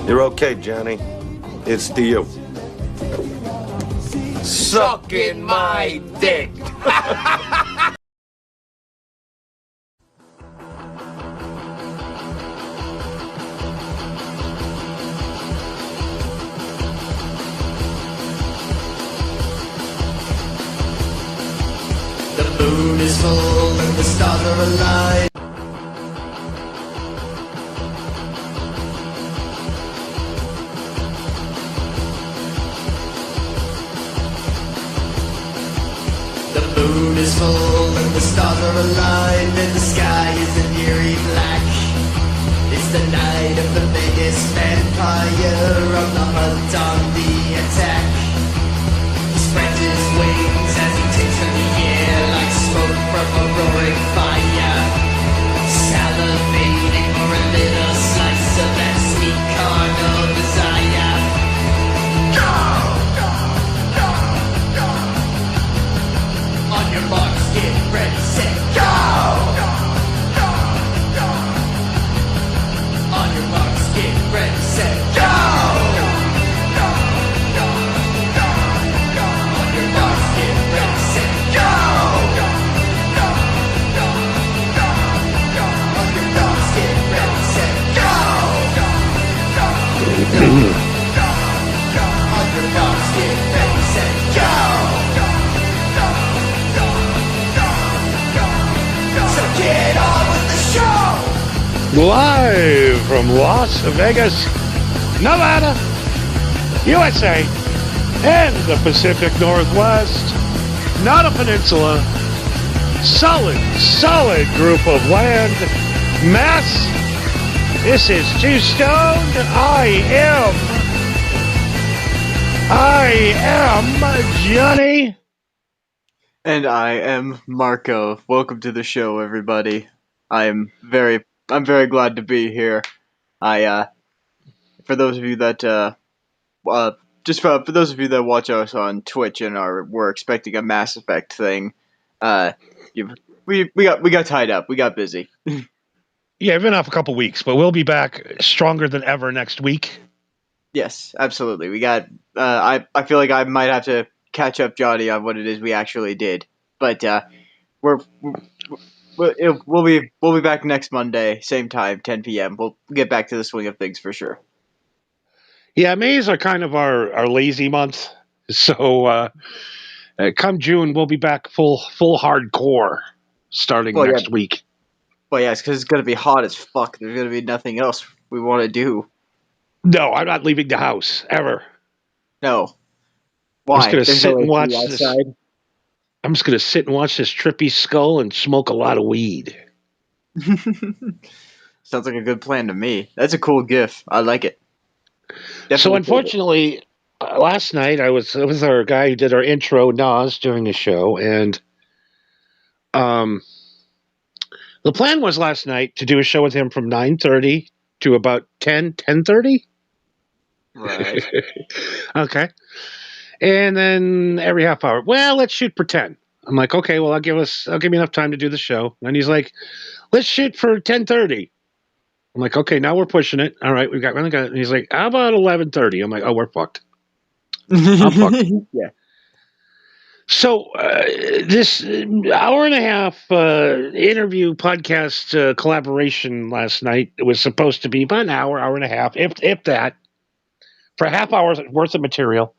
You're okay, Johnny. It's to you. Sucking my dick. The moon is full and the stars are aligned. The moon is full and the stars are aligned, and the sky is an eerie black. It's the night of the biggest vampire on the hunt, on the attack. He spreads his wings as he takes to the air like smoke from a roaring fire, salivating for a little slice of that sweet carnal desire. On your marks, get ready, set, go! On your marks, get ready, set, go! On your marks, get ready, set, go! On your marks, get ready, set, go! On your marks, get ready, set, go! So get on with the show! Live from Las Vegas, Nevada, USA, and the Pacific Northwest. Not a peninsula. Solid group of land mass. This is Two Stoned. I am Johnny. And I am Marco. Welcome to the show, everybody. I'm very glad to be here. For those of you that for those of you that watch us on Twitch and we're expecting a Mass Effect thing, we got tied up. We got busy. Yeah, I've been off a couple weeks, but we'll be back stronger than ever next week. Yes, absolutely. We got. I feel like I might have to catch up Johnny on what it is we actually did, but we'll be back next Monday, same time, 10 p.m. We'll get back to the swing of things for sure. Yeah, May's are kind of our lazy month, so come June we'll be back full hardcore starting next week. Well, yeah, it's because it's gonna be hot as fuck. There's gonna be nothing else we want to do. No, I'm not leaving the house ever. No. Why? I'm just gonna sit and watch this. I'm just gonna sit and watch this trippy skull and smoke a lot of weed. Sounds like a good plan to me. That's a cool GIF. I like it. Definitely so unfortunately, last night I was with our guy who did our intro, Nas, doing the show, and the plan was last night to do a show with him from 9:30 to about 10:30. Right. Okay. And then every half hour, well, let's shoot for 10. I'm like, okay, well, I'll give me enough time to do the show. And he's like, let's shoot for 10:30. I'm like, okay, now we're pushing it. All right, we got. And he's like, how about 11:30? I'm like, oh, we're fucked. I'm fucked. Yeah. So this hour and a half interview podcast collaboration last night, it was supposed to be about an hour and a half, if that, for a half hour's worth of material.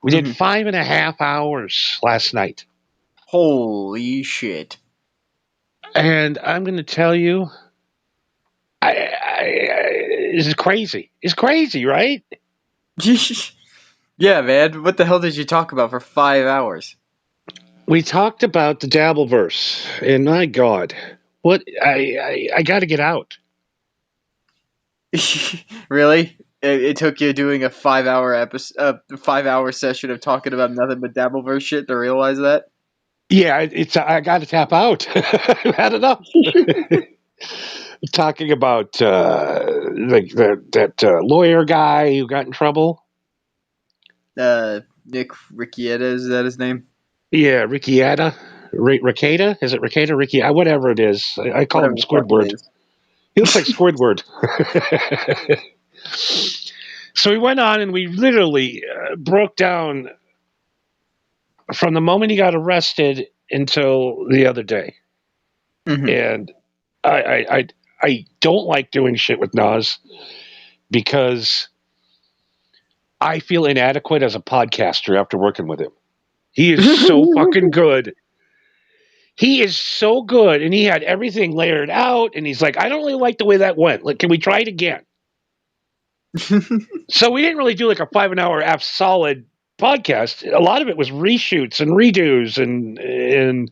We did 5.5 hours last night. Holy shit. And I'm going to tell you, this is crazy. It's crazy, right? Yeah, man. What the hell did you talk about for 5 hours? We talked about the Dabbleverse, and my God, what I got to get out. Really? It took you doing a 5-hour episode, 5-hour session of talking about nothing but Dabbleverse shit to realize that? Yeah, I got to tap out. I've had enough. Talking about that lawyer guy who got in trouble. Nick Riccietta, is that his name? Yeah, Riccietta. Riccietta? Is it Riccietta? Riccietta? Whatever it is. I call him Squidward. He looks like Squidward. So we went on and we literally broke down from the moment he got arrested until the other day. Mhm. And I don't like doing shit with Nas because I feel inadequate as a podcaster after working with him. He is so fucking good. He is so good, and he had everything layered out, and he's like, I don't really like the way that went. Like, can we try it again? So we didn't really do like a 5 hour half solid podcast. A lot of it was reshoots and redos and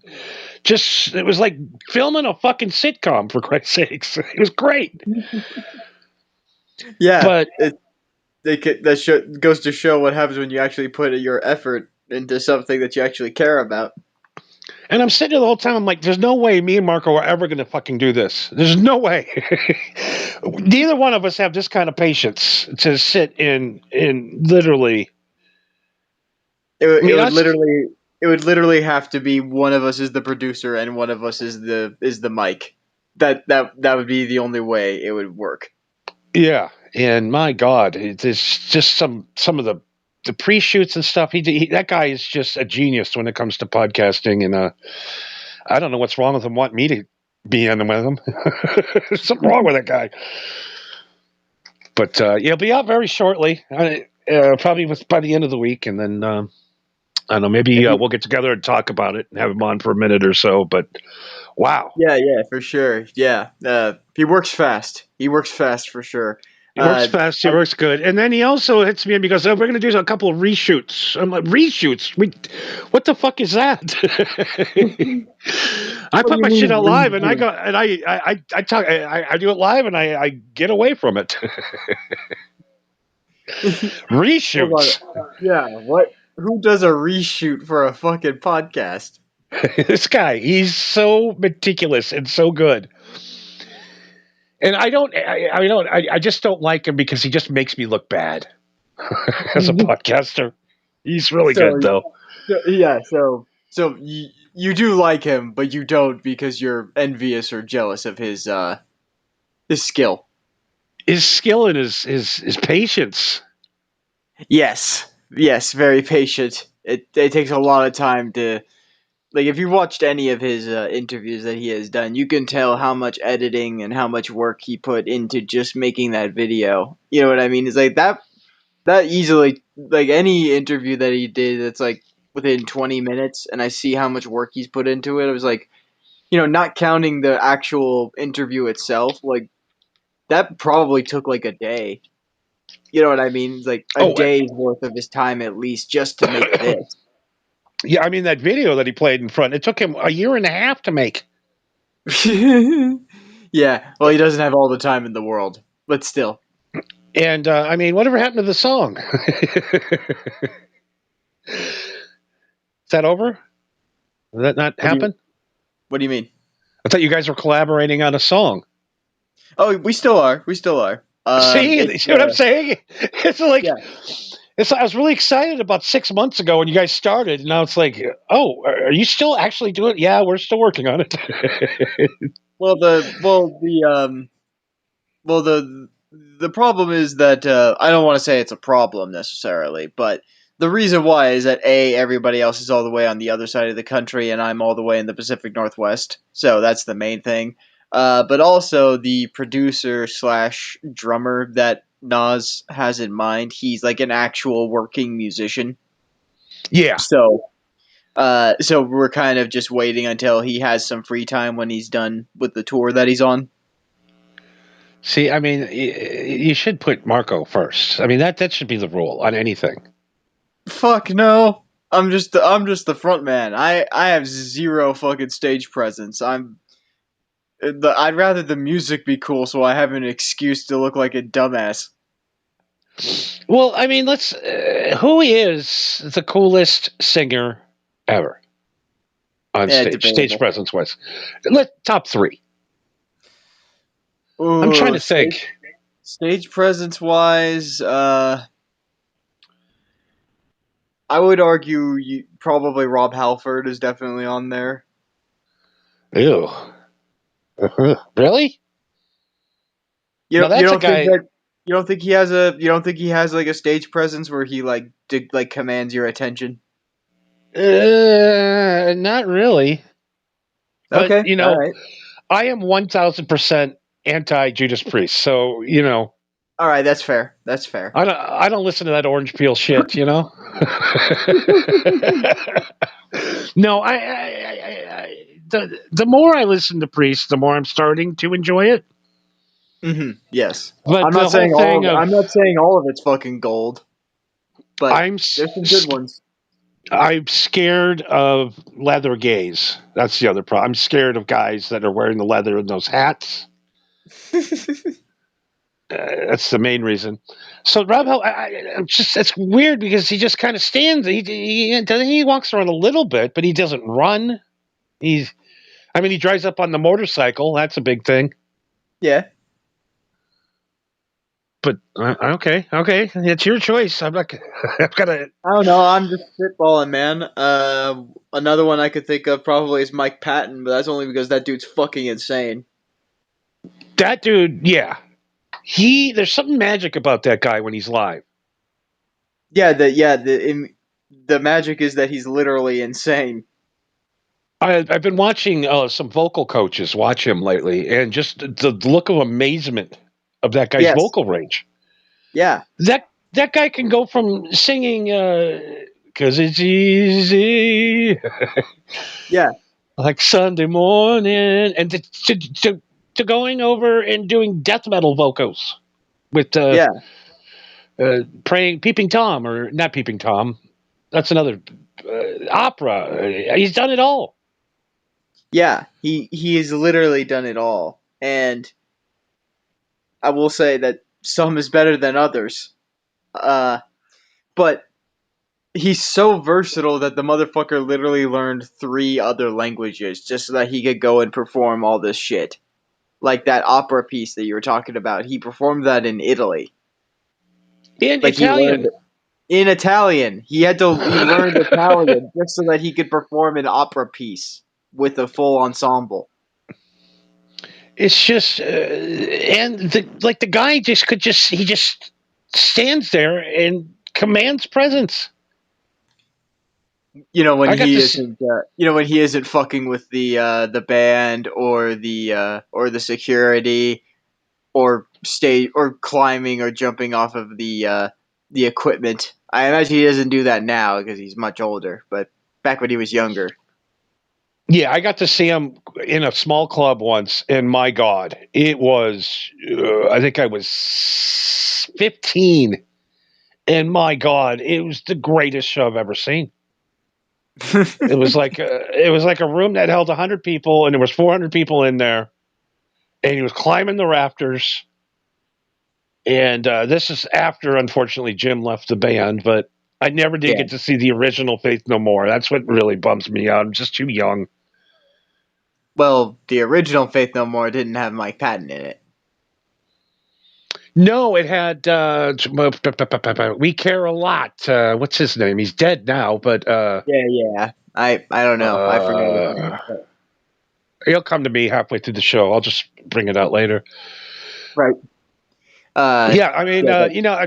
just it was like filming a fucking sitcom, for Christ's sakes. It was great. Yeah, But that goes to show what happens when you actually put your effort into something that you actually care about. and I'm sitting there the whole time, I'm like, there's no way me and Marco are ever gonna fucking do this. There's no way. Neither one of us have this kind of patience to sit in literally. It I mean, would literally have to be one of us is the producer and one of us is the mic. That would be the only way it would work. yeah, and my God, it's just some of the pre-shoots and stuff. That guy is just a genius when it comes to podcasting, and I don't know what's wrong with him wanting me to be in with him. There's something wrong with that guy. But yeah, he'll be out very shortly, probably by the end of the week, and then I don't know, maybe we'll get together and talk about it and have him on for a minute or so. But wow, Yeah, for sure. Yeah, he works fast. He works fast for sure. he works fast. He works good, and then he also hits me and because we're going to do a couple of reshoots. I'm like, reshoots? What the fuck is that? I put my shit out live, and I go and I talk. I do it live, and I get away from it. Reshoots. Yeah, what? Who does a reshoot for a fucking podcast? This guy, he's so meticulous and so good. And I just don't like him because he just makes me look bad as a podcaster. He's really good though. So you do like him, but you don't because you're envious or jealous of his skill. His skill and his patience. Yes, very patient. It takes a lot of time to. Like, if you watched any of his interviews that he has done, you can tell how much editing and how much work he put into just making that video. You know what I mean? It's like that easily, like any interview that he did that's like within 20 minutes, and I see how much work he's put into it. I was like, not counting the actual interview itself, like that probably took like a day. You know what I mean? It's like a day's worth of his time at least just to make this. Yeah, I mean that video that he played in front, it took him a year and a half to make. Yeah, well, he doesn't have all the time in the world, but still. And I mean, whatever happened to the song? Is that over? Did that not happen? What do you mean? I thought you guys were collaborating on a song. Oh, we still are. See what I'm saying? It's like I was really excited about 6 months ago when you guys started, and now it's like, oh, are you still actually doing it? Yeah, we're still working on it. The problem is that I don't want to say it's a problem necessarily, but the reason why is that everybody else is all the way on the other side of the country, and I'm all the way in the Pacific Northwest, so that's the main thing. But also the producer / drummer that Nas has in mind, he's like an actual working musician. Yeah. So we're kind of just waiting until he has some free time when he's done with the tour that he's on. See, I mean, you should put Marco first. I mean, that should be the rule on anything. Fuck no. I'm just the front man. I have zero fucking stage presence. I'd rather the music be cool so I have an excuse to look like a dumbass. Well, I mean, who is the coolest singer ever on stage presence wise? Top 3. Ooh, I'm trying to think. Stage presence wise, I would argue probably Rob Halford is definitely on there. Ew. Really? You don't think that You don't think he has like a stage presence where he like commands your attention? Not really. But Okay, all right, I am 1,000% anti Judas Priest. So all right. That's fair. That's fair. I don't listen to that orange peel shit. No, the more I listen to Priest, the more I'm starting to enjoy it. Yes, But I'm the not whole saying thing of I'm not saying all of it's fucking gold, but I'm there's some good ones. I'm scared of leather gays. That's the other problem. I'm scared of guys that are wearing the leather and those hats. That's the main reason. So Rob, I'm just it's weird because he just kind of stands. He walks around a little bit, but he doesn't run. He drives up on the motorcycle. That's a big thing. Yeah. But okay, it's your choice. I'm not. I've got to. I don't know. I'm just spitballing, man. Another one I could think of probably is Mike Patton, but that's only because that dude's fucking insane. That dude, yeah. There's something magic about that guy when he's live. The magic is that he's literally insane. I've been watching some vocal coaches watch him lately, and just the look of amazement of that guy's Yes. vocal range. Yeah. That guy can go from singing "Cause It's Easy" Yeah. like Sunday morning, and to going over and doing death metal vocals with Yeah. praying Peeping Tom, or not Peeping Tom. That's another opera. He's done it all. Yeah. He has literally done it all. And I will say that some is better than others. But he's so versatile that the motherfucker literally learned 3 other languages just so that he could go and perform all this shit. Like that opera piece that you were talking about. He performed that in Italy. In Like he learned Italian. in Italian. He learned Italian just so that he could perform an opera piece with a full ensemble. It's just, and the guy he just stands there and commands presence. You know when I got he this. isn't when he isn't fucking with the band or the security or stay or climbing or jumping off of the equipment. I imagine he doesn't do that now because he's much older, but back when he was younger. Yeah, I got to see him in a small club once, and my God, it was. I think I was 15, and my God, it was the greatest show I've ever seen. It was like a room that held 100 people, and there was 400 people in there, and he was climbing the rafters. And this is after, unfortunately, Jim left the band, but I never did Yeah. get to see the original Faith No More. That's what really bums me out. I'm just too young. Well, the original Faith No More didn't have Mike Patton in it. No, it had We Care a Lot. What's his name? He's dead now, but Yeah. I don't know. I forget his name. But... he'll come to me halfway through the show. I'll just bring it out later. Right. Yeah, I mean,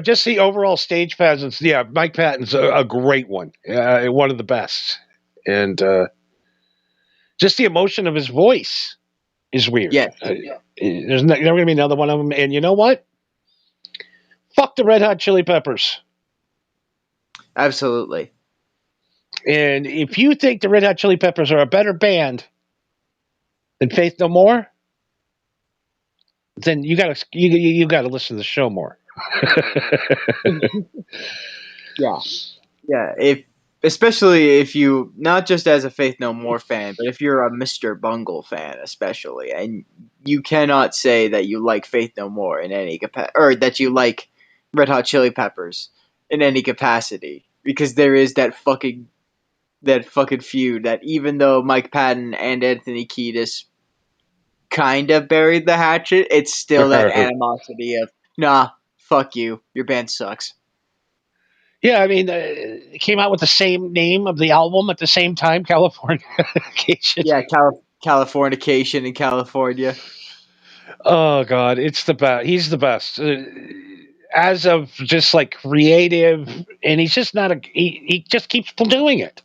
just the overall stage presence. Yeah, Mike Patton's a great one. One of the best. And just the emotion of his voice is weird. Yes. There's never going to be another one of them. And you know what? Fuck the Red Hot Chili Peppers. Absolutely. And if you think the Red Hot Chili Peppers are a better band than Faith No More, then you gotta listen to the show more. Yeah. Especially if you, not just as a Faith No More fan, but if you're a Mr. Bungle fan, especially, and you cannot say that you like Faith No More in any capacity, or that you like Red Hot Chili Peppers in any capacity, because there is that fucking feud that even though Mike Patton and Anthony Kiedis kind of buried the hatchet, it's still that animosity of, nah, fuck you, your band sucks. Yeah, I mean, it came out with the same name of the album at the same time, Californication. Yeah, Californication in California. Oh God, it's the best. He's the best. as of just like creative, and he's just not he just keeps doing it.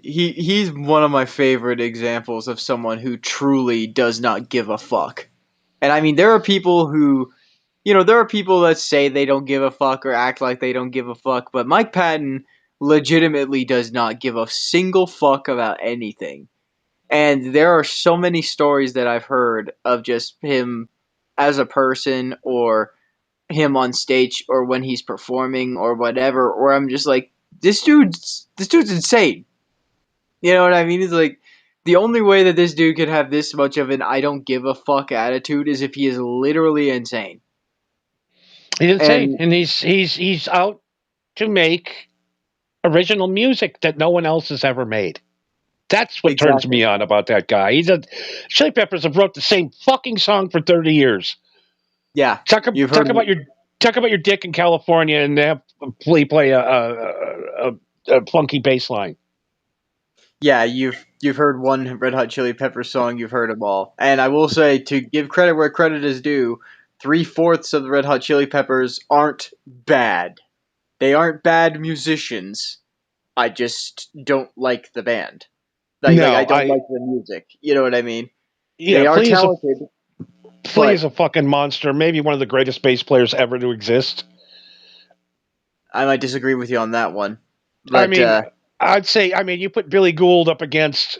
He's one of my favorite examples of someone who truly does not give a fuck. And I mean, there are people who, there are people that say they don't give a fuck or act like they don't give a fuck, but Mike Patton legitimately does not give a single fuck about anything. And there are so many stories that I've heard of just him as a person or him on stage or when he's performing or whatever, or I'm just like, this dude's insane. You know what I mean? It's like the only way that this dude could have this much of an I don't give a fuck attitude is if he is literally insane. He's insane, And and he's out to make original music that no one else has ever made. That's what turns exactly. me on about that guy. Chili Peppers have wrote the same fucking song for 30 years. Yeah. Talk You've heard about your dick in California and have play a funky bass line. Yeah, you've heard one Red Hot Chili Peppers song, you've heard them all. And I will say, to give credit where credit is due, 3/4 of the Red Hot Chili Peppers aren't bad. They aren't bad musicians. I just don't like the band. Like I No, don't like the music. You know what I mean? yeah, They are talented, Flea is but a fucking monster. Maybe one of the greatest bass players ever to exist. I might disagree with you on that one. I But mean, I'd say, you put Billy Gould up against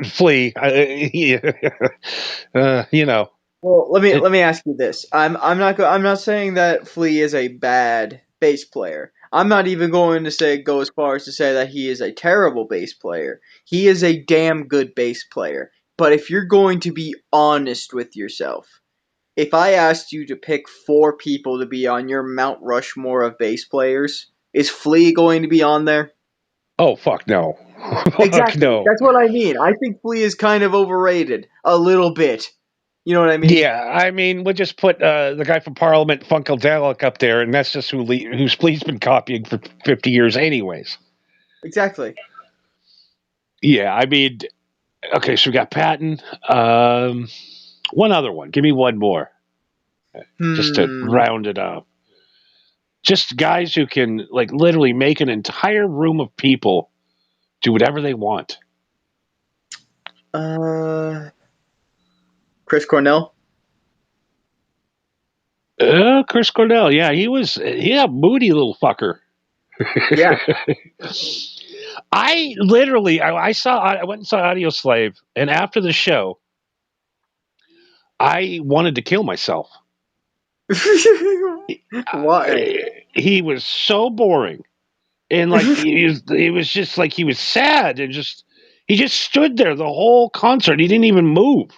Flea. You know, well, let it, me ask you this. I'm not saying that Flea is a bad bass player. I'm not even going to go as far as to say that he is a terrible bass player. He is a damn good bass player. But if you're going to be honest with yourself, if I asked you to pick 4 people to be on your Mount Rushmore of bass players, is Flea going to be on there? oh fuck no, fuck Exactly. no. That's what I mean. I think Flea is kind of overrated a little bit. You know what I mean? Yeah, we'll just put the guy from Parliament, Funkadelic, up there, and that's just who Flea's been copying for 50 years, anyways. Exactly. Yeah, okay, so we got Patton. One other one. Give me one more, just to Hmm. round it up. Just guys who can like literally make an entire room of people do whatever they want. Uh. Chris Cornell. Chris Cornell, yeah, he a moody little fucker. Yeah. I went and saw Audio Slave, and after the show, I wanted to kill myself. Why? He was so boring, and like he was just like he was sad, and he just stood there the whole concert. He didn't even move.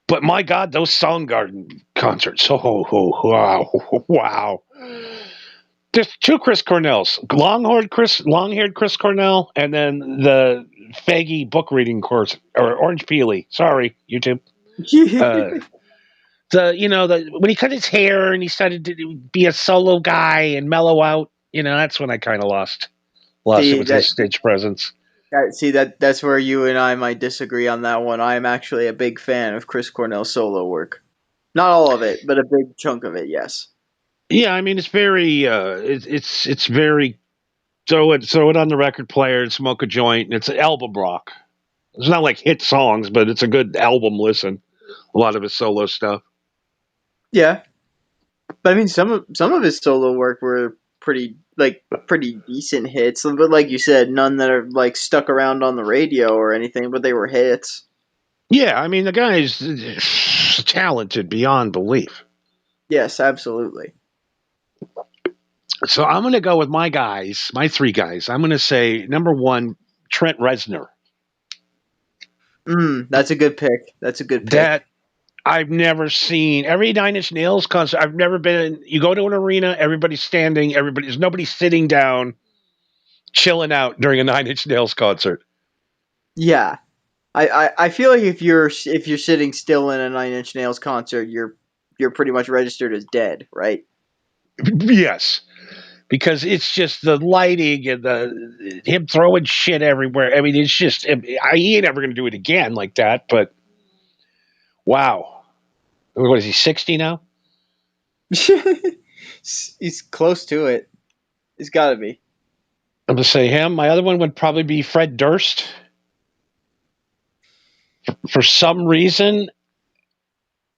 But my God, those Soundgarden concerts! Oh, wow, wow. There's 2 Chris Cornells, long-haired Chris Cornell, and then the faggy book reading course, or Orange Peely. Sorry, YouTube. When he cut his hair and he started to be a solo guy and mellow out, that's when I kind of lost it see with his stage presence. that's where you and I might disagree on that one. I am actually a big fan of Chris Cornell's solo work. Not all of it, but a big chunk of it. Yes. Yeah, it's very, it's very throw it on the record player and smoke a joint, and it's album rock. It's not like hit songs, but it's a good album listen. A lot of his solo stuff. Yeah, but I mean, some of his solo work were pretty decent hits, but like you said, none that are like stuck around on the radio or anything, but they were hits. Yeah, the guy's talented beyond belief. Yes, absolutely. So I'm going to go with my 3 guys. I'm going to say number 1, Trent Reznor. That's a good pick. That's a good pick. That I've never seen every Nine Inch Nails concert. I've never been. You go to an arena, everybody's standing. There's nobody sitting down, chilling out during a Nine Inch Nails concert. Yeah, I feel like if you're sitting still in a Nine Inch Nails concert, you're pretty much registered as dead, right? Yes, because it's just the lighting and him throwing shit everywhere. It's just he ain't ever going to do it again like that. But wow. What is he, 60 now? He's close to it. He's got to be. I'm going to say him. My other one would probably be Fred Durst. For some reason,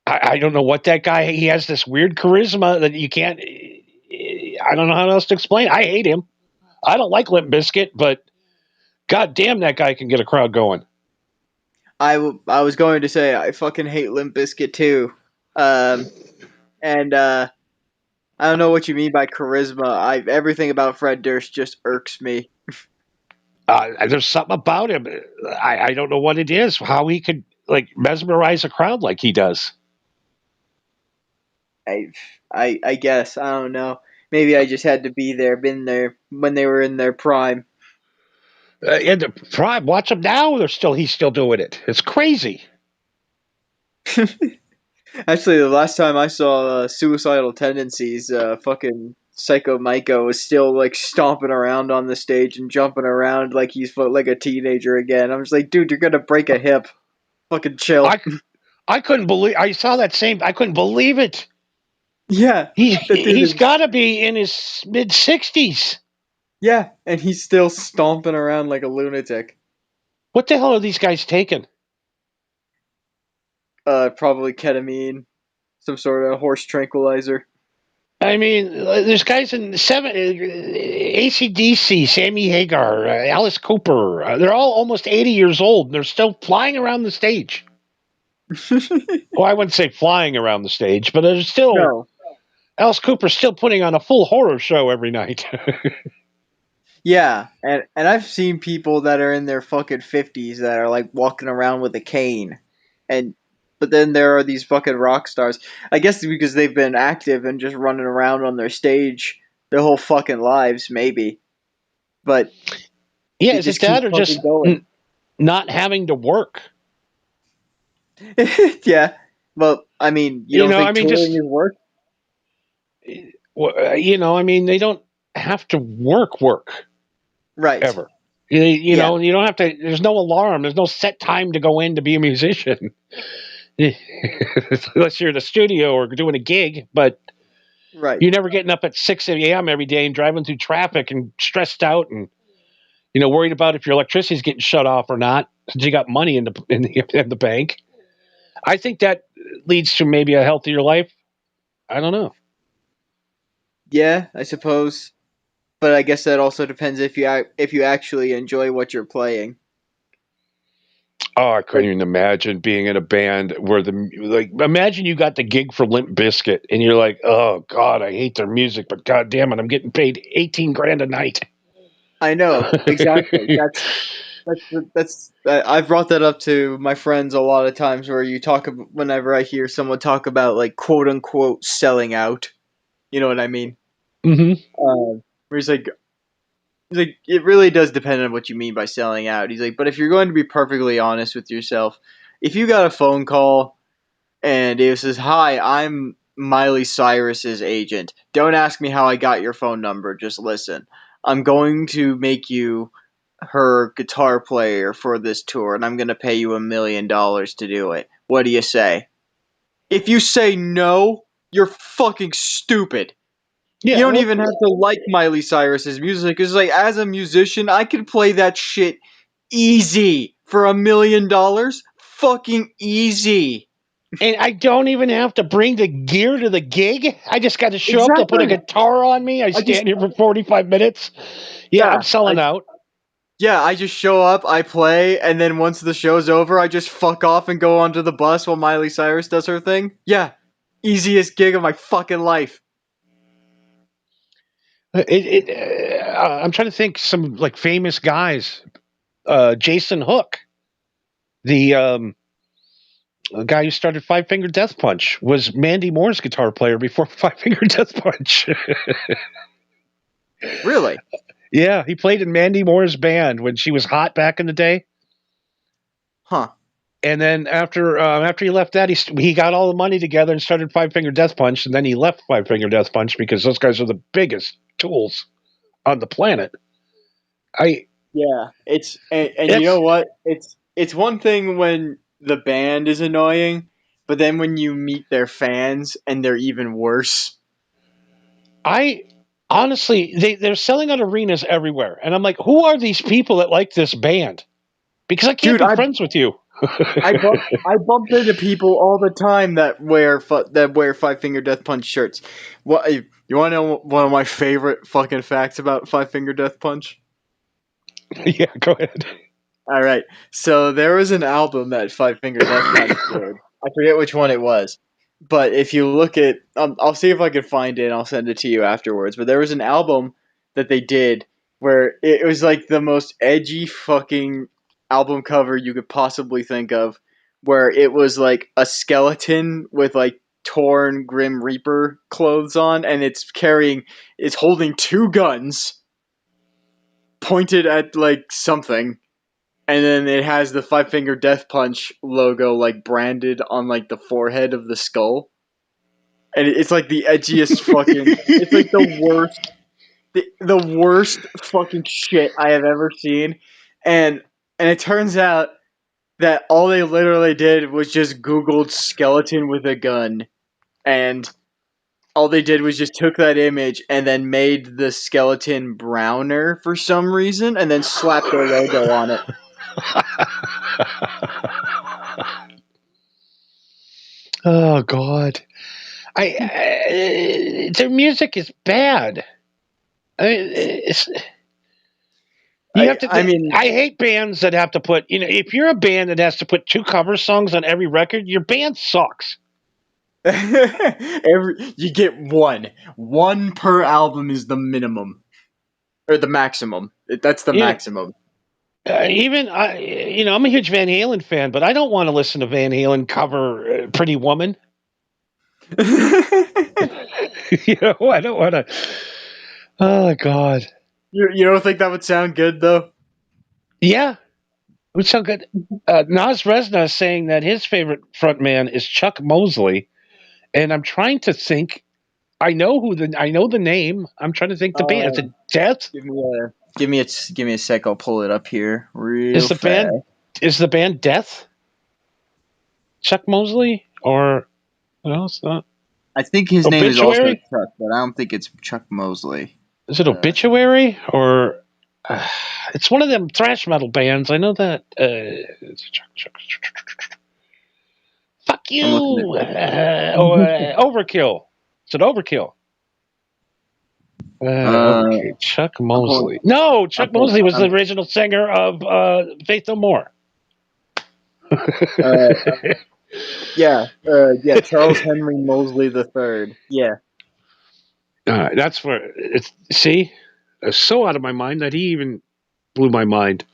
I don't know what that guy, he has this weird charisma that you can't, I don't know how else to explain. I hate him. I don't like Limp Bizkit, but god damn, that guy can get a crowd going. I was going to say I fucking hate Limp Bizkit too. And I don't know what you mean by charisma. Everything about Fred Durst just irks me. There's something about him. I don't know what it is, how he could like mesmerize a crowd like he does. I guess I don't know. Maybe I just had to be there, been there when they were in their prime. And the prime, watch him now. He's still doing it. It's crazy. Actually, the last time I saw Suicidal Tendencies, fucking Psycho Miko was still like stomping around on the stage and jumping around like he's like a teenager again. I'm just like, dude, you're gonna break a hip. Fucking chill. I couldn't believe. I saw that same. I couldn't believe it. Yeah, He's got to be in his mid-60s. Yeah, and he's still stomping around like a lunatic. What the hell are these guys taking? Probably ketamine, some sort of horse tranquilizer. I mean, there's guys in AC/DC, Sammy Hagar, Alice Cooper. They're all almost 80 years old, and they're still flying around the stage. Well, I wouldn't say flying around the stage, but there's still... No. Alice Cooper's still putting on a full horror show every night. Yeah, and I've seen people that are in their fucking 50s that are like walking around with a cane. But then there are these fucking rock stars. I guess because they've been active and just running around on their stage their whole fucking lives, maybe. But yeah, is it that or just not having to work? Yeah. Well, I mean, you don't think touring is work? They don't have to work. Right. Ever. You know, you don't have to, there's no alarm. There's no set time to go in to be a musician. Unless you're in a studio or doing a gig, but right. You're never getting up at 6 a.m. every day and driving through traffic and stressed out and, worried about if your electricity is getting shut off or not, since you got money in the bank. I think that leads to maybe a healthier life. I don't know. Yeah, I suppose. But I guess that also depends if you actually enjoy what you're playing. Oh, I couldn't even imagine being in a band where imagine you got the gig for Limp Bizkit and you're like, oh God, I hate their music, but God damn it, I'm getting paid $18,000 a night. I know, exactly. That's I've brought that up to my friends a lot of times where whenever I hear someone talk about like quote unquote selling out, you know what I mean? Mm-hmm. Where he's like, it really does depend on what you mean by selling out. He's like, but if you're going to be perfectly honest with yourself, if you got a phone call and it says, "Hi, I'm Miley Cyrus's agent. Don't ask me how I got your phone number. Just listen. I'm going to make you her guitar player for this tour, and I'm going to pay you $1 million to do it. What do you say?" If you say no, you're fucking stupid. Yeah, you don't even have to like Miley Cyrus's music. It's like, as a musician, I could play that shit easy for $1 million. Fucking easy. And I don't even have to bring the gear to the gig. I just got to show up. They'll put a guitar on me. I stand here for 45 minutes. Yeah, I'm selling out. Yeah, I just show up, I play, and then once the show's over, I just fuck off and go onto the bus while Miley Cyrus does her thing. Yeah, easiest gig of my fucking life. I'm trying to think some like famous guys. Jason Hook, the guy who started Five Finger Death Punch, was Mandy Moore's guitar player before Five Finger Death Punch. Really? Yeah, he played in Mandy Moore's band when she was hot back in the day. Huh. And then after he left that, he got all the money together and started Five Finger Death Punch, and then he left Five Finger Death Punch because those guys are the biggest tools on the planet. Yeah, it's you know what? It's one thing when the band is annoying, but then when you meet their fans and they're even worse. I honestly, they're selling out arenas everywhere, and I'm like, who are these people that like this band? Because I can't Dude, be friends with you. I bump into people all the time that wear Five Finger Death Punch shirts. What you want to know? One of my favorite fucking facts about Five Finger Death Punch. Yeah, go ahead. All right, so there was an album that Five Finger Death Punch did. I forget which one it was, but if you look at, I'll see if I can find it. And I'll send it to you afterwards. But there was an album that they did where it was like the most edgy fucking album cover you could possibly think of, where it was like a skeleton with like torn Grim Reaper clothes on, and it's holding two guns pointed at like something, and then it has the Five Finger Death Punch logo like branded on like the forehead of the skull. And it's like the edgiest fucking it's like the worst fucking shit I have ever seen. And it turns out that all they literally did was just Googled skeleton with a gun, and all they did was just took that image and then made the skeleton browner for some reason and then slapped their logo on it. Oh God, their music is bad. I mean, I hate bands that have to put. If you're a band that has to put 2 cover songs on every record, your band sucks. You get one per album is the minimum or the maximum. That's the maximum. I'm a huge Van Halen fan, but I don't want to listen to Van Halen cover "Pretty Woman." I don't want to. Oh God. You don't think that would sound good though? Yeah, it would sound good. Nas Resna is saying that his favorite frontman is Chuck Mosley, and I'm trying to think. I know the name. I'm trying to think the band. Is it Death? Give me a sec. I'll pull it up here. Is the band Death? Chuck Mosley or no? It's not. I think his name is also Obituary? Chuck, but I don't think it's Chuck Mosley. Is it Obituary or? It's one of them thrash metal bands. I know that. Fuck you! Overkill. Is it Overkill? Okay. Chuck Mosley. No, Chuck Mosley was the original singer of Faith No More. Yeah, Charles Henry Mosley III. Yeah. That's where it's. See, it's so out of my mind that he even blew my mind.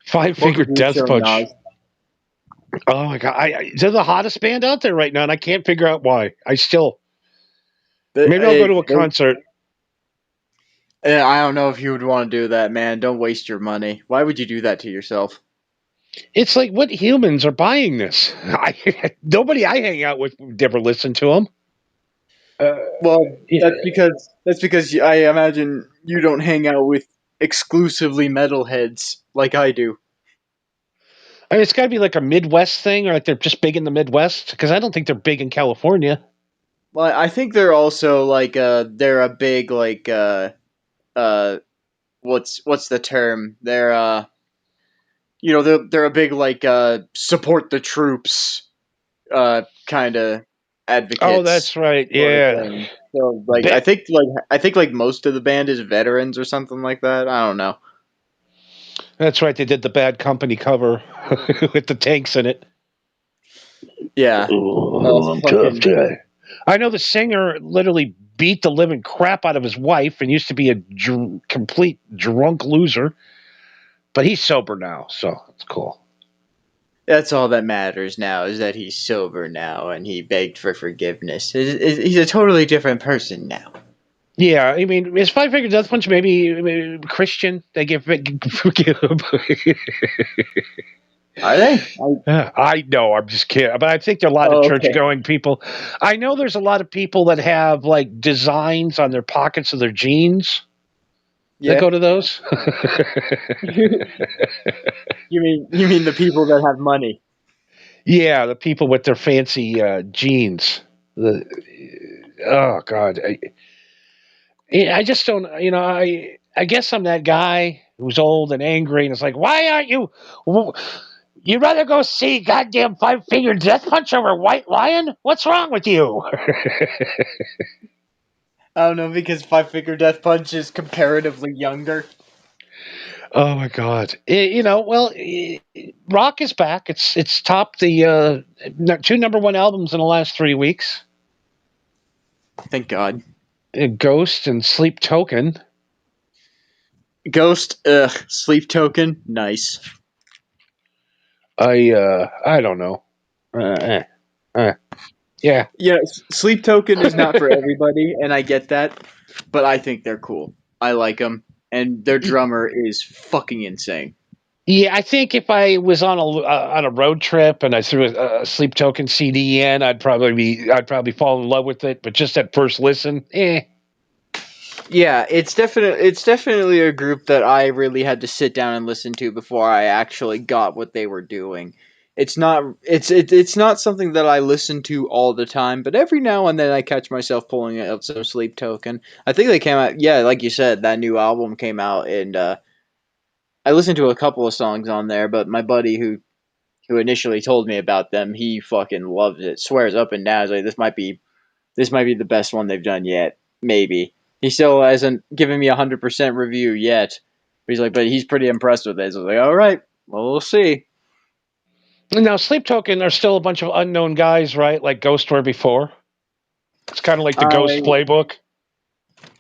Five Finger Death Punch. Nas. Oh my God! They're the hottest band out there right now, and I can't figure out why. Maybe I'll go to a concert. I don't know if you would want to do that, man. Don't waste your money. Why would you do that to yourself? It's like, what humans are buying this? Nobody I hang out with would ever listen to them. That's because I imagine you don't hang out with exclusively metalheads like I do. I mean, it's got to be like a Midwest thing, or like they're just big in the Midwest, because I don't think they're big in California. Well, I think they're also like they're a big like what's the term? They're they're a big like support the troops kind of advocates. Oh, that's right. Yeah. So like I think like most of the band is veterans or something like that. I don't know. That's right. They did the Bad Company cover with the tanks in it. Yeah. Tough guy. I know the singer literally beat the living crap out of his wife and used to be a complete drunk loser, but he's sober now, so it's cool. That's all that matters now, is that he's sober now and he begged for forgiveness. He's a totally different person now. Yeah, I mean, is Five Finger Death Punch maybe Christian? They forgive him. Are they? I know, I'm just kidding. But I think there are a lot of church-going people. I know there's a lot of people that have like designs on their pockets of their jeans. Yeah. That go to those? You mean the people that have money? Yeah, the people with their fancy jeans. Oh God, I just don't. I guess I'm that guy who's old and angry, and it's like, why aren't you? You'd rather go see goddamn Five Finger Death Punch over White Lion? What's wrong with you? I don't know, because Five Finger Death Punch is comparatively younger. Oh my God! Rock is back. It's topped the two number one albums in the last 3 weeks. Thank God. Ghost and Sleep Token. Ghost, Sleep Token, nice. I don't know. Uh, yeah. Yeah, Sleep Token is not for everybody, and I get that, but I think they're cool. I like them, and their drummer is fucking insane. Yeah, I think if I was on a road trip and I threw a Sleep Token CD in, I'd probably fall in love with it. But just at first listen, Yeah, it's definitely a group that I really had to sit down and listen to before I actually got what they were doing. It's not something that I listen to all the time, but every now and then I catch myself pulling out some Sleep Token. I think they came out, yeah, like you said, that new album came out, and I listened to a couple of songs on there. But my buddy who initially told me about them, he fucking loves it, swears up and down. He's like, this might be the best one they've done yet. Maybe. He still hasn't given me 100% review yet. But he's like, but he's pretty impressed with it. So I was like, all right, well, we'll see. now Sleep Token are still a bunch of unknown guys, right? Like Ghost were before. It's kind of like the Ghost I playbook.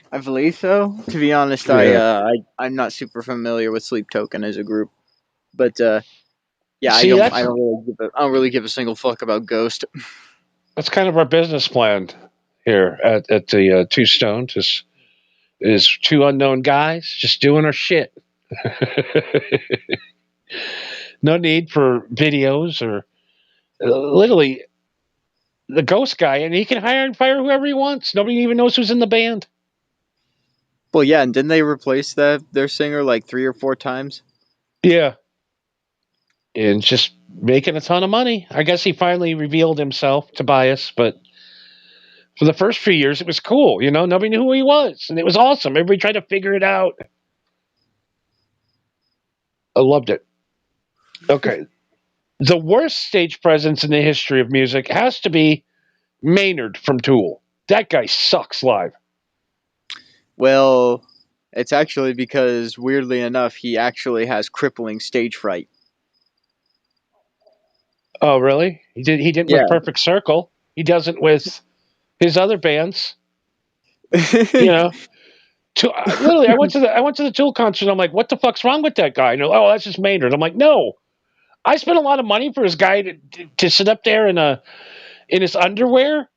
I believe so. To be honest, Yeah. I'm not super familiar with Sleep Token as a group, but yeah, See, I don't really give a single fuck about Ghost. that's kind of our business plan here at the Two Stones is two unknown guys just doing our shit. No need for videos or literally the Ghost guy, and he can hire and fire whoever he wants. Nobody even knows who's in the band. Well, yeah, and didn't they replace their singer like 3 or 4 times? Yeah, and just making a ton of money. I guess he finally revealed himself, Tobias, but for the first few years, it was cool. Nobody knew who he was, and it was awesome. Everybody tried to figure it out. I loved it. Okay, the worst stage presence in the history of music has to be Maynard from Tool. That guy sucks live. Well, it's actually because, weirdly enough, he actually has crippling stage fright. Oh, really? He didn't with Yeah. Perfect Circle. He doesn't with his other bands. You know, literally, I went to the Tool concert. I'm like, what the fuck's wrong with that guy? Oh, that's just Maynard. I'm like, no, I spent a lot of money for his guy to sit up there in his underwear,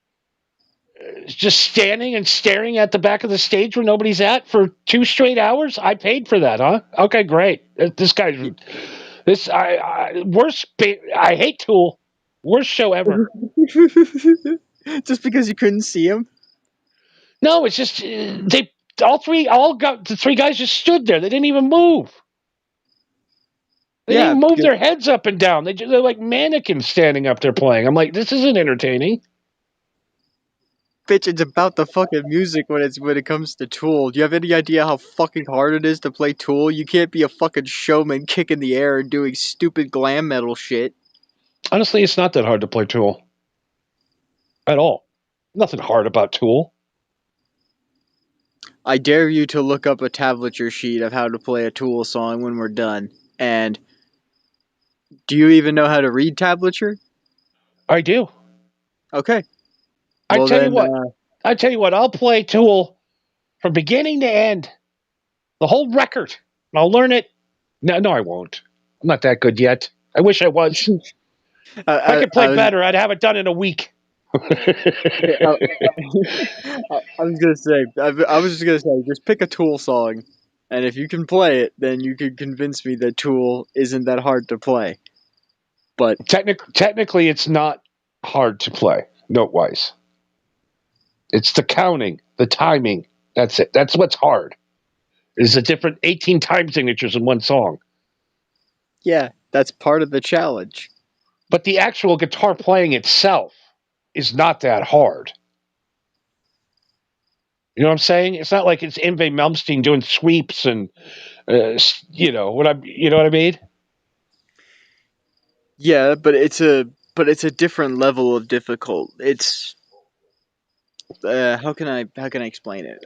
just standing and staring at the back of the stage where nobody's at for 2 straight hours. I paid for that, huh? Okay, great. This guy's this I worst. I hate Tool. Worst show ever. Just because you couldn't see him? No, it's just the three guys just stood there. They didn't even move. They didn't Yeah, even move because, their heads up and down. They're like mannequins standing up there playing. I'm like, this isn't entertaining. bitch, it's about the fucking music when it comes to Tool. Do you have any idea how fucking hard it is to play Tool? You can't be a fucking showman kicking the air and doing stupid glam metal shit. Honestly, it's not that hard to play Tool at all. Nothing hard about Tool. I dare you to look up a tablature sheet of how to play a Tool song when we're done. And do you even know how to read tablature? I do. Okay. I Well tell you then, what. I tell you what. I'll play Tool from beginning to end, the whole record, and I'll learn it. No, I won't. I'm not that good yet. I wish I was. If I could play I was better, I'd have it done in a week. I, I was gonna say, I was just gonna say, just pick a Tool song, and if you can play it, then you can convince me that Tool isn't that hard to play. But Technically, it's not hard to play note wise. It's the counting, the timing. That's it. That's what's hard. Is the different 18 time signatures in one song. yeah, that's part of the challenge. But the actual guitar playing itself is not that hard. You know what I'm saying? It's not like it's Yngwie Malmsteen doing sweeps and you know what I mean? Yeah, but it's a different level of difficult. It's how can I explain it?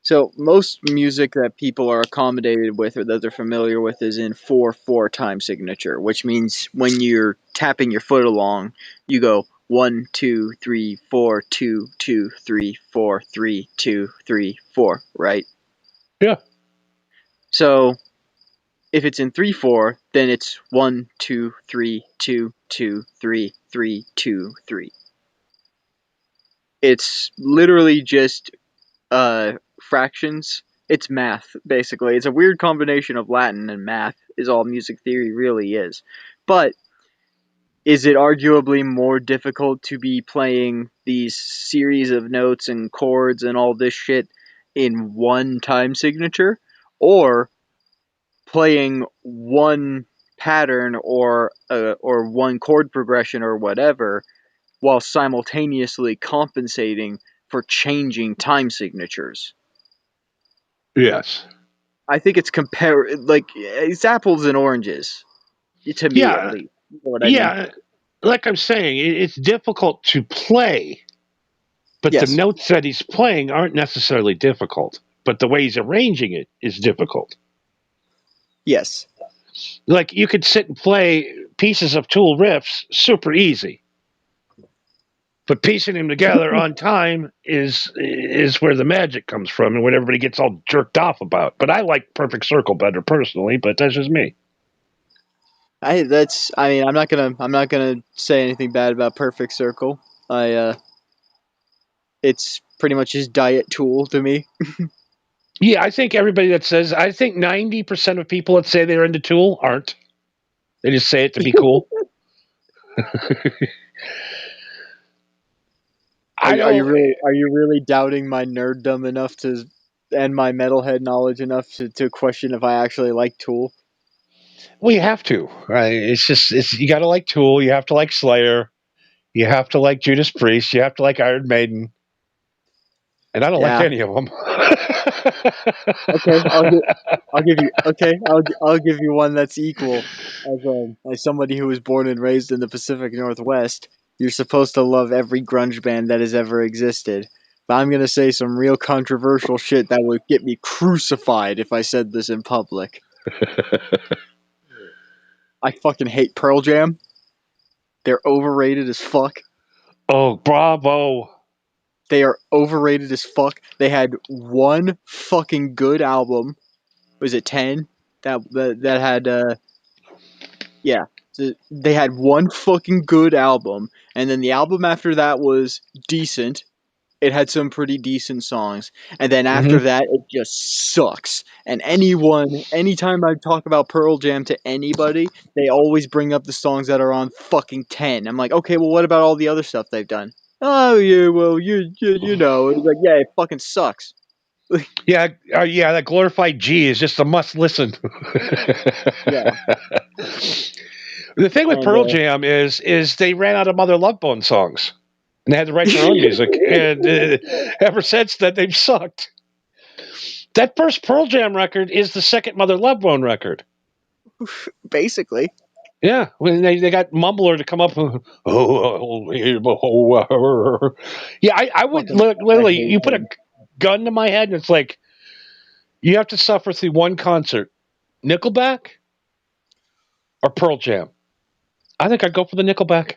So most music that people are accommodated with or that they're familiar with is in 4/4 time signature, which means when you're tapping your foot along, you go 1 2 3 4 2 2 3 4 3 2 3 4, right? Yeah. So if it's in 3/4, then it's 1 2 3 2 2 3 3 2 3. It's literally just fractions. It's math, basically. It's a weird combination of Latin and math, is all music theory really is. But is it arguably more difficult to be playing these series of notes and chords and all this shit in one time signature? Or playing one pattern or one chord progression or whatever while simultaneously compensating for changing time signatures? Yes. I think it's apples and oranges to me at Yeah. least. You know what I mean? Yeah. Like I'm saying, it's difficult to play, but the Yes. notes that he's playing aren't necessarily difficult. But the way he's arranging it is difficult. Yes. Like you could sit and play pieces of Tool riffs super easy. But piecing them together on time is where the magic comes from and what everybody gets all jerked off about. But I like Perfect Circle better personally, but that's just me. I'm not gonna say anything bad about Perfect Circle. It's pretty much his diet Tool to me. Yeah, I think I think 90% of people that say they're into Tool aren't. They just say it to be cool. I don't. Are you really doubting my nerddom enough to and my metalhead knowledge enough to question if I actually like Tool? Well, you have to. Right? It's you got to like Tool. You have to like Slayer. You have to like Judas Priest. You have to like Iron Maiden. And I don't like Yeah. any of them. Okay, I'll give you one that's equal. As somebody who was born and raised in the Pacific Northwest, you're supposed to love every grunge band that has ever existed. But I'm gonna say some real controversial shit that would get me crucified if I said this in public. I fucking hate Pearl Jam. They're overrated as fuck. Oh, bravo. They are overrated as fuck. They had one fucking good album. Was it 10? That had yeah. They had one fucking good album, and then the album after that was decent. It had some pretty decent songs, and then after Hmm. that, it just sucks. And anytime I talk about Pearl Jam to anybody, they always bring up the songs that are on fucking 10. I'm like, okay, well, what about all the other stuff they've done? Oh yeah, well, you know, it's like, yeah, it fucking sucks. Yeah, yeah, that glorified G is just a must listen. Yeah, The thing with and Pearl Jam is they ran out of Mother Love Bone songs and they had to write their own music. And ever since that, they've sucked. That first Pearl Jam record is the second Mother Love Bone record. basically, Yeah, when they got Mumbler to come up. Yeah, I would fucking, I literally. hate You put a him. gun to my head, and it's like you have to suffer through one concert: Nickelback or Pearl Jam. I think I'd go for the Nickelback.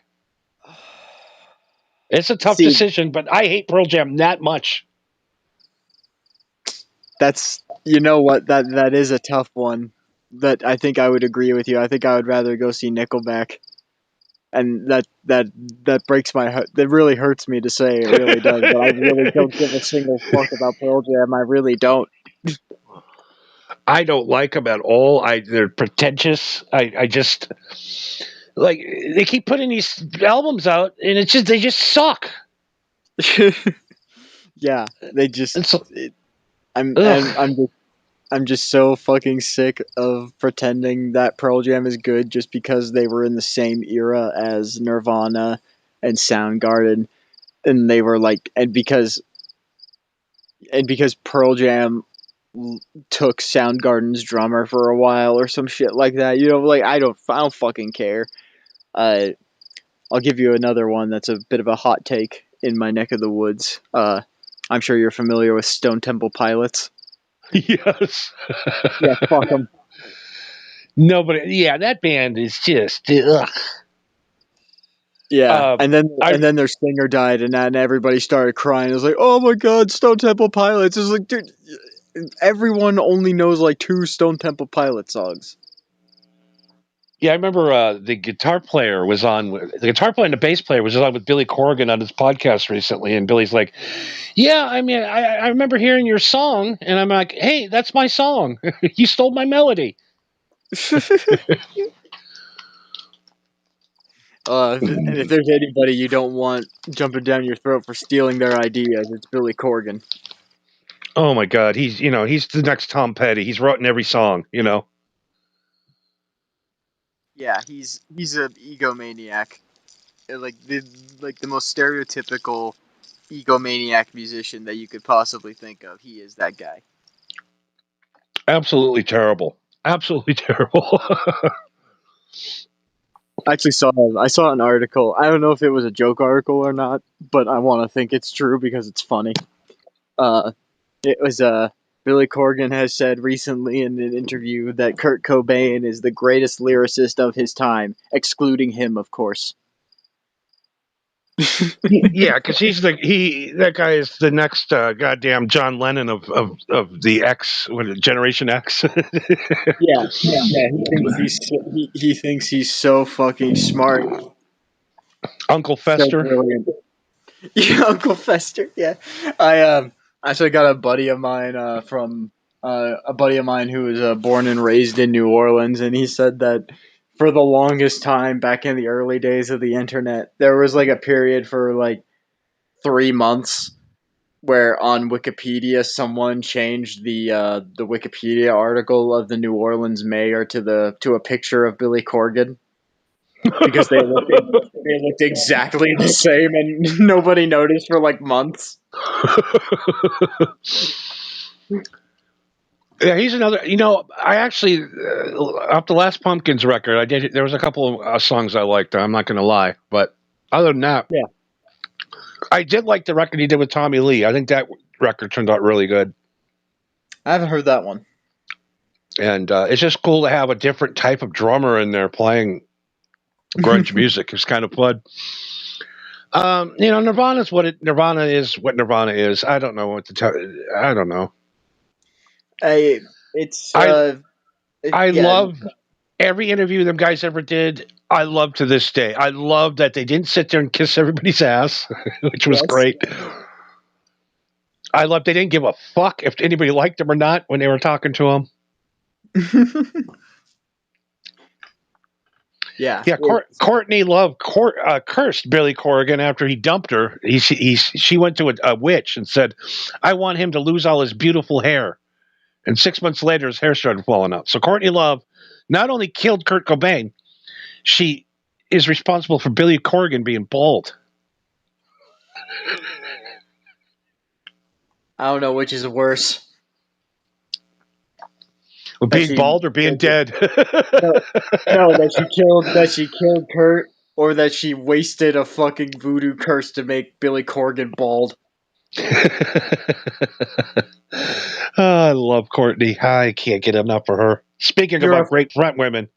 It's a tough See, decision, but I hate Pearl Jam that much. that's you know what that is a tough one. But I think I would agree with you. I think I would rather go see Nickelback, and that breaks my heart. That really hurts me to say. It really does. But I really don't give a single fuck about Pearl Jam. I really don't. I don't like them at all. They're pretentious. I just like they keep putting these albums out, and they just suck. Yeah, they just. It's It, I'm ugh. and I'm just I'm just so fucking sick of pretending that Pearl Jam is good just because they were in the same era as Nirvana and Soundgarden, and they were like, and because Pearl Jam took Soundgarden's drummer for a while or some shit like that. Like I don't fucking care. Uh, I'll give you another one that's a bit of a hot take in my neck of the woods. I'm sure you're familiar with Stone Temple Pilots. Yes. Yeah, fuck them. Nobody. Yeah, that band is just. Ugh. Yeah, and then I and then their singer died, and everybody started crying. It was like, "Oh my god, Stone Temple Pilots!" It's like, dude, everyone only knows like 2 Stone Temple Pilot songs. Yeah, I remember the guitar player was on. The guitar player and the bass player was on with Billy Corgan on his podcast recently, and Billy's like, "Yeah, I mean, I remember hearing your song, and I'm like, hey, that's my song. You stole my melody." And if there's anybody you don't want jumping down your throat for stealing their ideas, it's Billy Corgan. Oh my God, he's the next Tom Petty. He's written every song. Yeah, he's an egomaniac. Like the most stereotypical egomaniac musician that you could possibly think of. He is that guy. Absolutely terrible. Absolutely terrible. I saw an article. I don't know if it was a joke article or not, but I want to think it's true because it's funny. Uh, it was Billy Corgan has said recently in an interview that Kurt Cobain is the greatest lyricist of his time, excluding him, of course. Yeah, because that guy is the next goddamn John Lennon of the X, Generation X. Yeah, yeah. He thinks he's so fucking smart, Uncle so Fester. brilliant. Yeah, Uncle Fester. Yeah, I actually got a buddy of mine who was born and raised in New Orleans, and he said that for the longest time back in the early days of the internet, there was like a period for like 3 months where on Wikipedia someone changed the Wikipedia article of the New Orleans mayor to a picture of Billy Corgan because they looked exactly the same and nobody noticed for like months. Yeah, he's another. I actually off the last Pumpkins record, I did. There was a couple of songs I liked. I'm not going to lie, but other than that, Yeah. I did like the record he did with Tommy Lee. I think that record turned out really good, I haven't heard that one. and it's just cool to have a different type of drummer in there playing grunge music. It's kind of fun. Nirvana is what Nirvana is. What Nirvana is. I don't know what to tell. I don't know. I I yeah. love every interview them guys ever did. I love to this day. I love that they didn't sit there and kiss everybody's ass, which was Yes. great. I love they didn't give a fuck if anybody liked them or not when they were talking to them. Yeah. Yeah, Courtney Love cursed Billy Corgan after he dumped her. She went to a witch and said, "I want him to lose all his beautiful hair." And 6 months later, his hair started falling out. So Courtney Love not only killed Kurt Cobain, she is responsible for Billy Corgan being bald. I don't know which is worse. Well, being bald or being dead? No, that she killed Kurt, or that she wasted a fucking voodoo curse to make Billy Corgan bald. I love Courtney. I can't get enough of her. Speaking about great front women.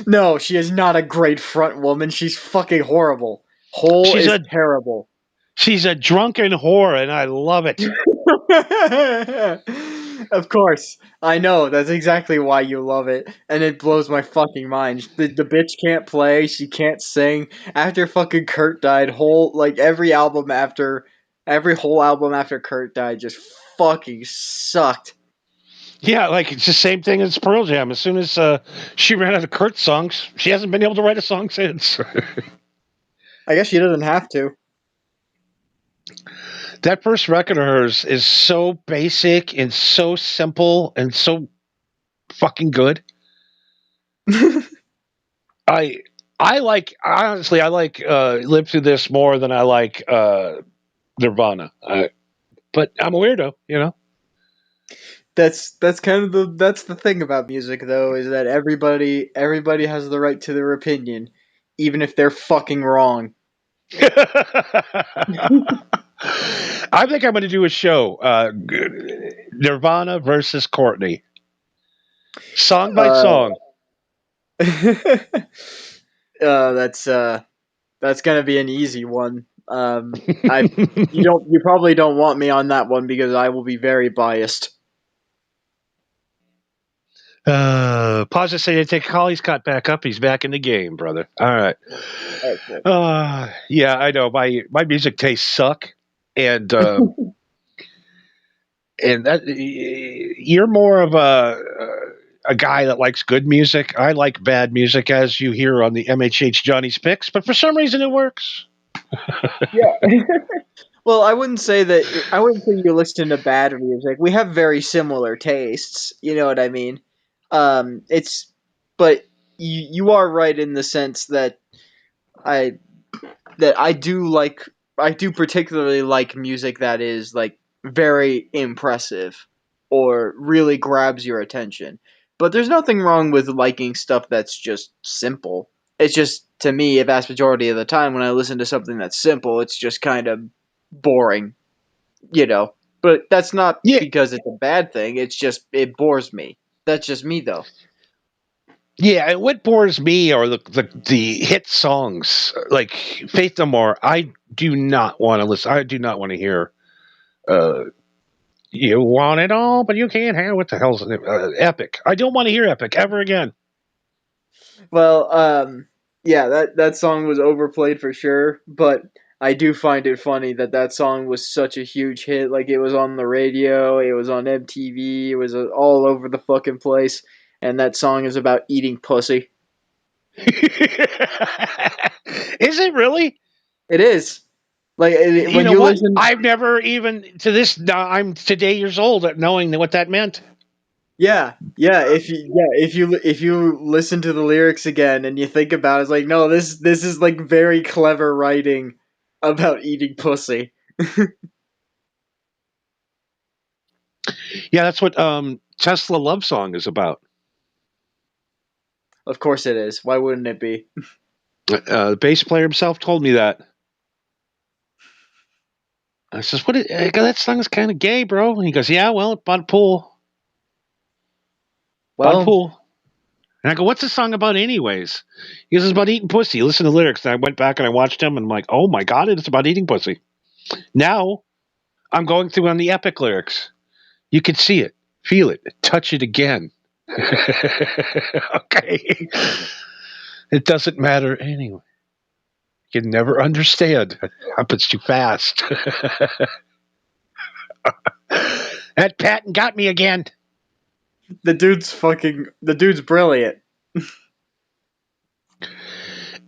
No, she is not a great front woman. She's fucking horrible. She's terrible. She's a drunken whore, and I love it. Of course, I know. That's exactly why you love it, and it blows my fucking mind. The bitch can't play. She can't sing. After fucking Kurt died, every whole album after Kurt died just fucking sucked. Yeah, like it's the same thing as Pearl Jam. As soon as she ran out of Kurt songs, she hasn't been able to write a song since. I guess she doesn't have to. That first record of hers is so basic and so simple and so fucking good. I I like honestly I like Live Through This more than I like Nirvana. But I'm a weirdo, you know. That's kind of the thing about music though, is that everybody has the right to their opinion, even if they're fucking wrong. I think I'm going to do a show, Nirvana versus Courtney, song by Uh, song. that's gonna be an easy one. I you probably don't want me on that one because I will be very biased. Pause to say to take a call. He's caught back up. He's back in the game, brother. All right. Okay. Yeah, I know my music tastes suck, and and that you're more of a guy that likes good music. I like bad music, as you hear on the MHH Johnny's picks, but for some reason it works. Yeah. Well, I wouldn't say that. I wouldn't say you listen to bad music. We have very similar tastes. You know what I mean? It's, but you are right in the sense that I I do like. I do particularly like music that is like very impressive or really grabs your attention. But there's nothing wrong with liking stuff that's just simple. It's just, to me, a vast majority of the time when I listen to something that's simple, it's just kind of boring, you know. But that's not Yeah, because it's a bad thing. It's just it bores me. That's just me, though. yeah. And what bores me are the hit songs like Faith No More. I do not want to listen. I do not want to hear. Uh, you want it all, but you can't have what the hell's Epic. I don't want to hear Epic ever again. Well, yeah, that song was overplayed for sure, but I do find it funny that that song was such a huge hit. Like, it was on the radio, it was on MTV, it was all over the fucking place, and that song is about eating pussy. Is it really? It is. Like, You when know you what? listen. I've never even to this. Now I'm today years old at knowing what that meant. Yeah, if you listen to the lyrics again and you think about it, it's like, no, this is like very clever writing about eating pussy. Yeah, that's what Tesla Love Song is about. Of course it is. Why wouldn't it be? The bass player himself told me that. I says, "What? I go, that song is kind of gay, bro." And he goes, "Yeah, well, about a pool, about a Well, pool." And I go, "What's the song about, anyways?" He goes, "It's about eating pussy." Listen to the lyrics. And I went back and I watched him, and I'm like, "Oh my god, it's about eating pussy." Now I'm going through on the Epic lyrics. You can see it, feel it, touch it again. Okay. It doesn't matter anyway. You can never understand. It happens too fast. That Patton got me again. the dude's brilliant.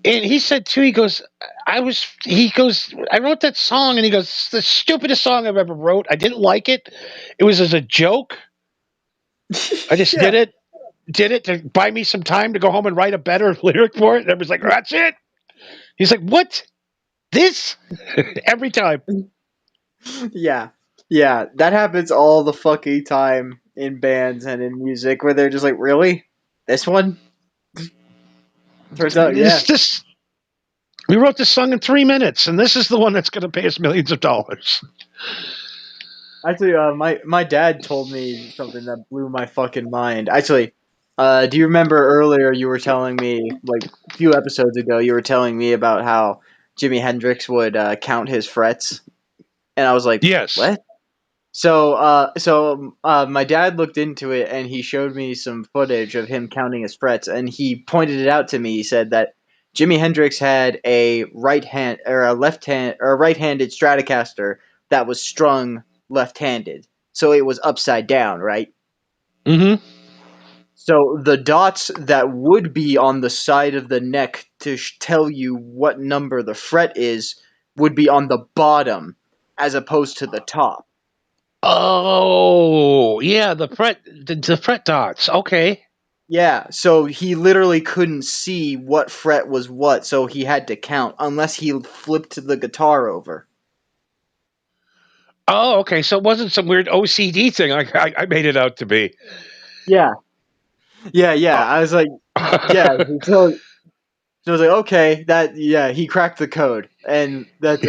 And he said too, he goes, I wrote that song, and he goes, "It's the stupidest song I've ever wrote. I didn't like it. It was as a joke. I just Yeah. did it to buy me some time to go home and write a better lyric for it." And everybody's like, "That's it." He's like, "What? This?" Every time. Yeah. Yeah, that happens all the fucking time in bands and in music where they're just like, "Really? This one?" Turns out, yeah. It's just we wrote this song in 3 minutes, and this is the one that's going to pay us millions of dollars. Actually, my dad told me something that blew my fucking mind. Actually, do you remember earlier you were telling me, like a few episodes ago, you were telling me about how Jimi Hendrix would count his frets, and I was like, Yes. what? My dad looked into it and he showed me some footage of him counting his frets, and he pointed it out to me. He said that Jimi Hendrix had a right hand or a left hand or a right-handed Stratocaster that was strung left-handed, so it was upside down, right? Mm-hmm. So the dots that would be on the side of the neck to tell you what number the fret is would be on the bottom. as opposed to the top. Oh, yeah, the fret dots. Okay. Yeah, so he literally couldn't see what fret was what, so he had to count unless he flipped the guitar over. Oh, okay. So it wasn't some weird OCD thing I made it out to be. Yeah. Yeah. I was like, yeah. So I was like, okay, he cracked the code, and that.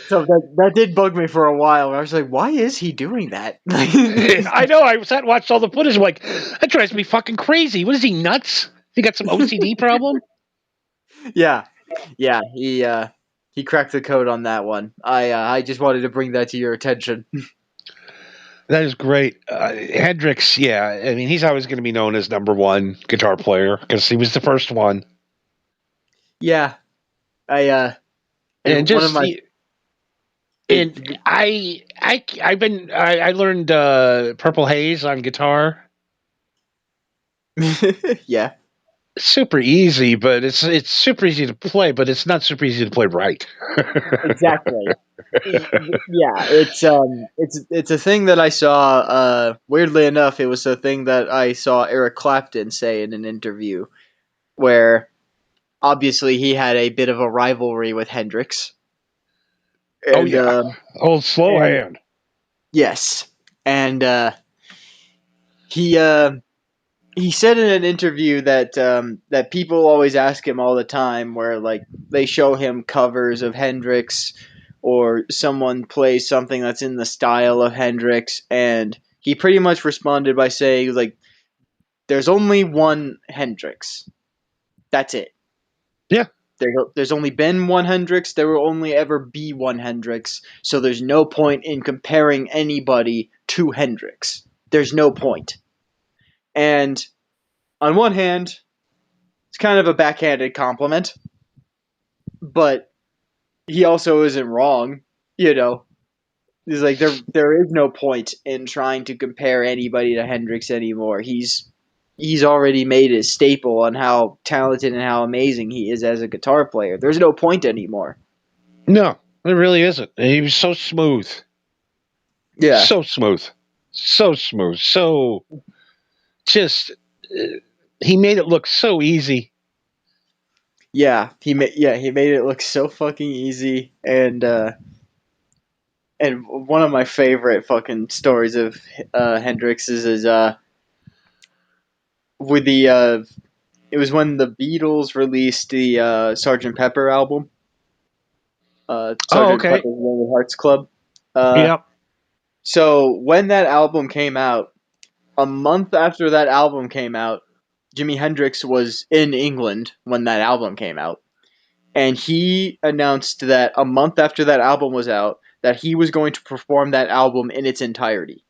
So that did bug me for a while. I was like, why is he doing that? I know. I sat and watched all the footage. I'm like, that drives me fucking crazy. What is he, nuts? He got some OCD problem? Yeah. He cracked the code on that one. I just wanted to bring that to your attention. That is great. Hendrix, yeah. I mean, he's always going to be known as number one guitar player because he was the first one. Yeah. I And one of just my and I learned Purple Haze on guitar. yeah. Super easy, but it's super easy to play, but it's not super easy to play right. Exactly. Yeah, it's a thing that I saw. Weirdly enough, it was a thing that I saw Eric Clapton say in an interview, where obviously he had a bit of a rivalry with Hendrix. And, Oh yeah, old slow and hand. yes, and he said in an interview that that people always ask him all the time, where like they show him covers of Hendrix, or someone plays something that's in the style of Hendrix, and he pretty much responded by saying like, "There's only one Hendrix. That's it. Yeah, There's only been one Hendrix. There will only ever be one Hendrix. So there's no point in comparing anybody to Hendrix. There's no point." And on one hand, it's kind of a backhanded compliment, but he also isn't wrong. You know, he's like there is no point in trying to compare anybody to Hendrix anymore. He's already made his staple on how talented and how amazing he is as a guitar player. There's no point anymore. no, it really isn't. And he was so smooth, Yeah, so smooth, so smooth, so just he made it look so easy. he made it look so fucking easy, and one of my favorite fucking stories of Hendrix is with the it was when the Beatles released the Sgt. Pepper album, Oh, Sgt. okay. Pepper's Lonely Hearts Club. Yep. So when that album came out, a month after that album came out, Jimi Hendrix was in England when that album came out, and he announced that a month after that album was out, that he was going to perform that album in its entirety.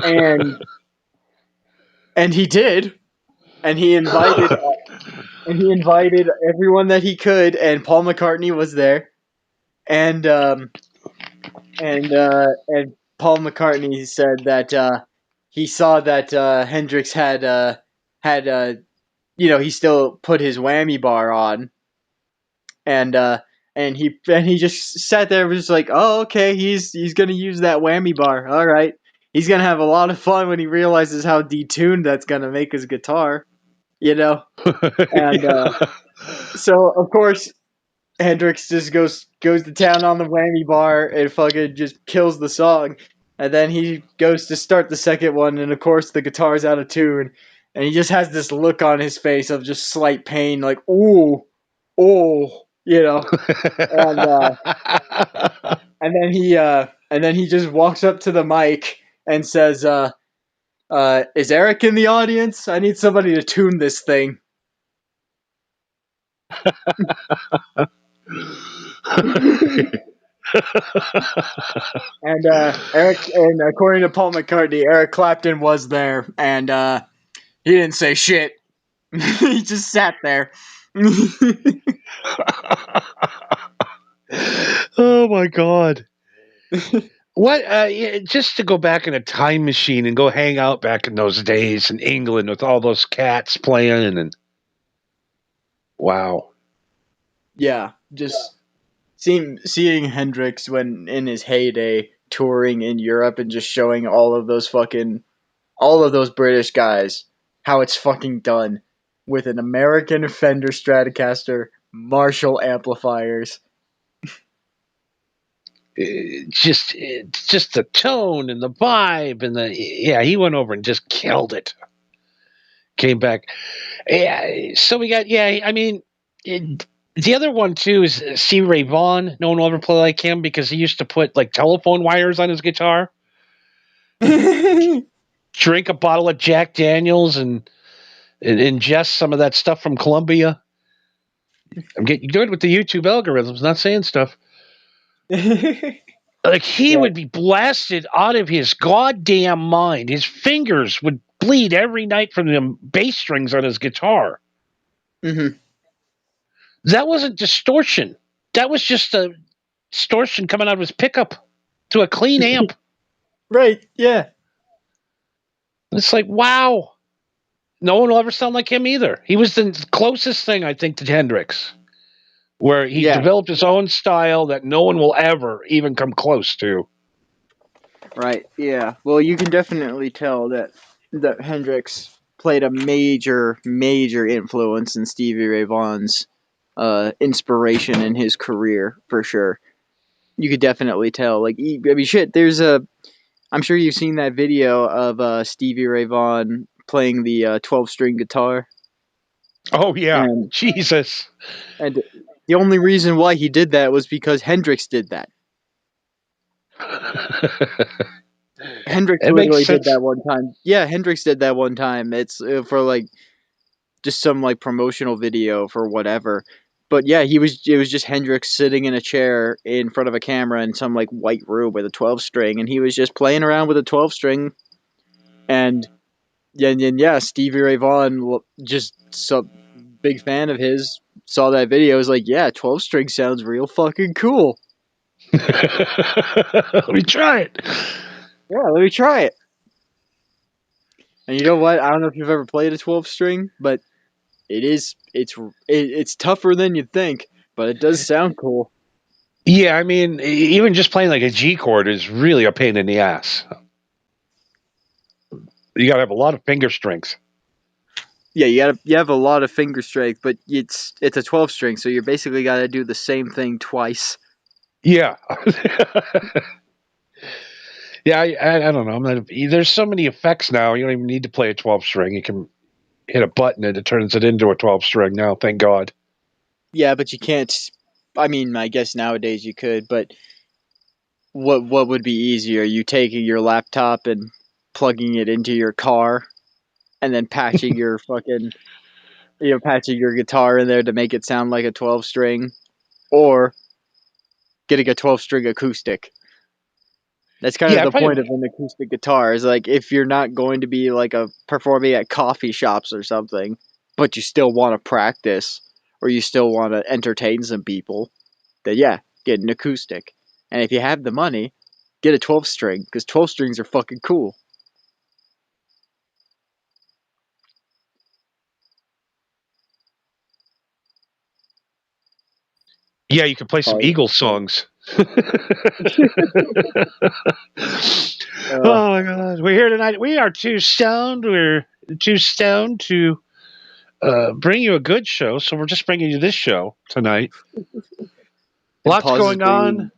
and and he did, and he invited everyone that he could, and Paul McCartney was there, and and Paul McCartney said that he saw that Hendrix had he still put his whammy bar on, and he just sat there and was like, oh, okay, he's gonna use that whammy bar, all right. He's gonna have a lot of fun when he realizes how detuned that's gonna make his guitar, you know. And so of course Hendrix just goes to town on the whammy bar and fucking just kills the song. And then he goes to start the second one, and of course the guitar's out of tune, and he just has this look on his face of just slight pain, like ooh, oh, you know. And then he just walks up to the mic and says, "Is Eric in the audience? I need somebody to tune this thing." And and according to Paul McCartney, Eric Clapton was there, and he didn't say shit. He just sat there. Oh my god. What? Just to go back in a time machine and go hang out back in those days in England with all those cats playing and wow. Yeah, just seeing Hendrix when in his heyday touring in Europe and just showing all of those British guys how it's fucking done with an American Fender Stratocaster, Marshall amplifiers. It's just the tone and the vibe and he went over and just killed it. Came back. Yeah, so we got I mean, the other one too is Stevie Ray Vaughan. No one will ever play like him because he used to put like telephone wires on his guitar, drink a bottle of Jack Daniels, and ingest some of that stuff from Colombia. I'm getting good with the YouTube algorithms, not saying stuff. Like he would be blasted out of his goddamn mind. His fingers would bleed every night from the bass strings on his guitar. Mm-hmm. That wasn't distortion. That was just a distortion coming out of his pickup to a clean amp. Right, yeah. It's like, wow. No one will ever sound like him either. He was the closest thing, I think, to Hendrix, where he developed his own style that no one will ever even come close to. Right, yeah. Well, you can definitely tell that Hendrix played a major influence in Stevie Ray Vaughan's inspiration in his career, for sure. You could definitely tell. Like, I mean, shit, I'm sure you've seen that video of Stevie Ray Vaughan playing the 12-string guitar. Oh, yeah. Jesus. And the only reason why he did that was because Hendrix did that. Hendrix literally did that one time. Yeah, Hendrix did that one time. It's for like just some like promotional video for whatever. But yeah, it was just Hendrix sitting in a chair in front of a camera in some like white room with a 12-string, and he was just playing around with a 12-string. And Stevie Ray Vaughan, just some big fan of his, saw that video. Was like, yeah, 12-string sounds real fucking cool. Let me try it. Yeah, let me try it. And you know what? I don't know if you've ever played a 12-string, but it's tougher than you'd think, but it does sound cool. Yeah, I mean, even just playing like a G chord is really a pain in the ass. You got to have a lot of finger strength. Yeah, you have a lot of finger strength, but it's a 12-string, so you basically got to do the same thing twice. Yeah. Yeah, I don't know. There's so many effects now. You don't even need to play a 12-string. You can hit a button and it turns it into a 12-string now. Thank God. Yeah, but you can't. I mean, I guess nowadays you could, but what would be easier? You taking your laptop and plugging it into your car, and then patching your patching your guitar in there to make it sound like a 12-string, or getting a 12-string acoustic. That's kind of the point of an acoustic guitar, is like if you're not going to be like performing at coffee shops or something, but you still want to practice or you still want to entertain some people, then yeah, get an acoustic. And if you have the money, get a 12-string, because 12 strings are fucking cool. Yeah, you can play some Eagles songs. Oh my God. We're here tonight. We are too stoned. We're too stoned to bring you a good show, so we're just bringing you this show tonight. Lots going on.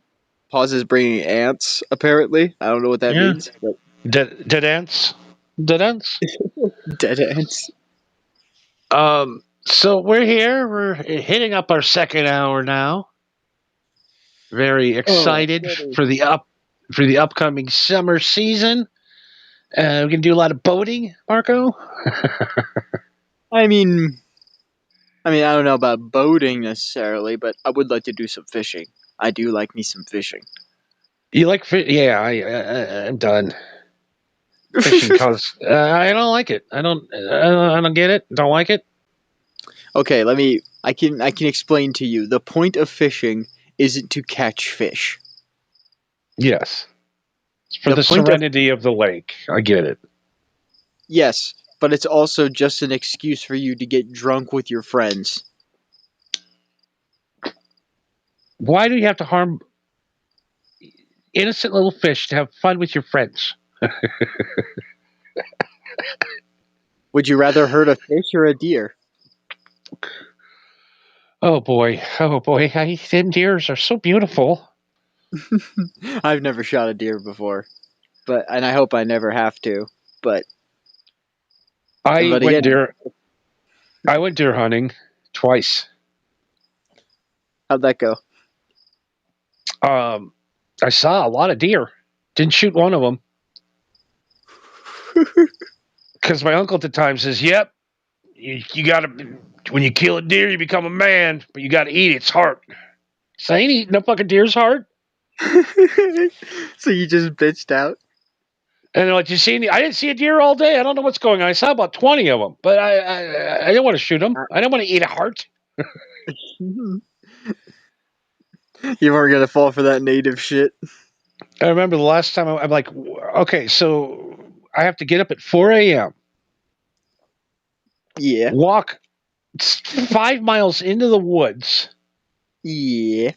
Pause is bringing ants, apparently. I don't know what that means. But... Dead ants? Dead ants? Dead ants. So we're here. We're hitting up our second hour now. Very excited for the upcoming summer season. We're gonna do a lot of boating, Marco. I mean, I don't know about boating necessarily, but I would like to do some fishing. I do like me some fishing. You like fish? Yeah, I'm done. Fishing cause I don't like it. I don't get it. Don't like it. Okay, I can explain to you. The point of fishing isn't to catch fish. Yes. It's for the serenity of the lake. I get it. Yes, but it's also just an excuse for you to get drunk with your friends. Why do you have to harm innocent little fish to have fun with your friends? Would you rather hurt a fish or a deer? Oh boy, them deers are so beautiful. I've never shot a deer before, and I hope I never have to. But I but went again, deer. I went deer hunting twice. how'd that go? I saw a lot of deer. Didn't shoot one of them because my uncle at the time says, "Yep, you got to. When you kill a deer, you become a man, but you got to eat its heart." So I ain't eating no fucking deer's heart. So you just bitched out? And like, you see any? I didn't see a deer all day. I don't know what's going on. I saw about 20 of them, but I didn't want to shoot them. I didn't want to eat a heart. You weren't gonna fall for that native shit. I remember the last time I'm like, okay, so I have to get up at 4 a.m., Yeah, walk 5 miles into the woods, yeah.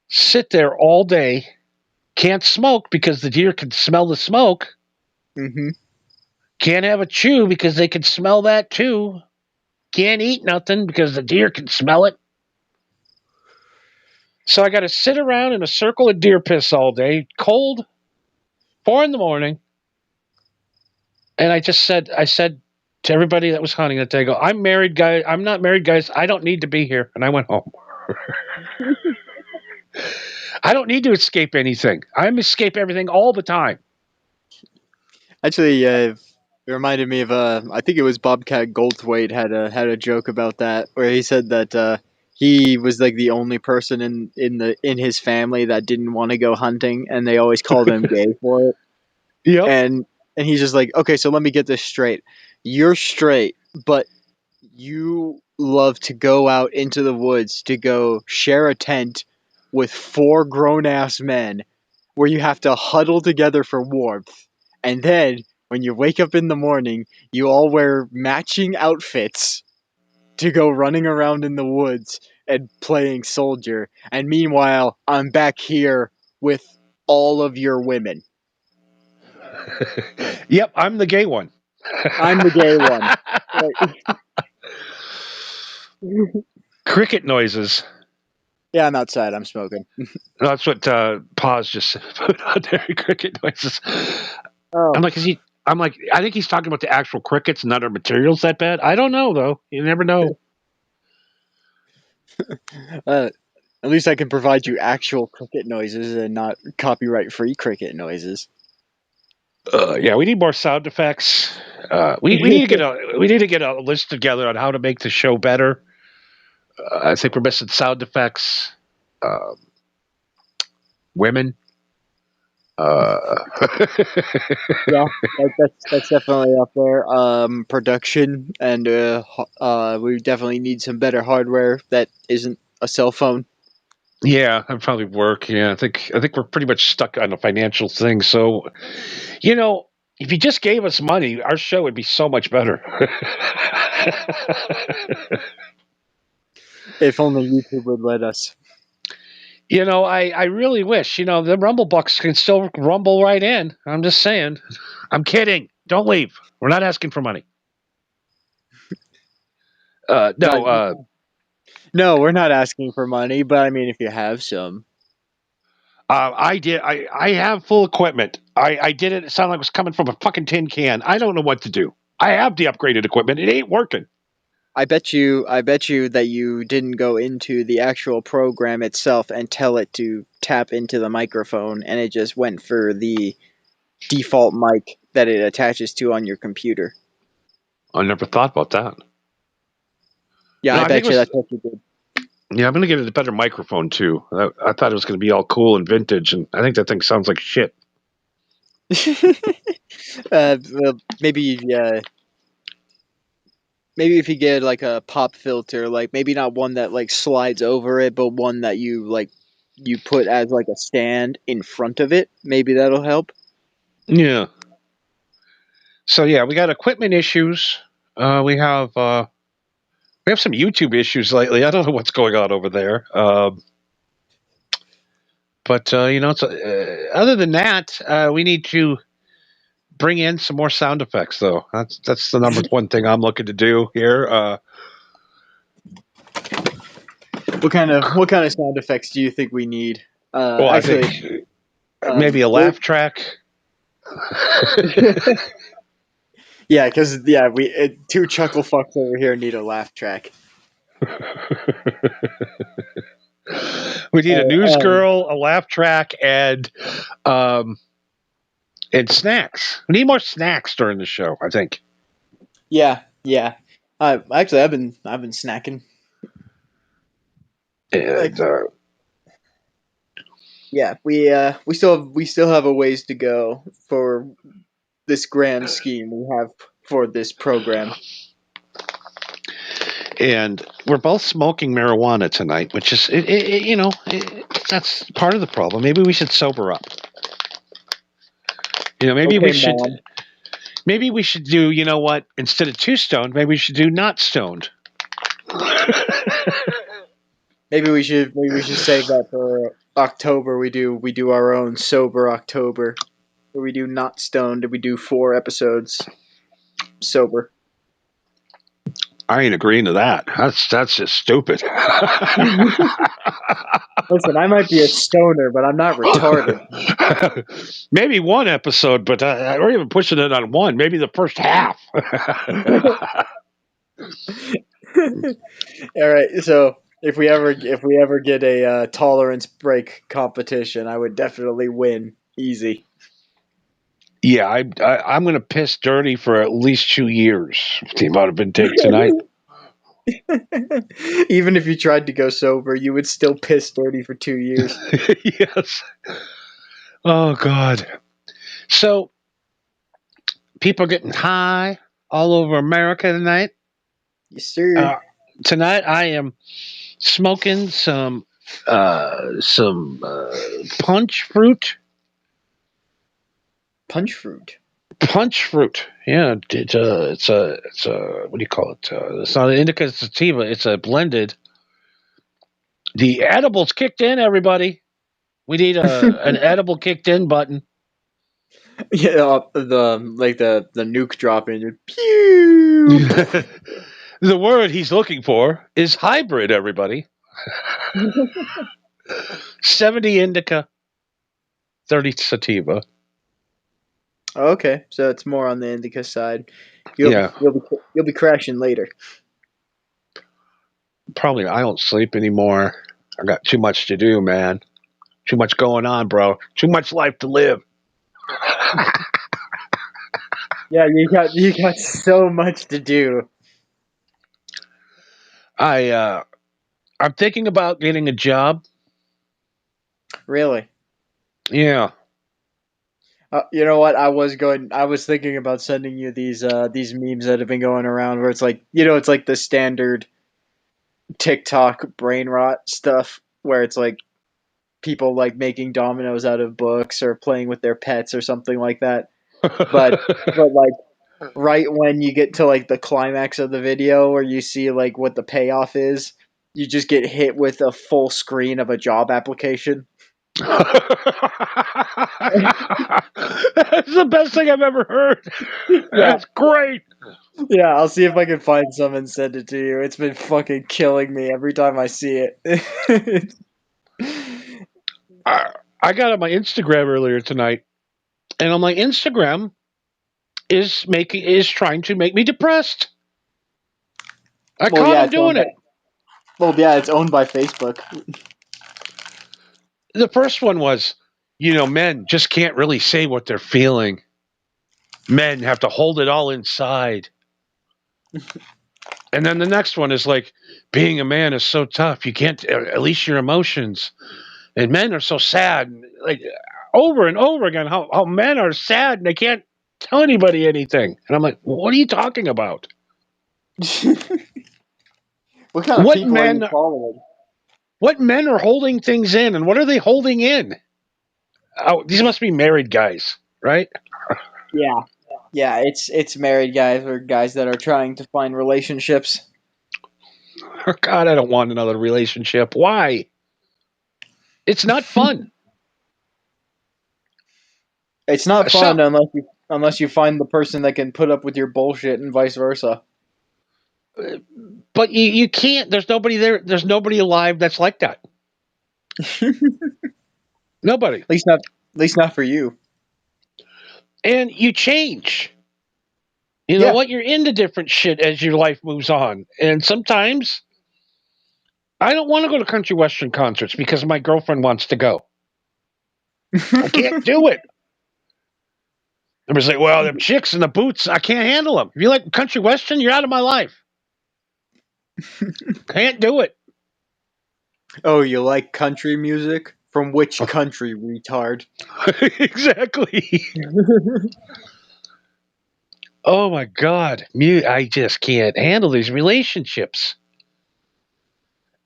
sit there all day, can't smoke because the deer can smell the smoke, Mm-hmm. can't have a chew because they can smell that too, can't eat nothing because the deer can smell it. So I got to sit around in a circle of deer piss all day, cold, 4 in the morning. And I said to everybody that was hunting that day, I go, I'm married, guys. I'm not married, guys. I don't need to be here. And I went home. I don't need to escape anything. I escape everything all the time. Actually, it reminded me of I think it was Bobcat Goldthwait had a joke about that where he said that he was like the only person in his family that didn't want to go hunting, and they always called him gay for it. Yep. And he's just like, okay, so let me get this straight. You're straight, but you love to go out into the woods to go share a tent with four grown ass men where you have to huddle together for warmth. And then when you wake up in the morning, you all wear matching outfits to go running around in the woods and playing soldier. And meanwhile, I'm back here with all of your women. Yep, I'm the gay one. I'm the gay one. Cricket noises. Yeah, I'm outside. I'm smoking. That's what Paz just put on there. Cricket noises. Oh. I'm like, I think he's talking about the actual crickets and not our materials that bad. I don't know though. You never know. At least I can provide you actual cricket noises and not copyright-free cricket noises. Yeah, we need more sound effects. We need to get a list together on how to make the show better. I think we're missing sound effects. Women. Yeah, that's definitely up there. Production and we definitely need some better hardware that isn't a cell phone. Yeah, that'd probably work. Yeah, I think we're pretty much stuck on a financial thing. So, you know, if you just gave us money, our show would be so much better. If only YouTube would let us. You know, I really wish, you know, the Rumble Bucks can still rumble right in. I'm just saying. I'm kidding. Don't leave. We're not asking for money. No, No, we're not asking for money, but I mean, if you have some. I did. I have full equipment. I did it. It sounded like it was coming from a fucking tin can. I don't know what to do. I have the upgraded equipment. It ain't working. I bet you that you didn't go into the actual program itself and tell it to tap into the microphone, and it just went for the default mic that it attaches to on your computer. I never thought about that. Yeah, No, I bet you that's what you did. Yeah, I'm going to get a better microphone too. I thought it was going to be all cool and vintage, and I think that thing sounds like shit. Well, maybe maybe if you get like a pop filter, like maybe not one that like slides over it, but one that you put as like a stand in front of it, maybe that'll help. Yeah. So yeah, we got equipment issues. We have We have some YouTube issues lately. I don't know what's going on over there. But it's other than that, we need to bring in some more sound effects, though. That's the number one thing I'm looking to do here. What kind of sound effects do you think we need? Well, I think maybe a laugh track. Yeah, because we two chuckle fucks over here need a laugh track. We need a news girl, a laugh track, and snacks. We need more snacks during the show, I think. Yeah. I've been snacking. And, yeah, we still have a ways to go for this grand scheme we have for this program. And we're both smoking marijuana tonight, which is, that's part of the problem. Maybe we should sober up. Maybe we should. Mom. Maybe we should do. You know what? Instead of 2 stoned, maybe we should do not stoned. Maybe we should save that for October. We do our own sober October, where we do not stoned and we do 4 episodes sober. I ain't agreeing to that. That's just stupid. Listen, I might be a stoner, but I'm not retarded. Maybe 1 episode, but we're even pushing it on 1. Maybe the first half. All right. So if we ever get a tolerance break competition, I would definitely win. Easy. Yeah, I'm going to piss dirty for at least 2 years. The amount of intake tonight. Even if you tried to go sober, you would still piss dirty for 2 years. Yes. Oh, God. So, people are getting high all over America tonight. Yes, sir. Tonight, I am smoking some punch fruit. Punch fruit. Punch fruit. Yeah, it's a what do you call it? It's not an indica sativa. It's a blended. The edibles kicked in, everybody. We need an edible kicked in button. Yeah, the nuke dropping. Pew. The word he's looking for is hybrid, everybody. 70 indica, 30 sativa. Okay, so it's more on the indica side. You'll be crashing later. Probably I don't sleep anymore. I got too much to do, man. Too much going on, bro. Too much life to live. Yeah, you got so much to do. I'm thinking about getting a job. Really? Yeah. You know what? I was thinking about sending you these memes that have been going around where it's like, it's like the standard TikTok brain rot stuff where it's like people like making dominoes out of books or playing with their pets or something like that. But like right when you get to like the climax of the video where you see like what the payoff is, you just get hit with a full screen of a job application. That's the best thing I've ever heard. Yeah. That's great. Yeah, I'll see if I can find some and send it to you. It's been fucking killing me every time I see it. I got on my Instagram earlier tonight, and on my Instagram is trying to make me depressed. I caught him doing it. Well, yeah, it's owned by Facebook. The first one was, men just can't really say what they're feeling. Men have to hold it all inside. And then the next one is like, being a man is so tough. You can't release your emotions. And men are so sad. Like over and over again, how men are sad and they can't tell anybody anything. And I'm like, what are you talking about? What kind of people are you following? What men are holding things in, and what are they holding in? Oh, these must be married guys, right? Yeah, it's married guys or guys that are trying to find relationships. God, I don't want another relationship. Why? It's not fun. It's not fun So, unless you find the person that can put up with your bullshit and vice versa. but you can't. There's nobody there. There's nobody alive that's like that. Nobody. At least not for you. And you change. You know Yeah. what? You're into different shit as your life moves on. And sometimes I don't want to go to country western concerts because my girlfriend wants to go. I can't do it. Everybody's like, well, them chicks in the boots, I can't handle them. If you like country western, you're out of my life. Can't do it. Oh, you like country music? From which country, retard? Exactly. Oh my God. I just can't handle these relationships.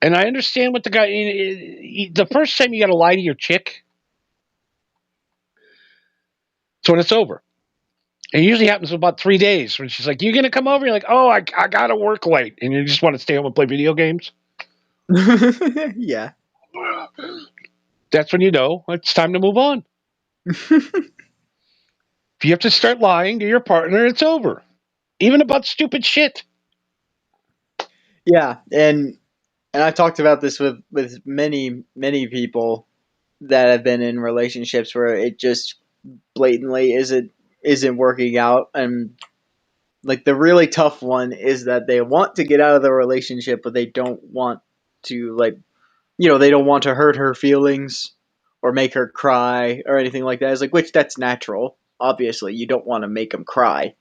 And I understand what the guy, the first time you got to lie to your chick, it's when it's over. It usually happens in about 3 days when she's like, you going to come over? You're like, oh, I got to work late. And you just want to stay home and play video games. Yeah. That's when you know it's time to move on. If you have to start lying to your partner, it's over. Even about stupid shit. Yeah, and I've talked about this with many people that have been in relationships where it just blatantly isn't working out, and like the really tough one is that they want to get out of the relationship but they don't want to, like, they don't want to hurt her feelings or make her cry or anything like that. It's like, which that's natural. Obviously, you don't want to make them cry,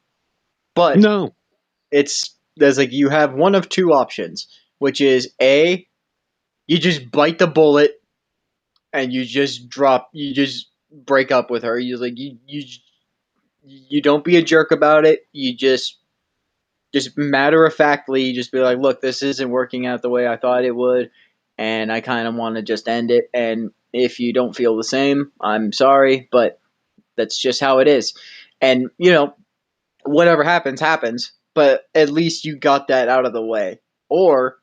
but No. there's like, you have one of two options, which is A, you just bite the bullet and you just break up with her. You don't be a jerk about it. You just matter of factly just be like, look, this isn't working out the way I thought it would, and I kind of want to just end it. And if you don't feel the same, I'm sorry, but that's just how it is. And whatever happens, happens. But at least you got that out of the way. Or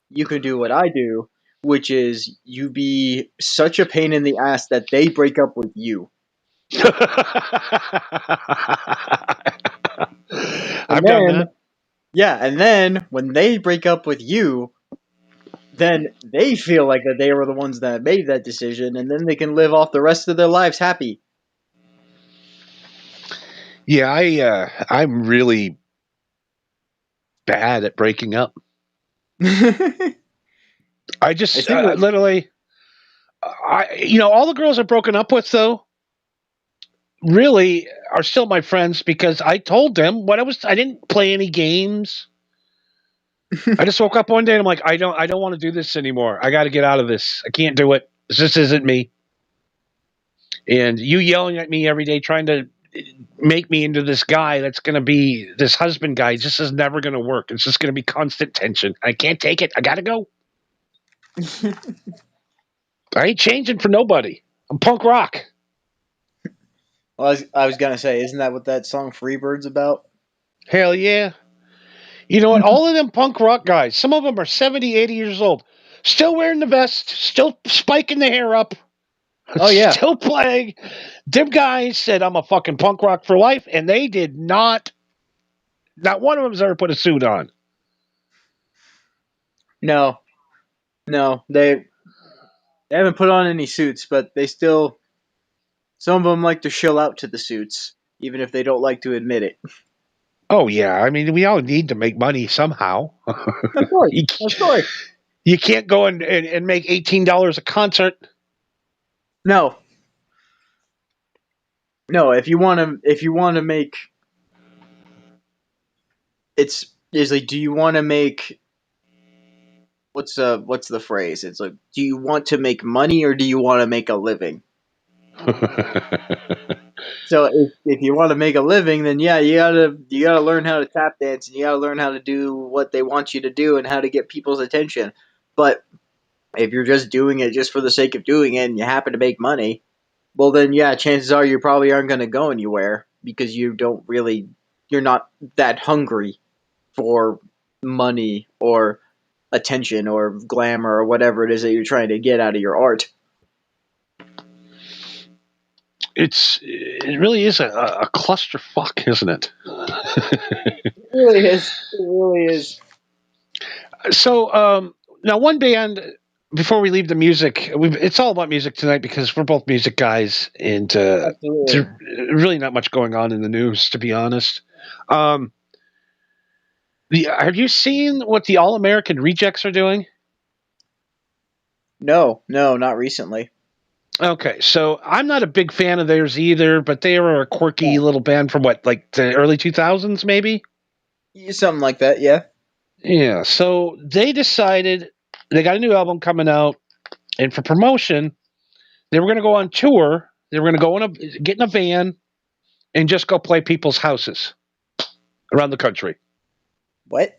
you can do what I do, which is you be such a pain in the ass that they break up with you. And I've done then, that. yeah, and then when they break up with you, then they feel like that they were the ones that made that decision, and then they can live off the rest of their lives happy. Yeah, I'm really bad at breaking up. I I just think what literally, all the girls I've broken up with though, really are still my friends because I told them what I was. I didn't play any games. I just woke up one day and I'm like, I don't want to do this anymore. I got to get out of this. I can't do it. This isn't me. And you yelling at me every day, trying to make me into this guy that's going to be this husband guy, just is never going to work. It's just going to be constant tension. I can't take it. I got to go. I ain't changing for nobody. I'm punk rock. Well, I was gonna say, isn't that what that song "Freebird's" about? Hell yeah. You know what? All of them punk rock guys, some of them are 70, 80 years old, still wearing the vest, still spiking the hair up, Oh yeah, still playing. Them guys said, I'm a fucking punk rock for life, and they did not one of them's ever put a suit on. no, no, they haven't put on any suits, but they still, some of them like to shill out to the suits, even if they don't like to admit it. Oh, yeah. I mean, we all need to make money somehow. Of course, you, of course. you can't go and make $18 a concert. No, no. If you want to make, it's like, do you want to make, what's the phrase? It's like, do you want to make money or do you want to make a living? So if you want to make a living, then yeah, you gotta learn how to tap dance, and you gotta learn how to do what they want you to do and how to get people's attention. But if you're just doing it just for the sake of doing it and you happen to make money, well then yeah, chances are you probably aren't going to go anywhere because you're not that hungry for money or attention or glamour or whatever it is that you're trying to get out of your art. It really is a clusterfuck, isn't it? It really is. It really is. So now one band. Before we leave the music, it's all about music tonight because we're both music guys, and Absolutely. there's really not much going on in the news, to be honest. Um, have you seen what the All American Rejects are doing? No, not recently. Okay, so I'm not a big fan of theirs either, but they were a quirky little band from what, like the early 2000s, maybe? Something like that, yeah. Yeah, so they decided they got a new album coming out, and for promotion, they were going to go on tour. They were going to get in a van and just go play people's houses around the country. What?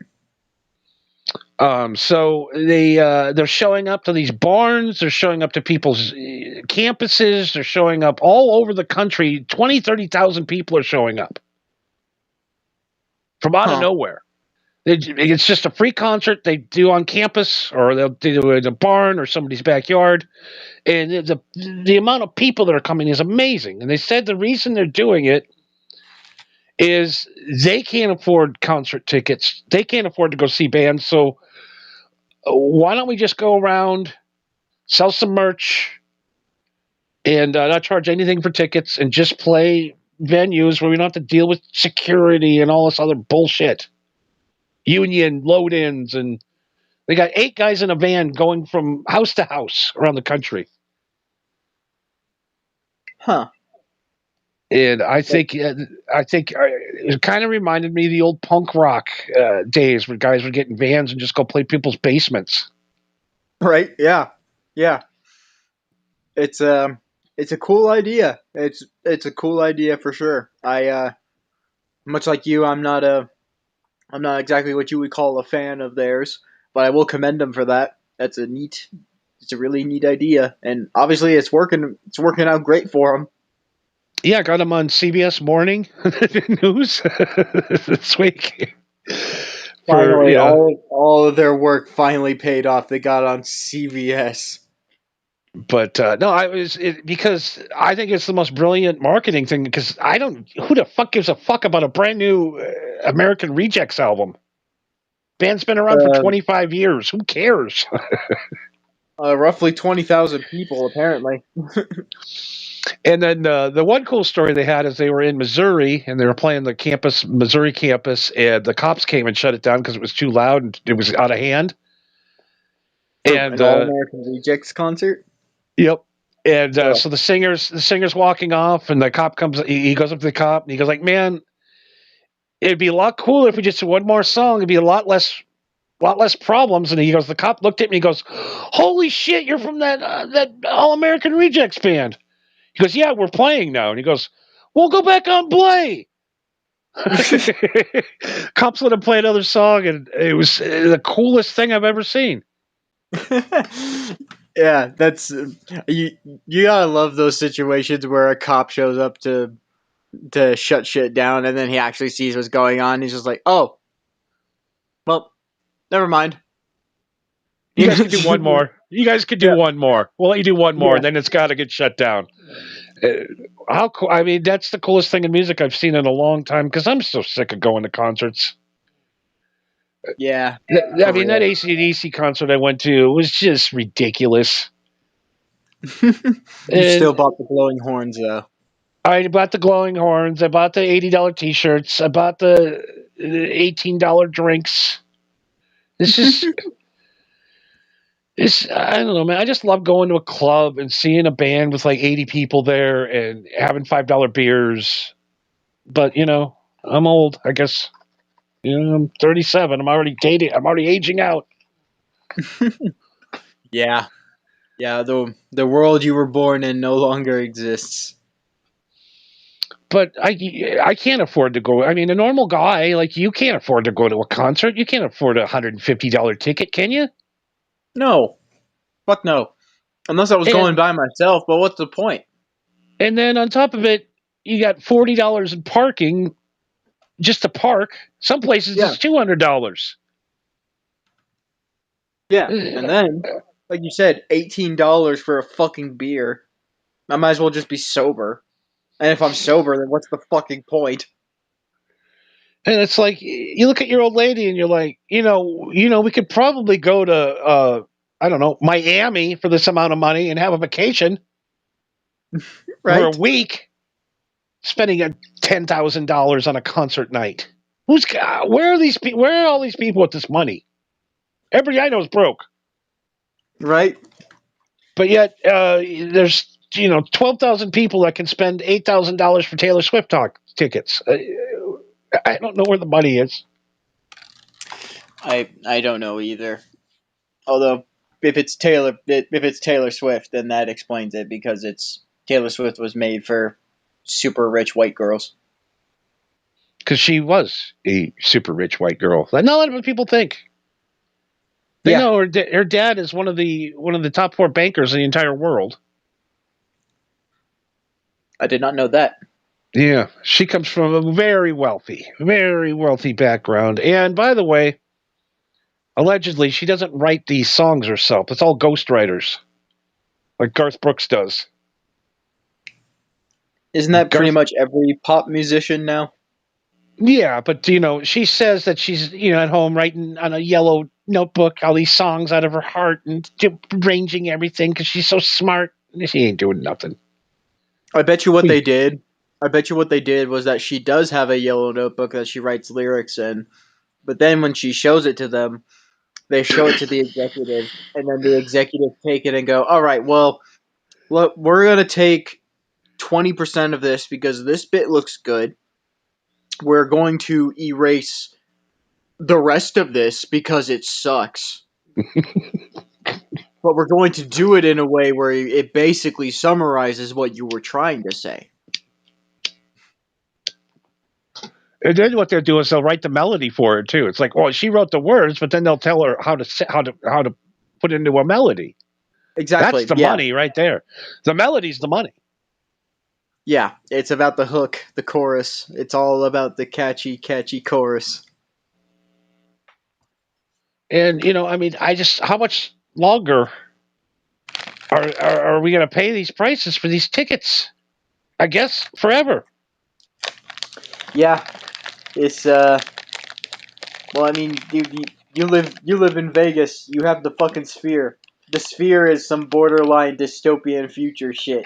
So they're showing up to these barns. They're showing up to people's campuses. They're showing up all over the country. 20, 30,000 people are showing up from out of nowhere. It's just a free concert they do on campus, or they'll do it in a barn or somebody's backyard. And the amount of people that are coming is amazing. And they said the reason they're doing it is they can't afford concert tickets. They can't afford to go see bands. So why don't we just go around, sell some merch, and not charge anything for tickets, and just play venues where we don't have to deal with security and all this other bullshit. Union load-ins, and they got 8 guys in a van going from house to house around the country. Huh. And I think it kind of reminded me of the old punk rock days where guys were getting vans and just go play people's basements. Right? Yeah. Yeah. It's a cool idea. It's a cool idea for sure. I much like you, I'm not exactly what you would call a fan of theirs, but I will commend them for that. It's a really neat idea, and obviously it's working out great for them. Yeah, I got them on CBS Morning News this week. Finally, all of their work finally paid off. They got on CBS. But no, because I think it's the most brilliant marketing thing. Because who the fuck gives a fuck about a brand new American Rejects album? Band's been around for 25 years. Who cares? Roughly 20,000 people, apparently. And then the one cool story they had is they were in Missouri and they were playing the Missouri campus, and the cops came and shut it down because it was too loud and it was out of hand. And an All-American Rejects concert? Yep. And so the singer's walking off, and the cop comes. He goes up to the cop and he goes like, "Man, it'd be a lot cooler if we just did one more song. It'd be a lot less problems." And he goes, the cop looked at me and he goes, "Holy shit, you're from that All American Rejects band." He goes, "Yeah, we're playing now." And he goes, "We'll go back on play." Cops let him play another song, and it was the coolest thing I've ever seen. Yeah, that's you gotta love those situations where a cop shows up to shut shit down, and then he actually sees what's going on. He's just like, "Oh, well, never mind. You guys could do one more. You guys could do one more. We'll let you do one more, and then it's got to get shut down." How cool! I mean, that's the coolest thing in music I've seen in a long time, because I'm so sick of going to concerts. Yeah. I mean, that AC/DC concert I went to was just ridiculous. You still bought the glowing horns, though. I bought the glowing horns. I bought the $80 T-shirts. I bought the $18 drinks. This is... I don't know, man. I just love going to a club and seeing a band with like 80 people there and having $5 beers. But, I'm old, I guess. I'm 37. I'm already dating. I'm already aging out. Yeah. Yeah, the world you were born in no longer exists. But I can't afford to go. I mean, a normal guy, like you, can't afford to go to a concert. You can't afford a $150 ticket, can you? No. Fuck no. Unless I was going by myself, but what's the point? And then on top of it, you got $40 in parking just to park. Some places it's $200. Yeah, and then, like you said, $18 for a fucking beer. I might as well just be sober. And if I'm sober, then what's the fucking point? And it's like you look at your old lady and you're like, we could probably go to I don't know, Miami for this amount of money and have a vacation for a Right? week, spending $10,000 on a concert night. Where are these? Where are all these people with this money? Everybody I know is broke, Right? but yet there's 12,000 people that can spend $8,000 for Taylor Swift tickets. I don't know where the money is. I don't know either. Although if it's Taylor Swift, then that explains it because it's Taylor Swift was made for super rich white girls. Because she was a super rich white girl. Not a lot of people think. They know her dad is one of the top 4 bankers in the entire world. I did not know that. Yeah, she comes from a very wealthy background. And by the way, allegedly, she doesn't write these songs herself. It's all ghostwriters, like Garth Brooks does. Isn't that pretty much every pop musician now? Yeah, but she says that she's at home writing on a yellow notebook all these songs out of her heart and arranging everything because she's so smart. She ain't doing nothing. I bet you what they did. I bet you what they did was that she does have a yellow notebook that she writes lyrics in, but then when she shows it to them, they show it to the executive, and then the executives take it and go, "All right, well, look, we're gonna take 20% of this because this bit looks good. We're going to erase the rest of this because it sucks." But we're going to do it in a way where it basically summarizes what you were trying to say. And then what they'll do is they'll write the melody for her too. It's like, well, she wrote the words, but then they'll tell her how to put it into a melody. Exactly. That's the money right there. The melody's the money. Yeah, it's about the hook, the chorus. It's all about the catchy chorus. And how much longer are we going to pay these prices for these tickets? I guess forever. Yeah, it's well, I mean, you live in Vegas. You have the fucking Sphere. The Sphere is some borderline dystopian future shit.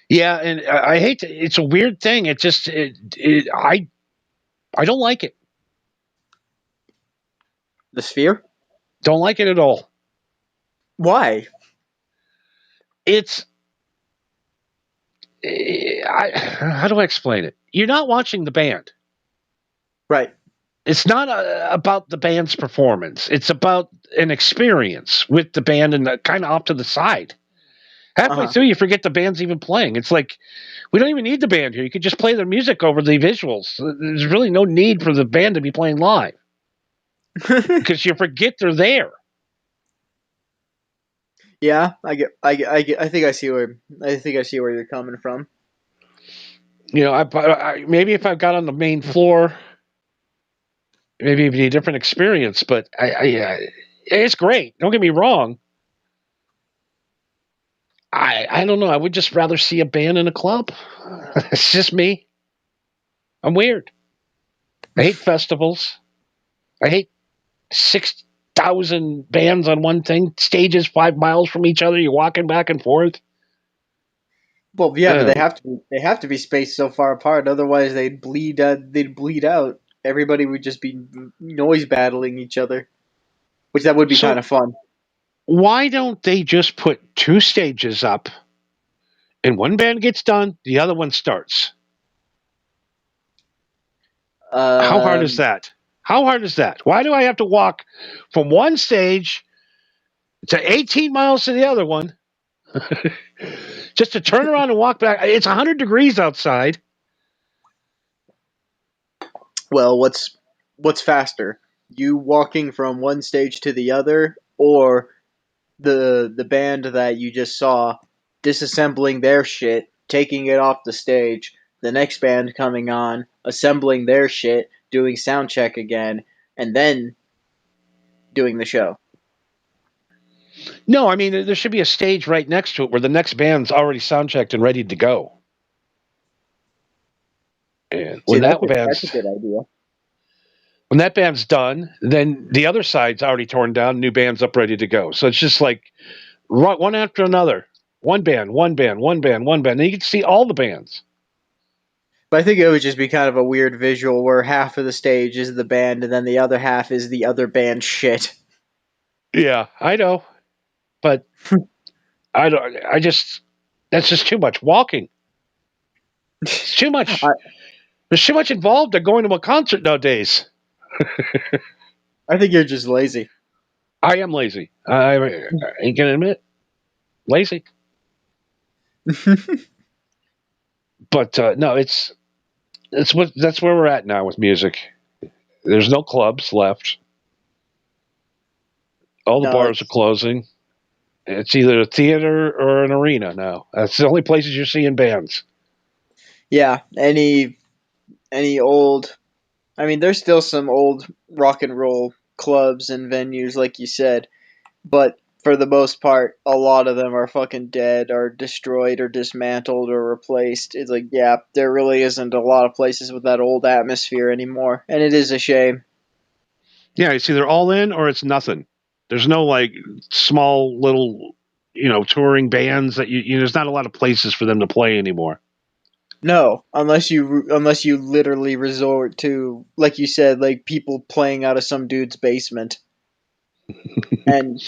Yeah, and I hate to, it's a weird thing. It just I don't like it. The Sphere? Don't like it at all. Why? It's how do I explain it? You're not watching the band. Right. It's not about the band's performance. It's about an experience with the band and kind of off to the side. Halfway through, you forget the band's even playing. It's like, we don't even need the band here. You could just play their music over the visuals. There's really no need for the band to be playing live because you forget they're there. Yeah, I think I see where you're coming from. Maybe if I got on the main floor, maybe it'd be a different experience. But it's great. Don't get me wrong. I don't know. I would just rather see a band in a club. It's just me. I'm weird. I hate festivals. I hate 6,000 bands on one thing. Stages 5 miles from each other. You're walking back and forth. Well, yeah, but they have to be spaced so far apart. Otherwise, they'd bleed out. Everybody would just be noise battling each other, which that would be kind of fun. Why don't they just put 2 stages up, and one band gets done, the other one starts? How hard is that? How hard is that? Why do I have to walk from one stage to 18 miles to the other one just to turn around and walk back? It's 100 degrees outside. Well, what's faster? You walking from one stage to the other, or the band that you just saw disassembling their shit, taking it off the stage, the next band coming on, assembling their shit, doing sound check again, and then doing the show. No, I mean there should be a stage right next to it where the next band's already sound checked and ready to go. And See, when that's band's a good idea. when that band's done, then the other side's already torn down, new band's up ready to go. So it's just like one after another. One band, one band, one band, one band. And you can see all the bands. But I think it would just be kind of a weird visual where half of the stage is the band and then the other half is the other band shit. Yeah, I know. But that's just too much walking. It's too much. There's too much involved in going to a concert nowadays. I think you're just lazy. I am lazy. I ain't gonna admit. Lazy. But no, that's where we're at now with music. There's no clubs left. All the bars are closing. It's either a theater or an arena now. That's the only places you're seeing bands. Yeah, any old. I mean, there's still some old rock and roll clubs and venues, like you said, but for the most part, a lot of them are fucking dead or destroyed or dismantled or replaced. It's like, yeah, there really isn't a lot of places with that old atmosphere anymore, and it is a shame. Yeah, it's either all in or it's nothing. There's no like small little, touring bands that there's not a lot of places for them to play anymore. No, unless you literally resort to, like you said, like people playing out of some dude's basement. and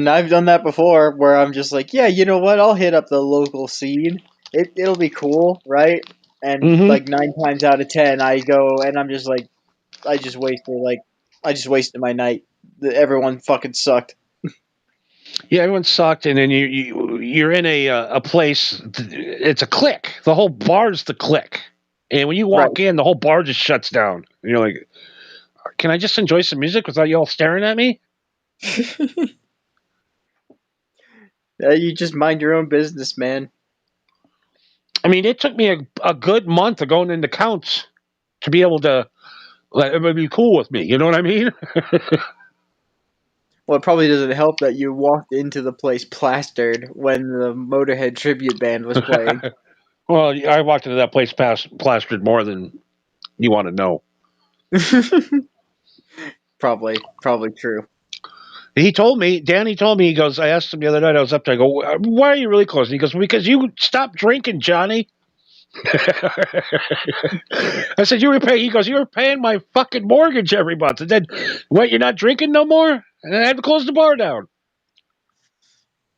I've done that before where I'm just like, yeah, you know what? I'll hit up the local scene. It'll be cool, right? And like 9 times out of 10, I go and I'm just like, I just wasted my night. Everyone fucking sucked. Yeah, everyone sucked, and then you're in a place. It's a click. The whole bar's the click, and when you walk in, the whole bar just shuts down. And you're like, "Can I just enjoy some music without you all staring at me?" You just mind your own business, man. I mean, it took me a good month of going into counts to be able to let everybody be cool with me. You know what I mean? Well, it probably doesn't help that you walked into the place plastered when the Motorhead tribute band was playing. Well, I walked into that place plastered more than you want to know. Probably true. Danny told me, he goes, I asked him the other night, I was up there, I go, why are you really close? And he goes, because you stopped drinking, Johnny. I said, he goes, you were paying my fucking mortgage every month. And then, what, you're not drinking no more? And I had to close the bar down.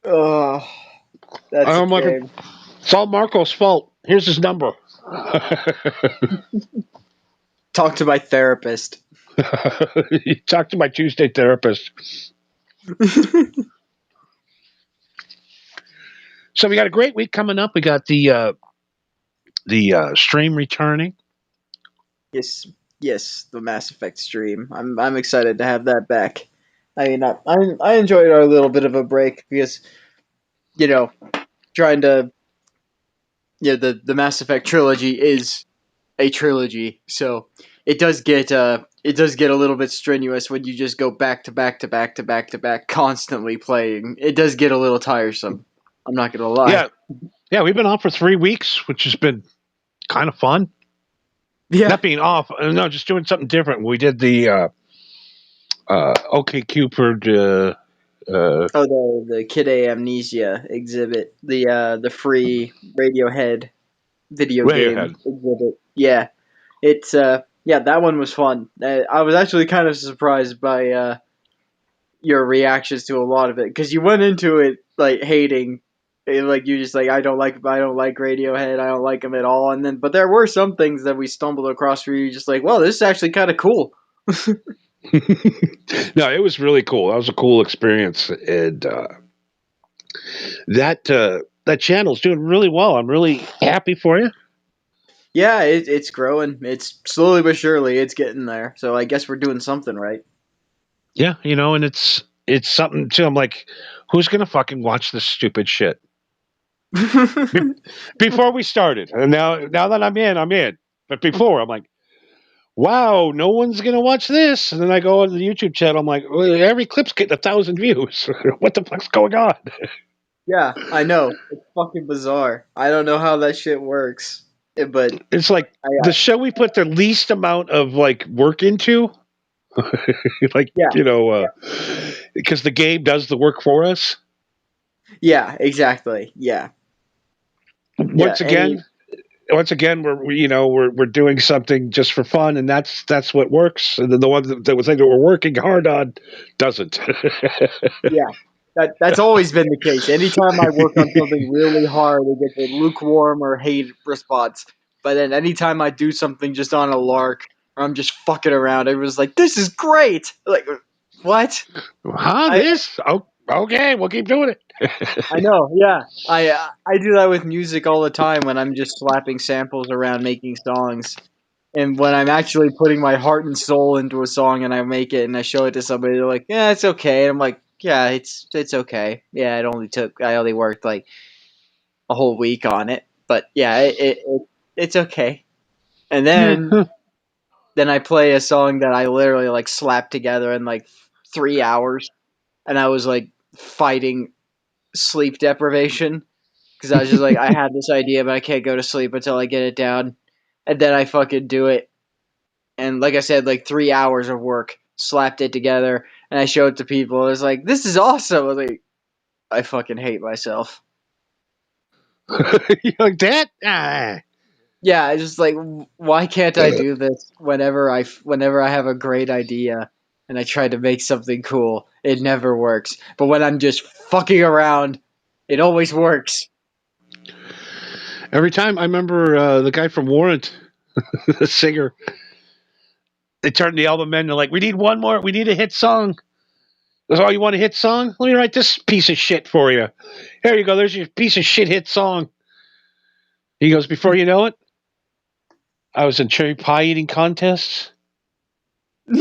Oh, that's a shame. It's all Marco's fault. Here's his number. Talk to my therapist. Talk to my Tuesday therapist. So we got a great week coming up. We got the stream returning. Yes, the Mass Effect stream. I'm excited to have that back. I mean, I enjoyed our little bit of a break because, trying to, the Mass Effect trilogy is a trilogy, so it does get a little bit strenuous when you just go back to back to back to back to back constantly playing. It does get a little tiresome. I'm not gonna lie. Yeah, we've been off for 3 weeks, which has been kind of fun. Yeah, not being off, no, just doing something different. We did the OK Cupid. the Kid A Amnesia exhibit, the free Radiohead video game exhibit. Yeah, it's that one was fun. I was actually kind of surprised by your reactions to a lot of it because you went into it like hating, like you just like I don't like Radiohead, I don't like them at all, and then but there were some things that we stumbled across where you just like, well, this is actually kind of cool. No, it was really cool. That was a cool experience, and that channel's doing really well. I'm really happy for you. Yeah, it's growing. It's slowly but surely it's getting there. So I guess we're doing something right. Yeah, and it's something too. I'm like, who's gonna fucking watch this stupid shit? Before we started, and now that I'm in. But before, I'm like, wow, no one's gonna watch this. And then I go on the YouTube channel. I'm like, well, every clip's getting 1,000 views. What the fuck's going on? Yeah, I know. It's fucking bizarre. I don't know how that shit works. But It's like I the show we put the least amount of like work into, like yeah, because the game does the work for us. yeah, exactly. Yeah. Yeah, Once again, we're doing something just for fun, and that's what works. And then the one that was like that we're working hard on doesn't. yeah. That's always been the case. Anytime I work on something really hard, it gets a lukewarm or hate response. But then anytime I do something just on a lark, or I'm just fucking around, everyone's like, "This is great!" Like, what? Huh? I This? Oh, okay. We'll keep doing it. I know, yeah. I do that with music all the time when I'm just slapping samples around making songs. And when I'm actually putting my heart and soul into a song and I make it and I show it to somebody, they're like, "Yeah, it's okay." And I'm like, "Yeah, it's okay. Yeah, I only worked like a whole week on it, but yeah, it's okay." And then I play a song that I literally like slapped together in like 3 hours, and I was like fighting sleep deprivation because I was just like, I had this idea, but I can't go to sleep until I get it down, and then I fucking do it. And like I said, like 3 hours of work, slapped it together, and I showed it to people. I was like, "This is awesome!" I was like, I fucking hate myself. You like that? Ah. Yeah, I just like, why can't I do this whenever I have a great idea and I try to make something cool? It never works. But when I'm just fucking around, it always works. Every time I remember the guy from Warrant, the singer, they turned the album in. They're like, "We need one more. We need a hit song." Goes, "Oh, you want a hit song? Let me write this piece of shit for you. Here you go. There's your piece of shit hit song." He goes, "Before you know it, I was in cherry pie eating contests.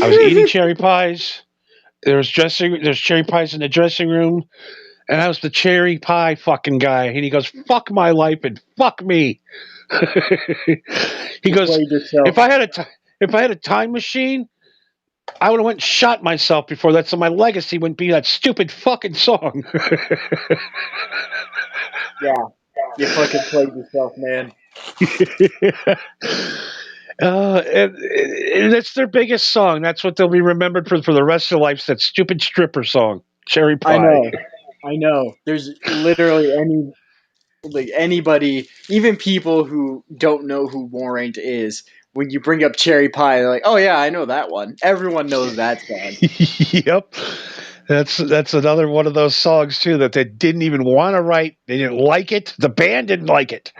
I was eating cherry pies. There's cherry pies in the dressing room, and I was the cherry pie fucking guy." And he goes, "Fuck my life and fuck me." He goes, Played yourself. if I had a time machine, I would have went and shot myself before that, so my legacy wouldn't be that stupid fucking song." Yeah, you fucking played yourself, man. And that's their biggest song. That's what they'll be remembered for the rest of their lives. That stupid stripper song, "Cherry I Pie." know. I know. There's literally anybody, even people who don't know who Warrant is, when you bring up Cherry Pie, they're like, "Oh yeah, I know that one." Everyone knows that song. Yep, that's another one of those songs too that they didn't even want to write. They didn't like it. The band didn't like it,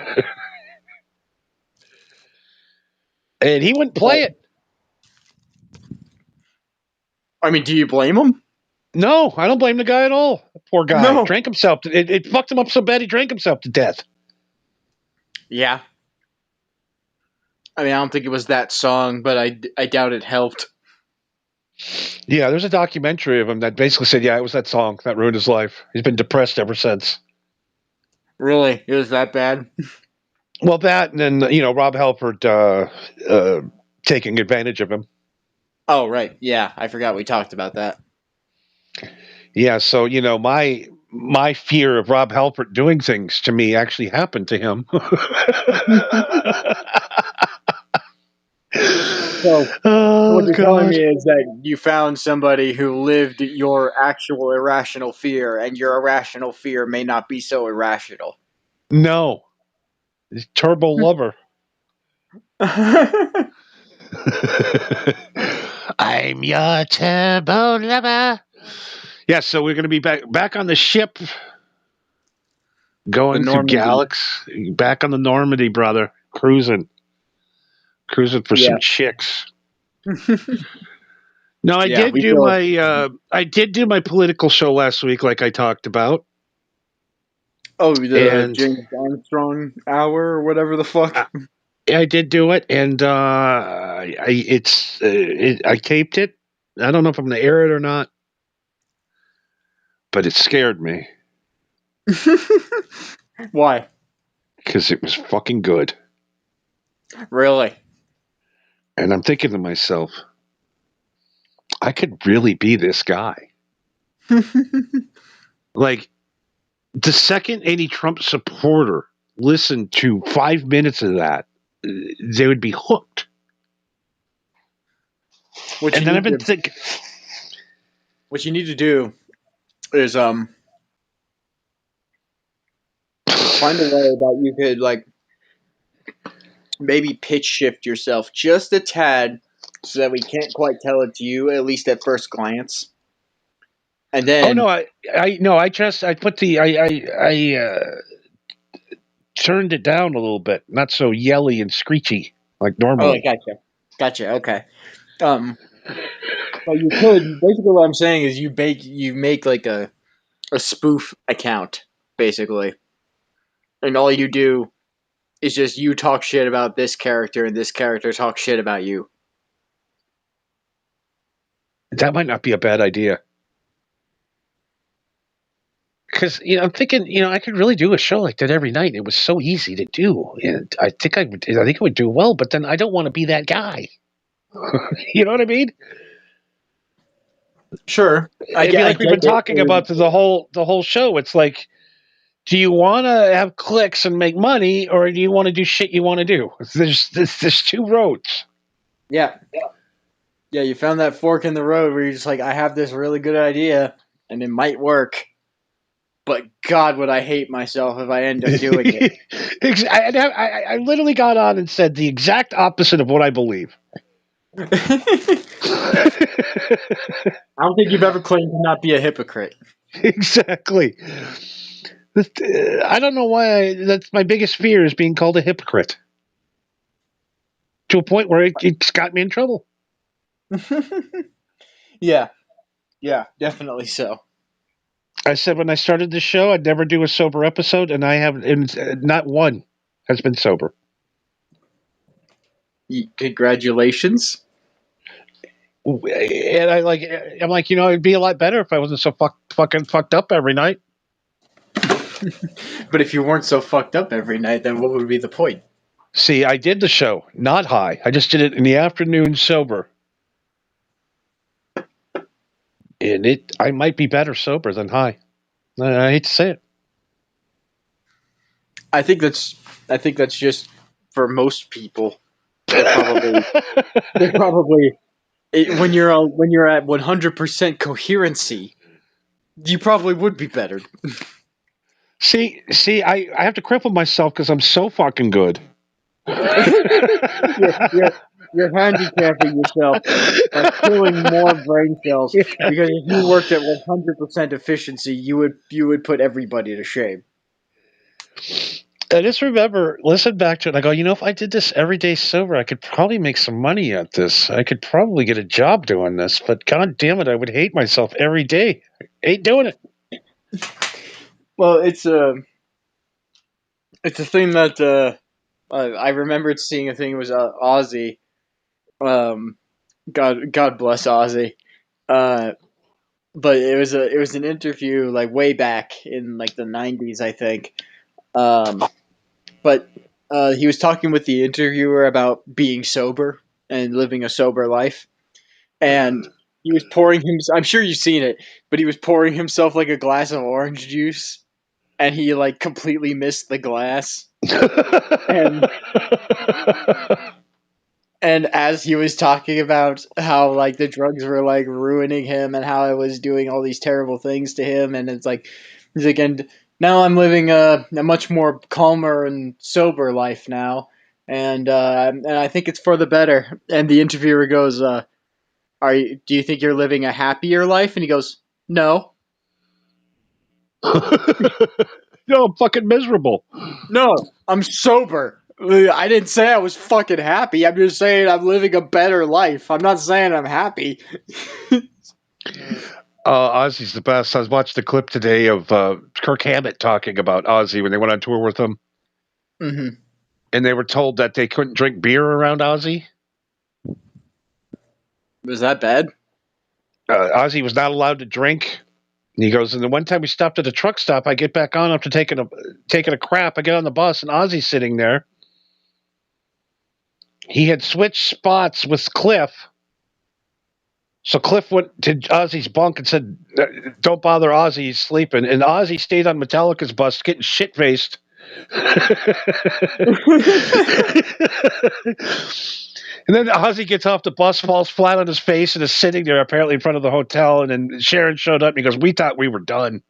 and he wouldn't But play it. I mean, do you blame them? No, I don't blame the guy at all. Poor guy No. drank himself. It fucked him up so bad he drank himself to death. Yeah. I mean, I don't think it was that song, but I doubt it helped. Yeah, there's a documentary of him that basically said, yeah, it was that song that ruined his life. He's been depressed ever since. Really? It was that bad? Well, that and then Rob Halford taking advantage of him. Oh, right. Yeah, I forgot we talked about that. Yeah, so my fear of Rob Halford doing things to me actually happened to him. So what Oh you're telling me God, is that you found somebody who lived your actual irrational fear, and your irrational fear may not be so irrational. no, he's Turbo Lover. I'm your turbo lover. Yeah, so we're going to be back on the ship, The going through Normandy. galaxy, back on the Normandy, brother, cruising for some Yeah. chicks. No, Yeah, we feel it. I did do my political show last week, like I talked about, Oh, the and James Armstrong hour or whatever the fuck. I did do it, and I taped it. I don't know if I'm going to air it or not, but it scared me Why? because it was fucking good. Really? And I'm thinking to myself, I could really be this guy. Like, the second any Trump supporter listened to 5 minutes of that, they would be hooked. What And then I've been thinking, what you need to do is find a way that you could like maybe pitch shift yourself just a tad so that we can't quite tell it to you, at least at first glance. And oh then no, I put I turned it down a little bit, not so yelly and screechy like normally. gotcha. Okay. But you could basically what I'm saying is you make like a spoof account basically, and all you do is just you talk shit about this character and this character talks shit about you. That might not be a bad idea. Because I'm thinking, I could really do a show like that every night. It was so easy to do, and I think it would do well. But then I don't want to be that guy. You know what I mean? Sure, It'd be like we've been talking about the whole show. It's like, do you want to have clicks and make money, or do you want to do shit you want to do? There's two roads. Yeah. You found that fork in the road where you're just like, I have this really good idea, and it might work. But God, would I hate myself if I end up doing it. I literally got on and said the exact opposite of what I believe. I don't think you've ever claimed to not be a hypocrite. Exactly. I don't know why. That's my biggest fear, is being called a hypocrite. To a point where it's got me in trouble. Yeah, definitely so. I said when I started the show, I'd never do a sober episode, and I have, and not one has been sober. Congratulations. And I'm like, it'd be a lot better if I wasn't so fucking fucked up every night. But if you weren't so fucked up every night, then what would be the point? See, I did the show not high. I just did it in the afternoon sober. And I might be better sober than high. I hate to say it. I think that's just for most people. They're probably when you're at 100% coherency, you probably would be better. See, I have to cripple myself because I'm so fucking good. You're handicapping yourself by killing more brain cells, because if you worked at 100% efficiency, you would put everybody to shame. I just listen back to it, and I go, if I did this every day sober, I could probably make some money at this. I could probably get a job doing this, but God damn it, I would hate myself every day. I hate doing it. Well, it's a thing that I remembered seeing a thing. It was Ozzy. God bless Ozzy. But it was an interview like way back in like the 90s, I think. But he was talking with the interviewer about being sober and living a sober life, and he was pouring him. I'm sure you've seen it, but he was pouring himself like a glass of orange juice, and he like completely missed the glass. And as he was talking about how like the drugs were like ruining him and how it was doing all these terrible things to him, and it's like he's like, and now I'm living a much more calmer and sober life now, and I think it's for the better. And the interviewer goes, do you think you're living a happier life? And he goes, no. No, I'm fucking miserable. No, I'm sober. I didn't say I was fucking happy. I'm just saying I'm living a better life. I'm not saying I'm happy. Ozzy's the best. I was watching the clip today of Kirk Hammett talking about Ozzy when they went on tour with him. Mm-hmm. And they were told that they couldn't drink beer around Ozzy. Was that bad? Ozzy was not allowed to drink. And he goes, and the one time we stopped at a truck stop, I get back on after taking a crap. I get on the bus, and Ozzy's sitting there. he had switched spots with Cliff. So Cliff went to Ozzy's bunk and said, "Don't bother Ozzy, he's sleeping." And Ozzy stayed on Metallica's bus getting shit-faced. And then Ozzy gets off the bus, falls flat on his face, and is sitting there apparently in front of the hotel. And then Sharon showed up and he goes, "We thought we were done."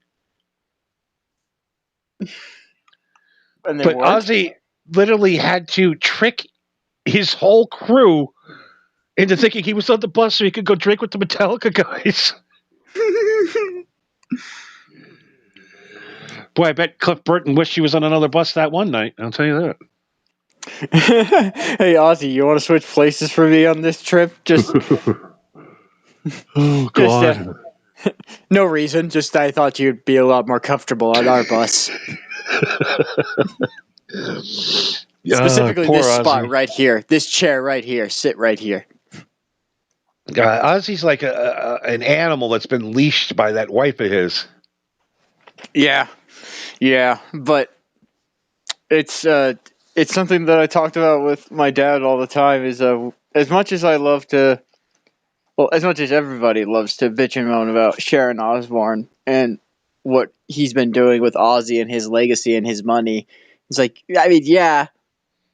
And they But weren't? Ozzy literally had to trick his whole crew into thinking he was on the bus so he could go drink with the Metallica guys. Boy, I bet Cliff Burton wished he was on another bus that one night. I'll tell you that. Hey, Ozzy, you want to switch places for me on this trip? Just Oh, God. No reason. Just I thought you'd be a lot more comfortable on our bus. Specifically poor this spot Ozzy. right here. This chair right here. Sit right here. Ozzy's like an animal that's been leashed by that wife of his. Yeah. Yeah, but it's something that I talked about with my dad all the time is as much as I love to as much as everybody loves to bitch and moan about Sharon Osbourne and what he's been doing with Ozzy and his legacy and his money, it's like, I mean, yeah,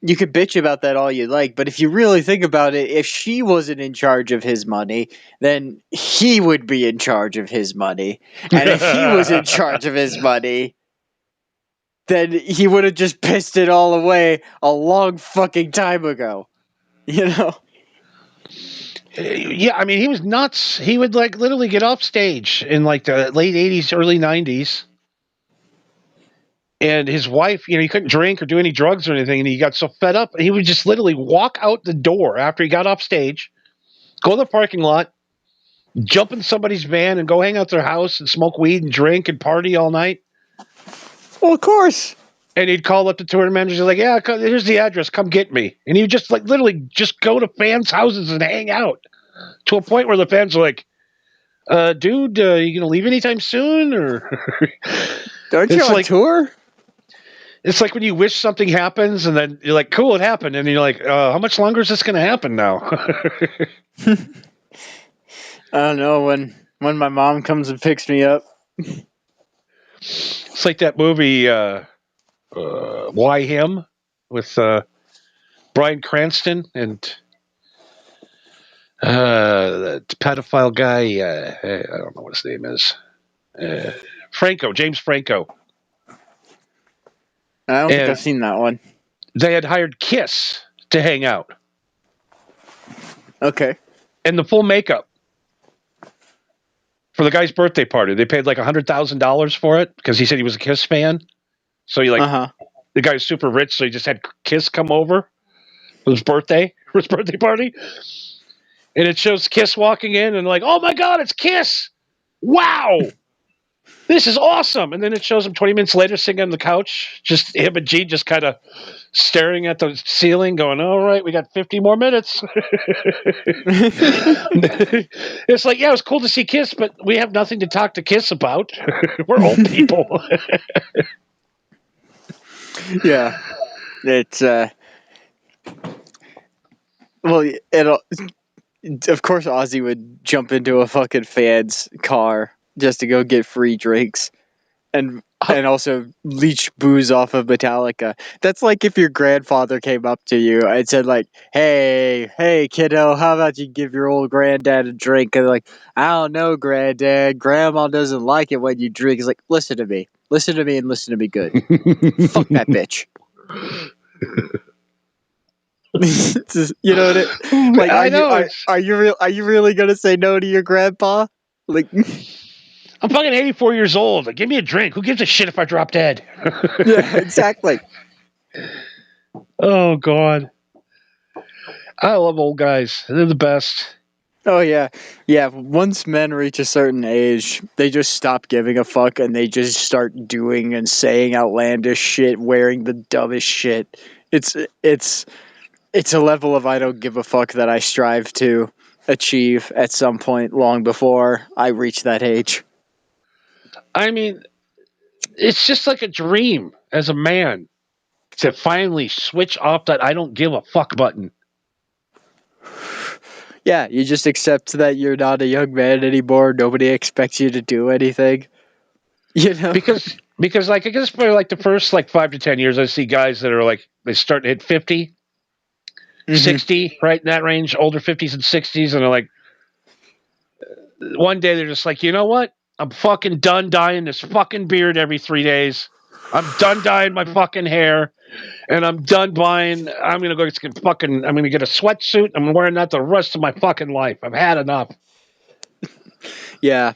you could bitch about that all you like, but if you really think about it, if she wasn't in charge of his money, then he would be in charge of his money. And if he was in charge of his money, then he would have just pissed it all away a long fucking time ago. You know? Yeah, I mean, he was nuts. He would like literally get off stage in like the late 80s, early 90s. And his wife, he couldn't drink or do any drugs or anything. And he got so fed up, he would just literally walk out the door after he got off stage, go to the parking lot, jump in somebody's van and go hang out at their house and smoke weed and drink and party all night. Well, of course. And he'd call up the tour manager, like, "Yeah, here's the address. Come get me." And he would just like literally just go to fans' houses and hang out to a point where the fans are like, "Dude, you gonna leave anytime soon?" Or Aren't you on tour? It's like when you wish something happens and then you're like, "Cool, it happened." And you're like, "How much longer is this going to happen now?" I don't know. When my mom comes and picks me up. It's like that movie, Why Him? With Bryan Cranston and the pedophile guy. I don't know what his name is. James Franco. I don't think I've seen that one. They had hired Kiss to hang out. Okay. And the full makeup for the guy's birthday party. They paid like $100,000 for it because he said he was a Kiss fan. So the guy's super rich, so he just had Kiss come over for his birthday party. And it shows Kiss walking in and like, "Oh my God, it's Kiss. Wow. This is awesome." And then it shows him 20 minutes later sitting on the couch, just him and Gene just kind of staring at the ceiling going, "All right, we got 50 more minutes." It's like, yeah, it was cool to see Kiss, but we have nothing to talk to Kiss about. We're old people. Yeah. It's, well, of course Ozzy would jump into a fucking fan's car just to go get free drinks and also leech booze off of Metallica. That's like if your grandfather came up to you and said like, hey kiddo, how about you give your old granddad a drink? And like, "I don't know, granddad, grandma doesn't like it when you drink." He's like, listen to me and listen to me good. Fuck that bitch. You know what it, like? Are you really gonna say no to your grandpa? Like, I'm fucking 84 years old. Like, give me a drink. Who gives a shit if I drop dead? yeah, exactly. Oh God, I love old guys. They're the best. Oh yeah. Once men reach a certain age, they just stop giving a fuck and they just start doing and saying outlandish shit, wearing the dumbest shit. It's a level of I don't give a fuck that I strive to achieve at some point long before I reach that age. I mean, it's just like a dream as a man to finally switch off that I don't give a fuck button. Yeah, you just accept that you're not a young man anymore. Nobody expects you to do anything. You know? Because like I guess for like the first like 5 to 10 years, I see guys that are like they start to hit 50, Mhm. 60, right in that range, older 50s and 60s, and they're like one day they're just like, you know what? I'm fucking done dyeing this fucking beard every 3 days. I'm done dyeing my fucking hair, and I'm done buying. I'm gonna go get fucking. I'm gonna get a sweatsuit. I'm wearing that the rest of my fucking life. I've had enough. Yeah,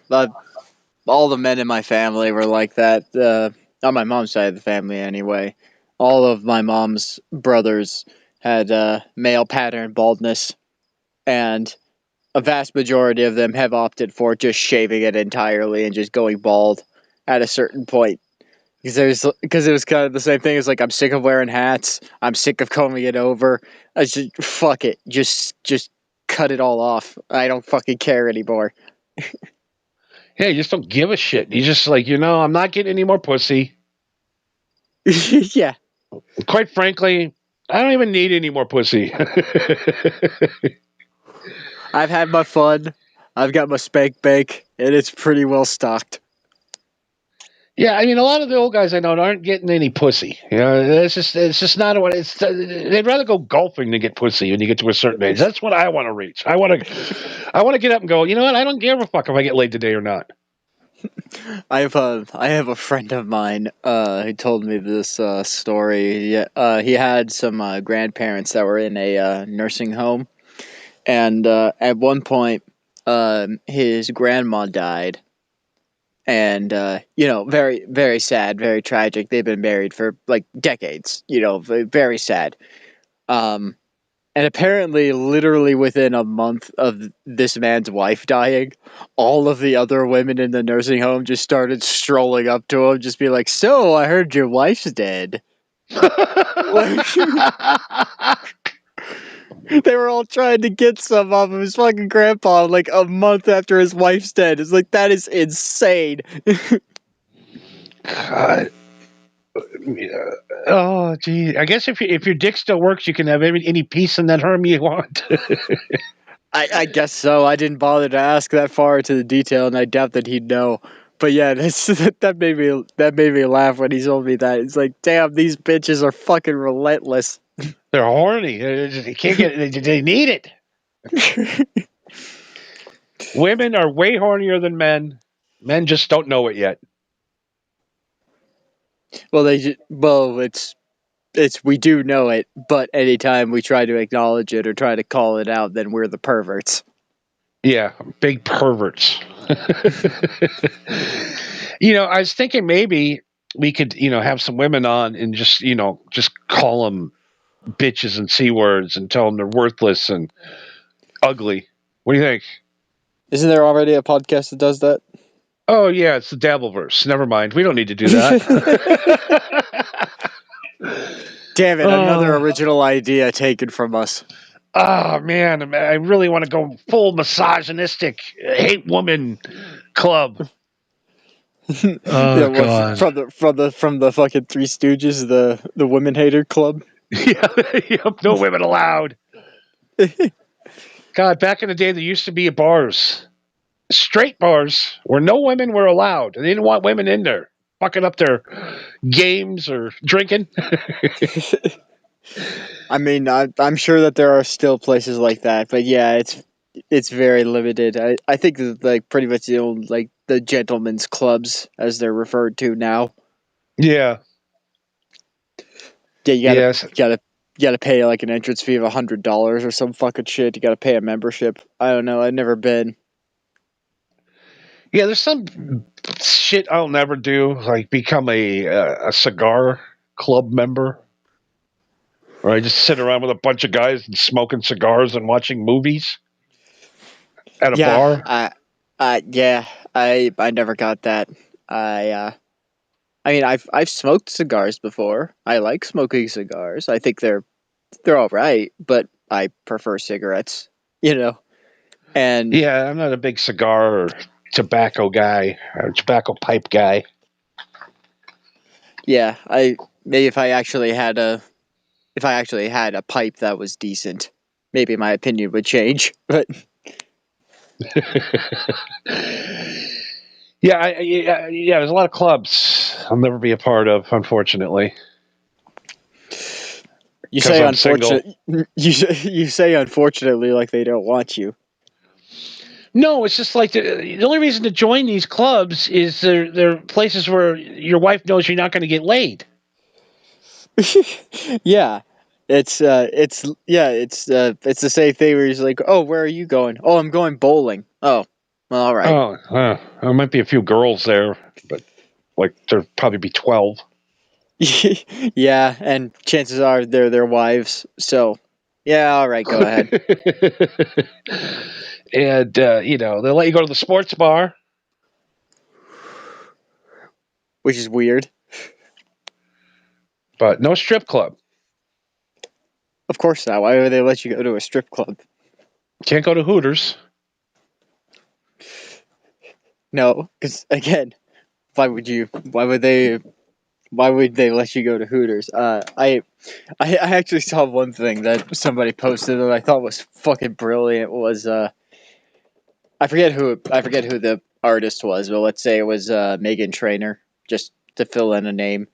all the men in my family were like that. On my mom's side of the family, anyway. All of my mom's brothers had male pattern baldness, and a vast majority of them have opted for just shaving it entirely and just going bald at a certain point. Because it was kind of the same thing as like I'm sick of wearing hats. I'm sick of combing it over. I just fuck it. Just cut it all off. I don't fucking care anymore. Yeah, you just don't give a shit. You just like, I'm not getting any more pussy. Yeah. Quite frankly, I don't even need any more pussy. I've had my fun. I've got my spank bank, and it's pretty well stocked. Yeah, I mean, a lot of the old guys I know aren't getting any pussy. It's just not what it's. They'd rather go golfing than get pussy when you get to a certain age. That's what I want to reach. I want to get up and go. You know what? I don't give a fuck if I get laid today or not. I have a friend of mine who told me this story. He had some grandparents that were in a nursing home, and at one point, his grandma died, and very very sad, very tragic. They've been married for like decades. Very sad. Um, And apparently, literally within a month of this man's wife dying, all of the other women in the nursing home just started strolling up to him, just be like, "So, I heard your wife's dead." Like, they were all trying to get some off of his fucking grandpa like a month after his wife's dead. It's like, that is insane. God. Oh, gee. I guess if your dick still works, you can have any piece in that herm you want. I guess so. I didn't bother to ask that far into the detail, and I doubt that he'd know. But yeah, that made me laugh when he told me that. It's like, damn, these bitches are fucking relentless. They're horny. They can't get. They need it. Women are way hornier than men. Men just don't know it yet. Well, it's we do know it, but anytime we try to acknowledge it or try to call it out, then we're the perverts. Yeah, big perverts. I was thinking maybe we could, have some women on and just call them bitches and c words and tell them they're worthless and ugly. What do you think? Isn't there already a podcast that does that? Oh yeah, it's the Dabbleverse. Never mind. We don't need to do that. Damn it! Another original idea taken from us. Oh man, I really want to go full misogynistic, hate woman club. Oh god. From the fucking Three Stooges, the women hater club. Yeah, yep, no women allowed. God, back in the day, there used to be bars, straight bars, where no women were allowed. They didn't want women in there, fucking up their games or drinking. I mean, I'm sure that there are still places like that, but yeah, it's very limited. I think that, like, pretty much like the gentlemen's clubs as they're referred to now. Yeah. Yeah, Yes. you gotta pay like an entrance fee of $100 or some fucking shit. You gotta pay a membership. I don't know. I've never been. Yeah, there's some shit I'll never do, like become a cigar club member, or I just sit around with a bunch of guys and smoking cigars and watching movies at a bar. I never got that. I mean, I've smoked cigars before. I like smoking cigars. I think they're all right, but I prefer cigarettes. You know, and Yeah, I'm not a big cigar or tobacco guy or tobacco pipe guy. yeah, I maybe if I actually had a pipe that was decent. maybe my opinion would change. But yeah, there's a lot of clubs I'll never be a part of, unfortunately. you 'Cause say I'm single. you say unfortunately like they don't want you. No, it's just like the only reason to join these clubs is they're places where your wife knows you're not going to get laid. Yeah. It's the same thing where he's like, "Oh, where are you going?" "Oh, I'm going bowling." "Oh, well, all right." Oh, there might be a few girls there, but like there'd probably be 12. Yeah, and chances are they're their wives. So, yeah, all right, go ahead. And they'll let you go to the sports bar. Which is weird. But no strip club. Of course not. Why would they let you go to a strip club? Can't go to Hooters. No, because again, why would you? Why would they? Why would they let you go to Hooters? I actually saw one thing that somebody posted that I thought was fucking brilliant. Was I forget who the artist was, but let's say it was Megan Trainor, just to fill in a name.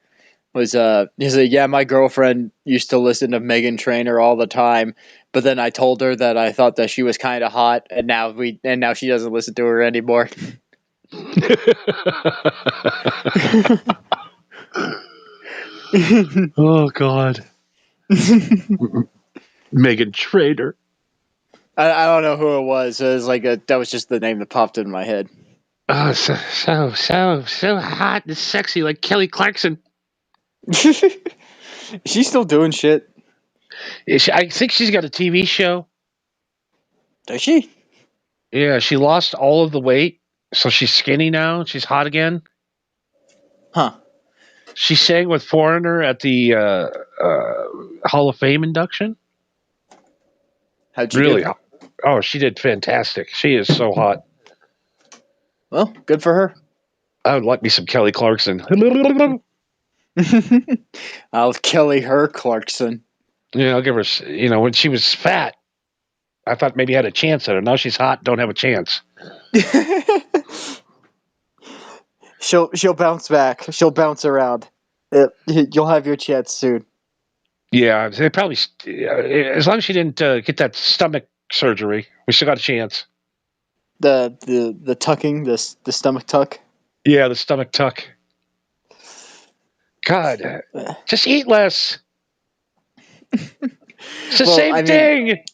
Was he's like, yeah, my girlfriend used to listen to Megan Trainor all the time, but then I told her that I thought that she was kind of hot, and now she doesn't listen to her anymore. Oh God, Megan Trader. I don't know who it was. It was like that was just the name that popped in my head. Oh, so hot and sexy, like Kelly Clarkson. She's still doing shit. I think she's got a TV show. Does she? Yeah, she lost all of the weight, so she's skinny now. She's hot again. Huh. She sang with Foreigner at the Hall of Fame induction. How'd you Really? do? Oh, she did fantastic. She is so hot. Well, good for her. I would like me some Kelly Clarkson. I'll Kelly her Clarkson. I'll give her. When she was fat, I thought maybe I had a chance at her. Now she's hot, don't have a chance. She'll bounce back. She'll bounce around. You'll have your chance soon. Yeah, they probably. As long as she didn't get that stomach surgery, we still got a chance. The tucking, the stomach tuck. Yeah, the stomach tuck. God, just eat less. It's the same thing.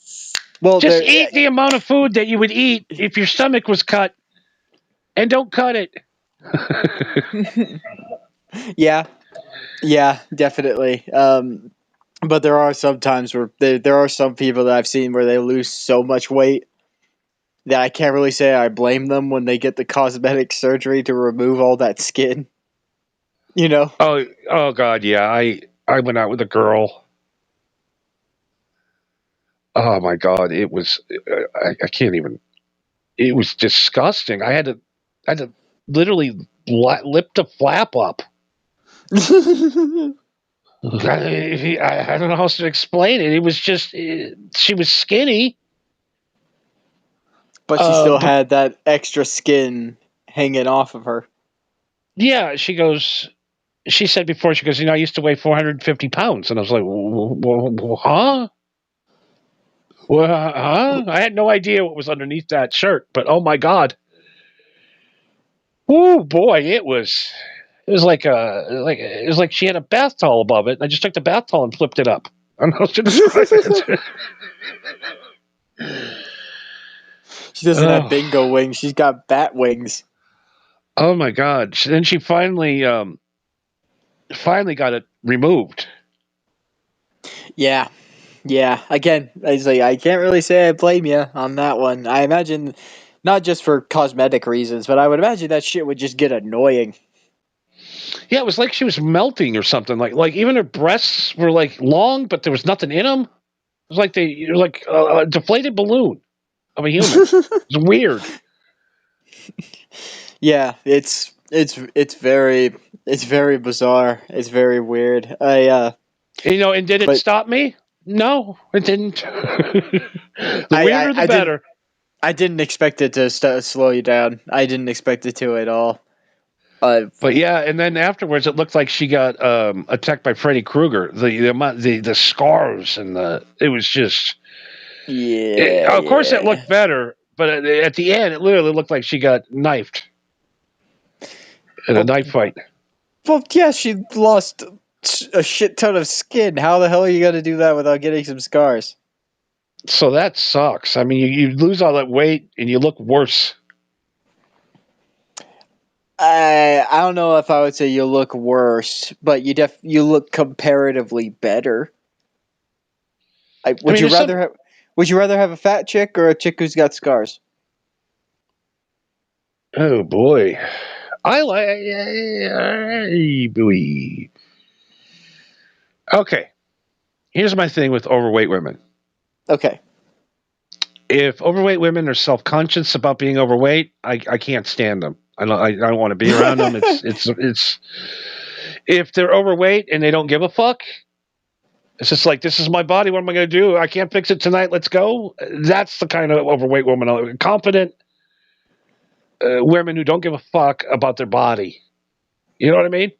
Well, just eat the amount of food that you would eat if your stomach was cut, and don't cut it. Yeah, definitely. But there are some times where there are some people that I've seen where they lose so much weight that I can't really say I blame them when they get the cosmetic surgery to remove all that skin. Oh God, yeah. I went out with a girl. Oh my God, it was. I can't even. It was disgusting. I had to literally lip the flap up. I don't know how else to explain it. It was just she was skinny, But she still had that extra skin hanging off of her. Yeah, she goes. She said before, she goes, I used to weigh 450 pounds, and I was like, huh? Well, huh? I had no idea what was underneath that shirt, but oh my God. Oh boy, it was like she had a bath towel above it, and I just took the bath towel and flipped it up. I don't know how to describe it. She doesn't have bingo wings, she's got bat wings. Oh my God. Then she finally got it removed. Yeah. Again, I can't really say I blame you on that one. I imagine not just for cosmetic reasons, but I would imagine that shit would just get annoying. Yeah, it was like she was melting or something. Like even her breasts were like long, but there was nothing in them. It was like a deflated balloon of a human. It's weird. Yeah, it's very bizarre. It's very weird. And did it stop me? No, it didn't. The weirder, the better. I didn't expect it to slow you down. I didn't expect it to at all. But yeah, and then afterwards, it looked like she got attacked by Freddy Krueger. The scars and it was just. Of course, it looked better, but at the end, it literally looked like she got knifed in a knife fight. Well, yeah, she lost a shit ton of skin. How the hell are you going to do that without getting some scars? So that sucks. I mean, you lose all that weight and you look worse. I don't know if I would say you look worse, but you look comparatively better. Would you rather have a fat chick or a chick who's got scars? Oh boy, I like. Okay, here's my thing with overweight women. Okay. If overweight women are self-conscious about being overweight, I can't stand them. I don't want to be around them. It's if they're overweight and they don't give a fuck, it's just like, this is my body. What am I going to do? I can't fix it tonight. Let's go. That's the kind of overweight woman. Confident women who don't give a fuck about their body. You know what I mean?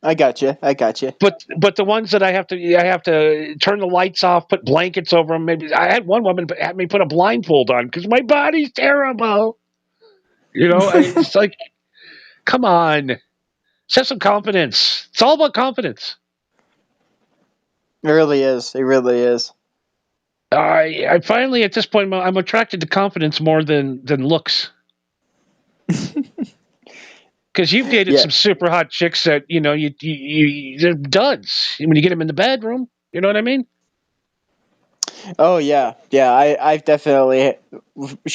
I got you. But the ones that I have to turn the lights off, put blankets over them. Maybe I had one woman have me put a blindfold on because my body's terrible. You know, it's like, come on, just have some confidence. It's all about confidence. It really is. It really is. I finally, at this point, I'm attracted to confidence more than looks. Because you've dated some super hot chicks that, you know, they're duds when you get them in the bedroom. You know what I mean? Oh yeah. I've definitely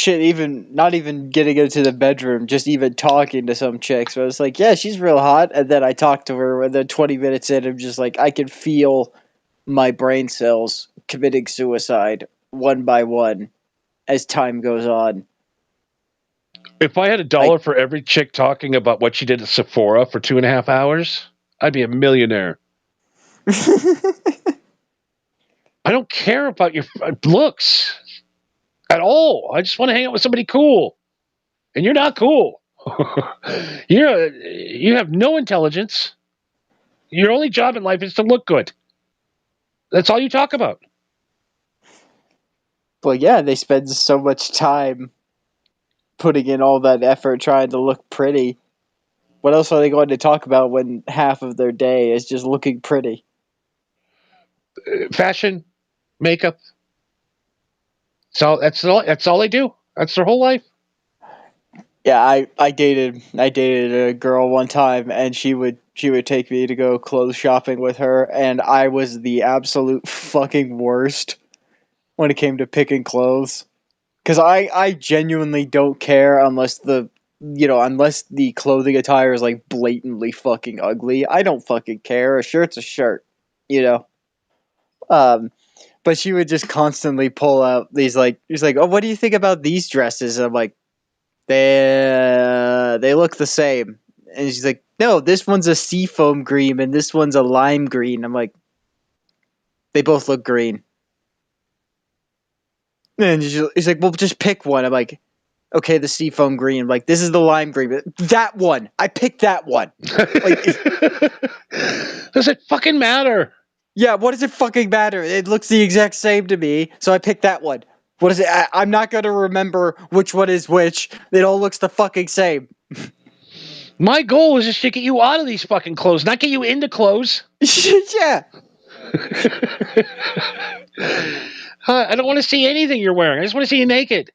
even not even getting into the bedroom, just even talking to some chicks. Where I was like, yeah, she's real hot, and then I talked to her, and then 20 minutes in, I'm just like, I can feel my brain cells committing suicide one by one as time goes on. If I had $1 for every chick talking about what she did at Sephora for 2.5 hours, I'd be a millionaire. I don't care about your looks at all. I just want to hang out with somebody cool. And you're not cool. You have no intelligence. Your only job in life is to look good. That's all you talk about. Well, yeah, they spend so much time putting in all that effort trying to look pretty. What else are they going to talk about when half of their day is just looking pretty? Fashion, makeup. So that's all they do. That's their whole life. Yeah, I dated a girl one time, and she would take me to go clothes shopping with her, and I was the absolute fucking worst when it came to picking clothes. Because I genuinely don't care unless the clothing attire is like blatantly fucking ugly. I don't fucking care. A shirt's a shirt, you know. But she would just constantly pull out these she's like, oh, what do you think about these dresses? And I'm like, they look the same. And she's like, no, this one's a seafoam green and this one's a lime green. I'm like, they both look green. And he's like, well, just pick one. I'm like, okay, the seafoam green. I'm like, this is the lime green. That one. I picked that one. Like, does it fucking matter? Yeah, what does it fucking matter? It looks the exact same to me, so I picked that one. What is it? I'm not going to remember which one is which. It all looks the fucking same. My goal is just to get you out of these fucking clothes, not get you into clothes. Yeah. I don't want to see anything you're wearing. I just want to see you naked.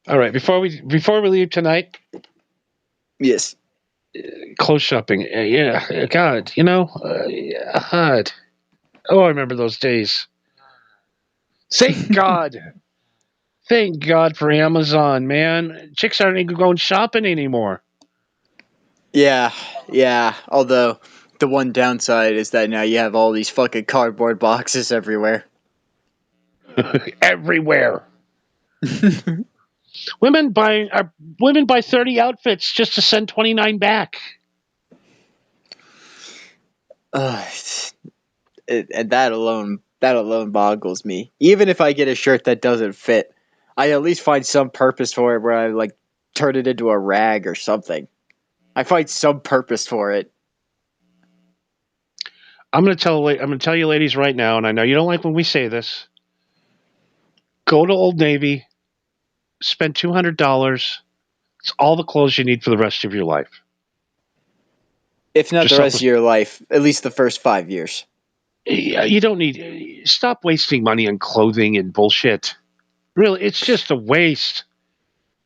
All right, before we leave tonight. Yes. Clothes shopping. Yeah, God, you know, God. Oh, I remember those days. Thank God. Thank God for Amazon, man. Chicks aren't even going shopping anymore. Yeah. Although, the one downside is that now you have all these fucking cardboard boxes everywhere. Everywhere. Women buy 30 outfits just to send 29 back. And that alone boggles me. Even if I get a shirt that doesn't fit, I at least find some purpose for it where I like turn it into a rag or something. I find some purpose for it. I'm going to tell you ladies right now, and I know you don't like when we say this. Go to Old Navy, spend $200. It's all the clothes you need for the rest of your life. If not Just the rest of your life, at least the first 5 years. You don't need. Stop wasting money on clothing and bullshit. Really, it's just a waste.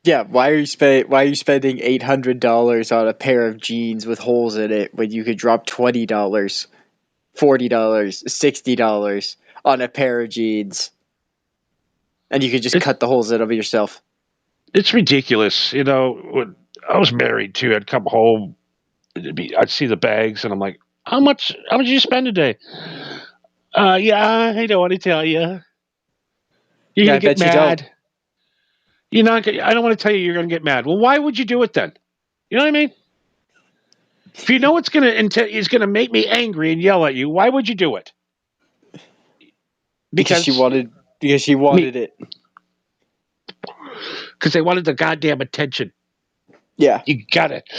Yeah, why are you spending $800 on a pair of jeans with holes in it when you could drop $20, $40, $60 on a pair of jeans, and you could just cut the holes out of it yourself? It's ridiculous. You know, when I was married too, I'd come home, I'd see the bags, and I'm like, how much did you spend today? Yeah, I don't want to tell you. You're gonna get mad. You're not. I don't want to tell you. You're gonna get mad. Well, why would you do it then? You know what I mean? If you know it's gonna make me angry and yell at you, why would you do it? Because she wanted it. Because they wanted the goddamn attention. Yeah. You got it.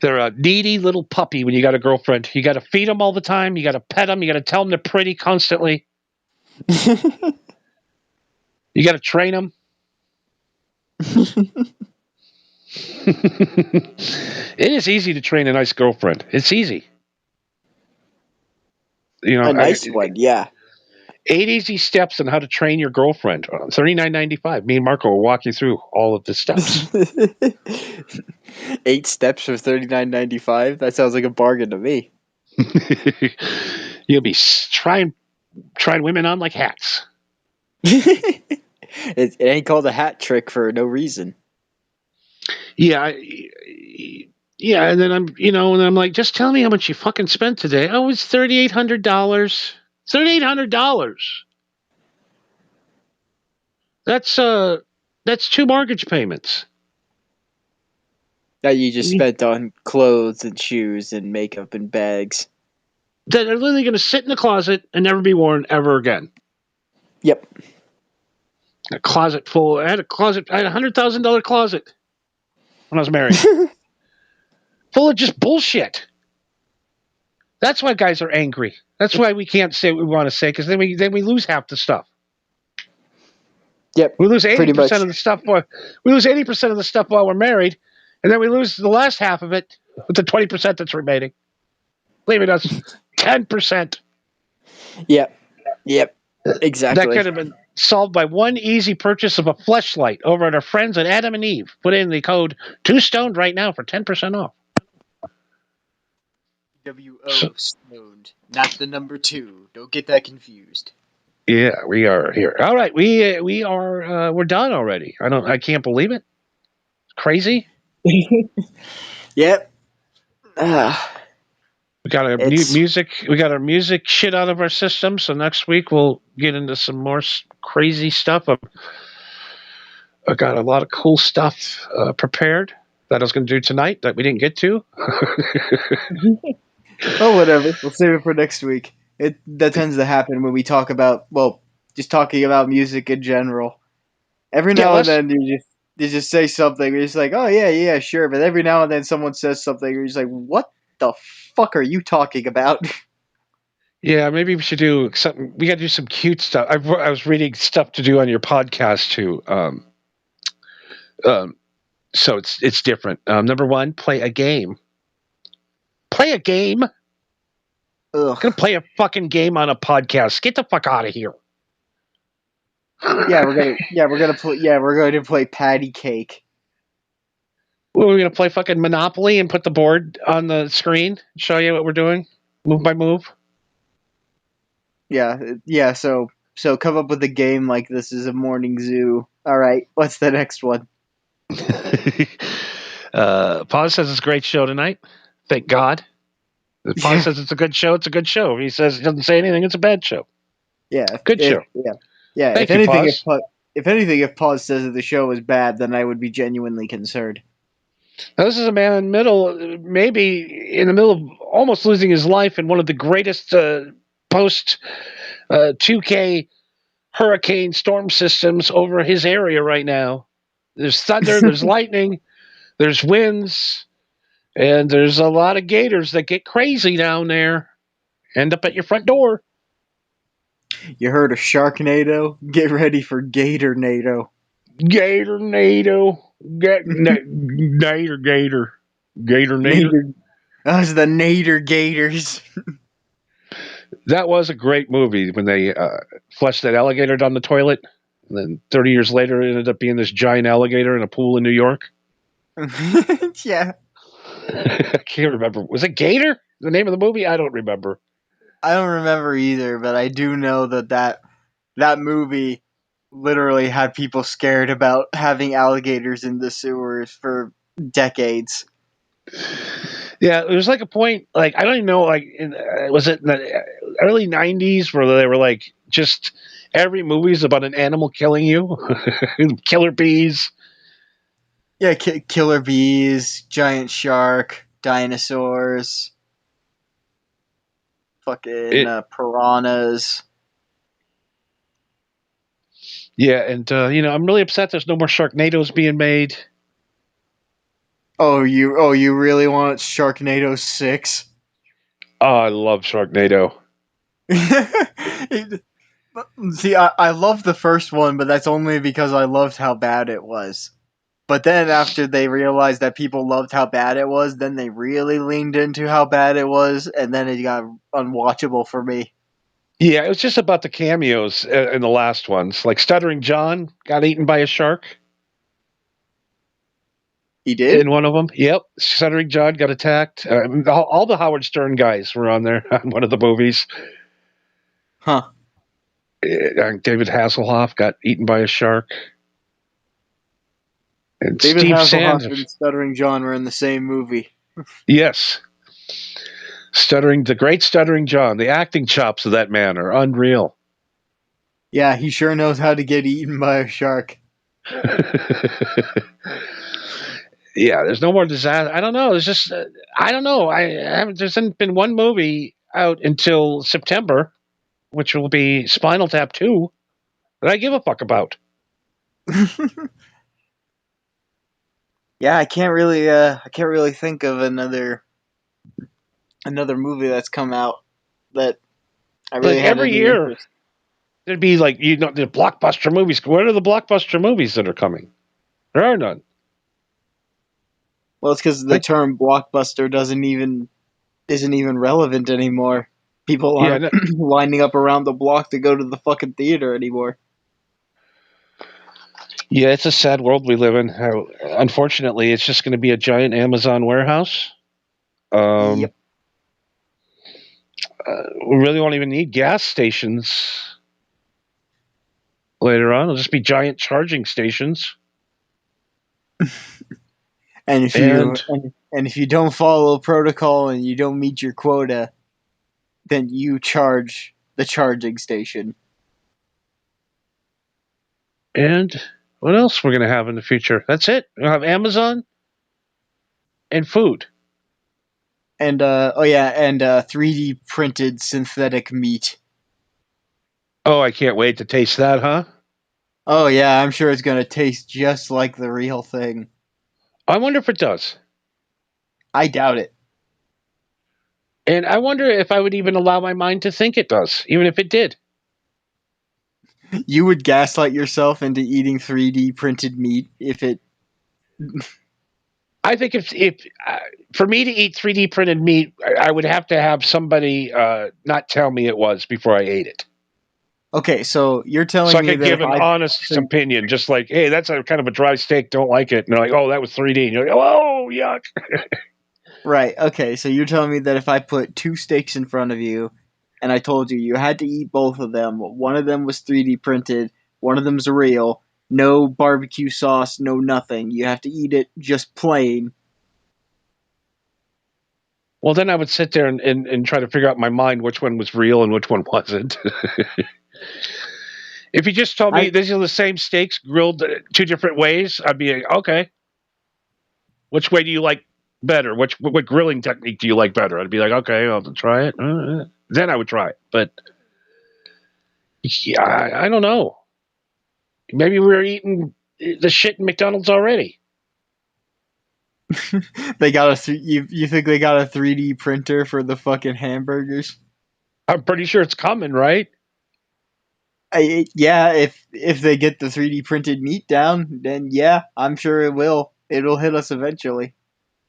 They're a needy little puppy when you got a girlfriend. You got to feed them all the time. You got to pet them. You got to tell them they're pretty constantly. You got to train them. It is easy to train a nice girlfriend. It's easy. You know, a nice one, yeah. 8 easy steps on how to train your girlfriend. $39.95. Me and Marco will walk you through all of the steps. 8 steps for $39.95. That sounds like a bargain to me. You'll be trying women on like hats. It ain't called a hat trick for no reason. Yeah, and then I'm like, just tell me how much you fucking spent today. Oh, it's $3,800. $3,800. That's 2 mortgage payments That you just spent on clothes and shoes and makeup and bags that are literally going to sit in the closet and never be worn ever again. Yep. A closet full. I had a $100,000 closet when I was married, full of just bullshit. That's why guys are angry. That's why we can't say what we want to say, because then we lose half the stuff. Yep. We lose 80% of the stuff. We lose 80% of the stuff while we're married, and then we lose the last half of it with the 20% that's remaining, leaving us 10%. Yep. Exactly. That could have been solved by one easy purchase of a fleshlight over at our friends at Adam and Eve. Put in the code 2stoned right now for 10% off. WO stoned, not the number 2. Don't get that confused. Yeah, we are here. All right, we are we're done already. I can't believe it. It's crazy. Yep. We got our music. We got our music shit out of our system. So next week we'll get into some more crazy stuff. I got a lot of cool stuff prepared that I was going to do tonight that we didn't get to. Oh, whatever. We'll save it for next week. That tends to happen when we talk about, just talking about music in general. Every now and then you just say something. You're just like, oh yeah, sure. But every now and then someone says something. You're just like, what the fuck are you talking about? Yeah, maybe we should do something. We got to do some cute stuff. I was reading stuff to do on your podcast too. So it's different. Number 1, play a game. Play a game. Ugh. Gonna play a fucking game on a podcast. Get the fuck out of here. We're going to play patty cake. Well, we're gonna play fucking Monopoly and put the board on the screen, show you what we're doing, move by move. Yeah. So come up with a game like this is a morning zoo. All right, what's the next one? Paz says it's a great show tonight. Thank God. Paz says it's a good show. It's a good show. He says he doesn't say anything. It's a bad show. Yeah, good show. Yeah. Thank you, Paz. If anything, if Paz says that the show is bad, then I would be genuinely concerned. Now, this is a man maybe in the middle of almost losing his life in one of the greatest post 2K hurricane storm systems over his area right now. There's thunder, there's lightning, there's winds, and there's a lot of gators that get crazy down there. End up at your front door. You heard of Sharknado? Get ready for Gatornado. Gatornado. Gator. Gatornado. Those are the Nader Gators. That was a great movie when they flushed that alligator down the toilet. And then 30 years later, it ended up being this giant alligator in a pool in New York. Yeah. I can't remember. Was it Gator? The name of the movie? I don't remember. I don't remember either, but I do know that movie literally had people scared about having alligators in the sewers for decades. Yeah, there was like a point, like, I don't even know, like, was it in the early 90s where they were like, just every movie's about an animal killing you? Killer bees. Yeah, killer bees, giant shark, dinosaurs, fucking piranhas. Yeah, and, I'm really upset there's no more Sharknadoes being made. Oh, you really want Sharknado 6? Oh, I love Sharknado. See, I love the first one, but that's only because I loved how bad it was. But then after they realized that people loved how bad it was, then they really leaned into how bad it was, and then it got unwatchable for me. Yeah, it was just about the cameos in the last ones. Like Stuttering John got eaten by a shark. He did? In one of them. Yep. Stuttering John got attacked. All the Howard Stern guys were on there on one of the movies. Huh. David Hasselhoff got eaten by a shark. And David Steve Hasselhoff Sanders. and Stuttering John were in the same movie. Yes. The great Stuttering John. The acting chops of that man are unreal. Yeah, he sure knows how to get eaten by a shark. Yeah, there's no more disaster. I don't know. There's just, I don't know. There hasn't been one movie out until September, which will be Spinal Tap 2, that I give a fuck about. Yeah, I can't really think of another movie that's come out that I really Like had every any year, interest. there'd be like, the blockbuster movies. What are the blockbuster movies that are coming? There are none. Well, it's because the term blockbuster isn't even relevant anymore. People aren't lining up around the block to go to the fucking theater anymore. Yeah, it's a sad world we live in. Unfortunately, it's just going to be a giant Amazon warehouse. Yep. We really won't even need gas stations later on. It'll just be giant charging stations. And if you don't follow protocol and you don't meet your quota, then you charge the charging station. And what else we're going to have in the future? That's it. We'll have Amazon and food. And 3D printed synthetic meat. Oh, I can't wait to taste that, huh? Oh yeah, I'm sure it's gonna taste just like the real thing. I wonder if it does. I doubt it. And I wonder if I would even allow my mind to think it does, even if it did. You would gaslight yourself into eating 3D printed meat if it... I think if for me to eat 3D printed meat, I would have to have somebody not tell me it was before I ate it. Okay, so you're telling me that I could give an honest opinion, just like, hey, that's a kind of a dry steak, don't like it. And they're like, oh, that was 3D. And you're like, oh, yuck. Right, okay, so you're telling me that if I put two steaks in front of you, and I told you had to eat both of them, one of them was 3D printed, one of them's real, no barbecue sauce, no nothing, you have to eat it just plain. Well, then I would sit there and try to figure out in my mind which one was real and which one wasn't. If you just told me these are the same steaks grilled two different ways, I'd be like, okay. Which way do you like better? What grilling technique do you like better? I'd be like, okay, I'll try it. Then I would try it. But yeah, I don't know. Maybe we were eating the shit in McDonald's already. They got you think they got a 3D printer for the fucking hamburgers? I'm pretty sure it's coming, right? Yeah, if they get the 3D printed meat down, then yeah, I'm sure it will. It'll hit us eventually.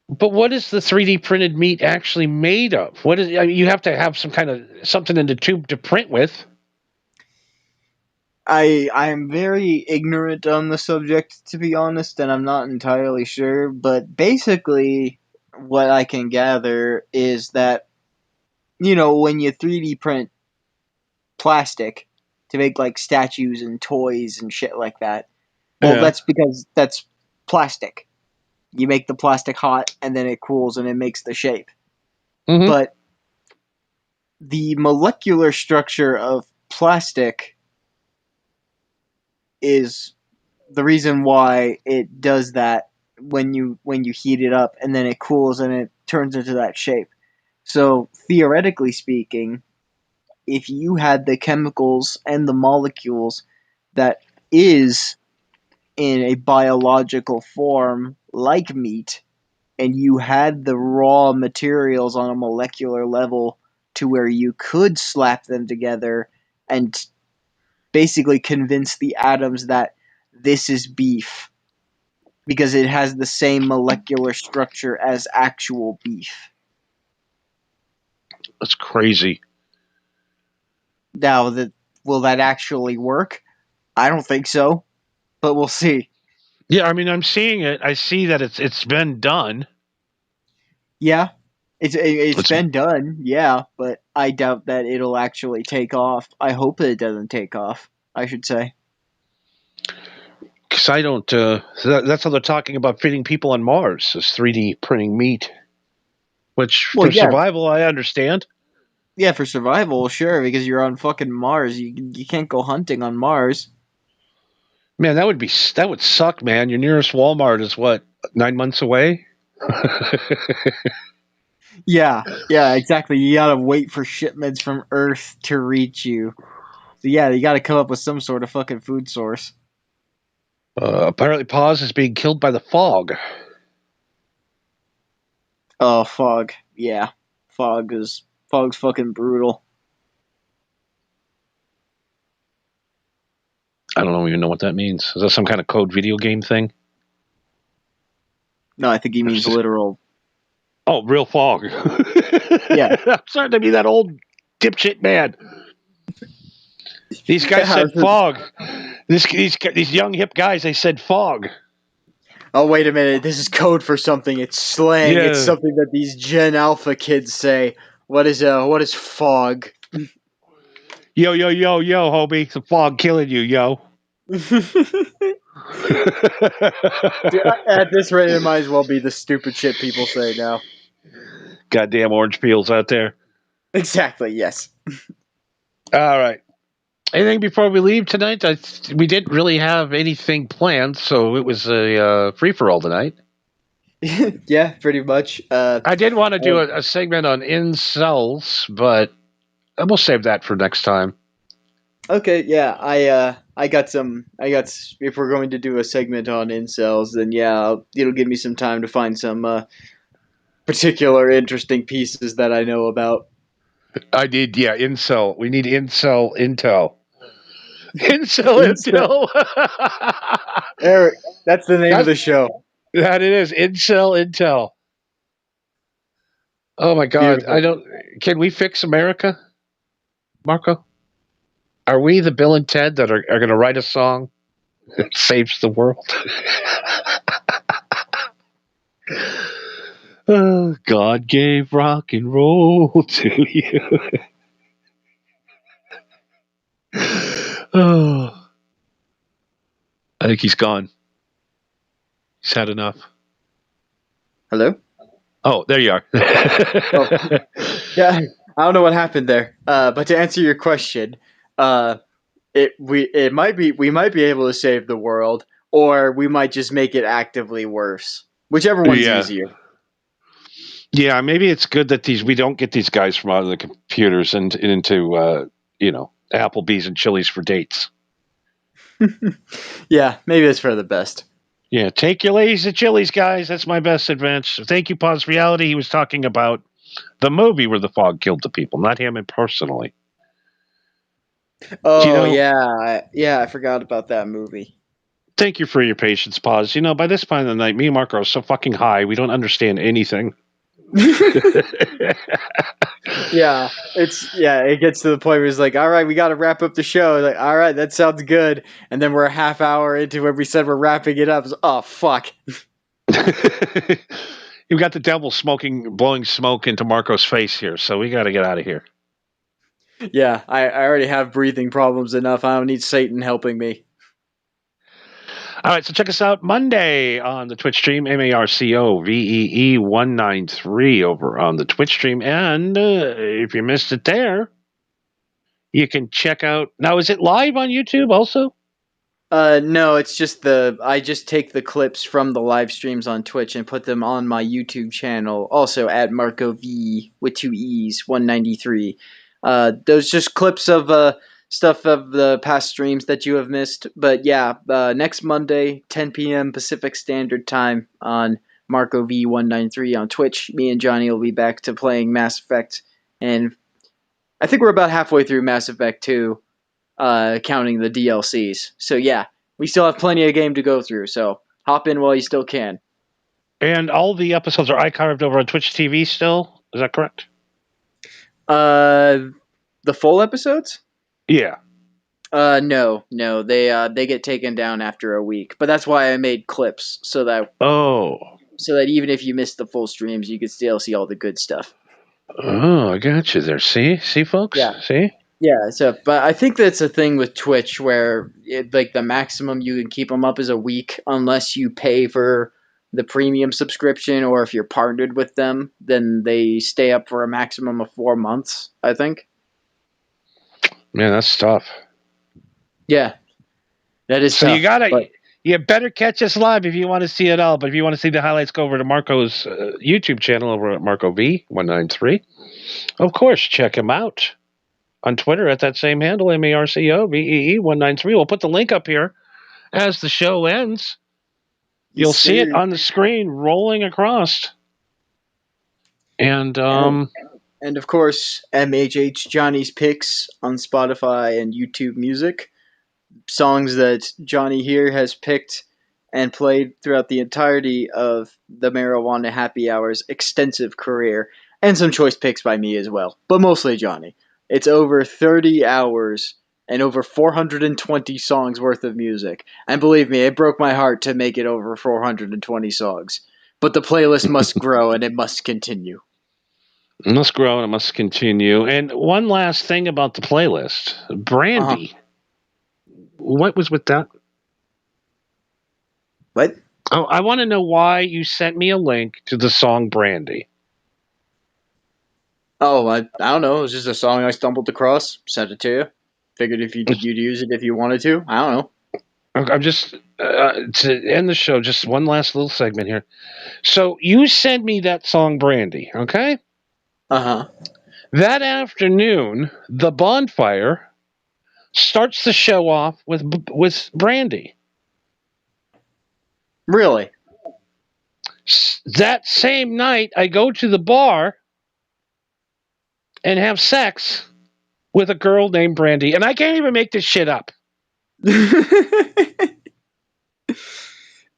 But what is the 3D printed meat actually made of? What is? I mean, you have to have some kind of something in the tube to print with. I'm very ignorant on the subject, to be honest, and I'm not entirely sure. But basically, what I can gather is that when you 3D print plastic to make like statues and toys and shit like that, well, Yeah. that's because that's plastic. You make the plastic hot, and then it cools, and it makes the shape. Mhm. But the molecular structure of plastic is the reason why it does that when you heat it up, and then it cools and it turns into that shape. So theoretically speaking, if you had the chemicals and the molecules that is in a biological form like meat, and you had the raw materials on a molecular level to where you could slap them together and basically convince the atoms that this is beef because it has the same molecular structure as actual beef. That's crazy. Now, will that actually work? I don't think so, but we'll see. Yeah, I mean, I'm seeing it. I see that it's been done. Yeah, it's been done, yeah, but I doubt that it'll actually take off. I hope that it doesn't take off, I should say. Because I don't. That's how they're talking about feeding people on Mars. Is 3D printing meat, which Well, for yeah, survival I understand. yeah, for survival, sure, because you're on fucking Mars. You can't go hunting on Mars. Man, that would suck, man. Your nearest Walmart is what 9 months away. Yeah, yeah, exactly. You gotta wait for shipments from Earth to reach you. So yeah, you gotta come up with some sort of fucking food source. Apparently, Paz is being killed by the fog. Oh, fog. Yeah, fog's fucking brutal. I don't even know what that means. Is that some kind of code video game thing? No, I think he means literal. Oh, real fog. Yeah. I'm starting to be that old dipshit man. These guys said fog. These young hip guys, they said fog. Oh, wait a minute. This is code for something. It's slang. Yeah. It's something that these Gen Alpha kids say. What is fog? Yo, homie. It's the fog killing you, yo. At this rate, it might as well be the stupid shit people say now. Goddamn orange peels out there. Exactly, yes. All right. Anything before we leave tonight? We didn't really have anything planned, so it was a free-for-all tonight. Yeah, pretty much. I did want to do a segment on incels, but we'll save that for next time. Okay, yeah, I got if we're going to do a segment on incels, then yeah, it'll give me some time to find some particular interesting pieces that I know about. I need, yeah, incel. We need incel intel. Incel intel. Eric, that's the name of the show. That it is. Incel intel. Oh my God. Beautiful. Can we fix America, Marco? Are we the Bill and Ted that are going to write a song that saves the world? God gave rock and roll to you. Oh, I think he's gone. He's had enough. Hello? Oh, there you are. Oh. Yeah, I don't know what happened there. But to answer your question, we might be able to save the world, or we might just make it actively worse. Whichever one's Yeah. easier. Yeah, maybe it's good that we don't get these guys from out of the computers and into Applebee's and Chili's for dates. Yeah, maybe it's for the best. Yeah, take your ladies to Chili's, guys. That's my best advice. Thank you, Pause Reality. He was talking about the movie where the fog killed the people, not him personally. Oh, yeah, I forgot about that movie. Thank you for your patience, Pause. By this point of the night, me and Marco are so fucking high, we don't understand anything. Yeah, it gets to the point where it's like, all right, we got to wrap up the show. Like, all right, that sounds good. And then we're a half hour into when we said we're wrapping it up. It's, oh, fuck. You've got the devil blowing smoke into Marco's face here, so we got to get out of here. Yeah, I already have breathing problems enough. I don't need Satan helping me. All right, so check us out Monday on the Twitch stream, MARCOVEE193 over on the Twitch stream. And if you missed it there, you can check out. Now, is it live on YouTube also? No, it's just I just take the clips from the live streams on Twitch and put them on my YouTube channel, also at Marco V with 2 E's 193. Those just clips of stuff of the past streams that you have missed. But yeah, next Monday, 10 p.m. Pacific Standard Time on Marco V 193 on Twitch. Me and Johnny will be back to playing Mass Effect, and I think we're about halfway through Mass Effect 2. Counting the DLCs. So yeah, we still have plenty of game to go through, so hop in while you still can. And all the episodes are archived over on Twitch TV still? Is that correct? The full episodes? Yeah. No, they get taken down after a week. But that's why I made clips so that even if you missed the full streams, you could still see all the good stuff. Oh, I got you there. See, folks. Yeah. See. Yeah, but I think that's a thing with Twitch where the maximum you can keep them up is a week unless you pay for the premium subscription, or if you're partnered with them, then they stay up for a maximum of 4 months, I think. Man, that's tough. Yeah, that is so tough. You better catch us live if you want to see it all. But if you want to see the highlights, go over to Marco's YouTube channel over at MarcoV193. Of course, check him out on Twitter at that same handle, MARCOVEE193. We'll put the link up here as the show ends. You'll see it on the screen rolling across. And of course, MHH Johnny's Picks on Spotify and YouTube Music. Songs that Johnny here has picked and played throughout the entirety of the Marijuana Happy Hour's extensive career, and some choice picks by me as well, but mostly Johnny. It's over 30 hours and over 420 songs worth of music. And believe me, it broke my heart to make it over 420 songs. But the playlist must grow and it must continue. It must grow and it must continue. And one last thing about the playlist. Brandy. Uh-huh. What was with that? What? Oh, I want to know why you sent me a link to the song Brandy. Oh, I don't know. It was just a song I stumbled across. Sent it to you. Figured if you'd use it if you wanted to. I don't know. I'm just to end the show. Just one last little segment here. So you sent me that song Brandy, okay? Uh-huh. That afternoon, the bonfire starts the show off with Brandy. Really? That same night, I go to the bar and have sex with a girl named Brandy. And I can't even make this shit up. The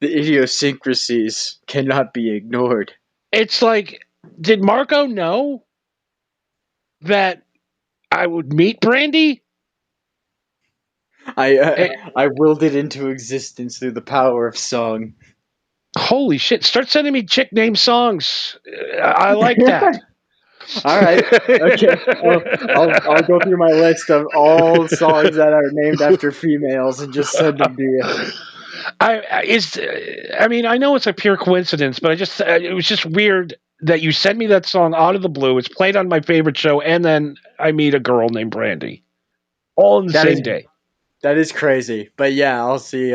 idiosyncrasies cannot be ignored. It's like, did Marco know that I would meet Brandy? I willed it into existence through the power of song. Holy shit. Start sending me chick name songs. I like that. All right. Okay. I'll go through my list of all songs that are named after females and just send them to you. I know it's a pure coincidence, but it was just weird that you sent me that song out of the blue. It's played on my favorite show, and then I meet a girl named Brandy. All in the same day. That is crazy. But yeah, I'll see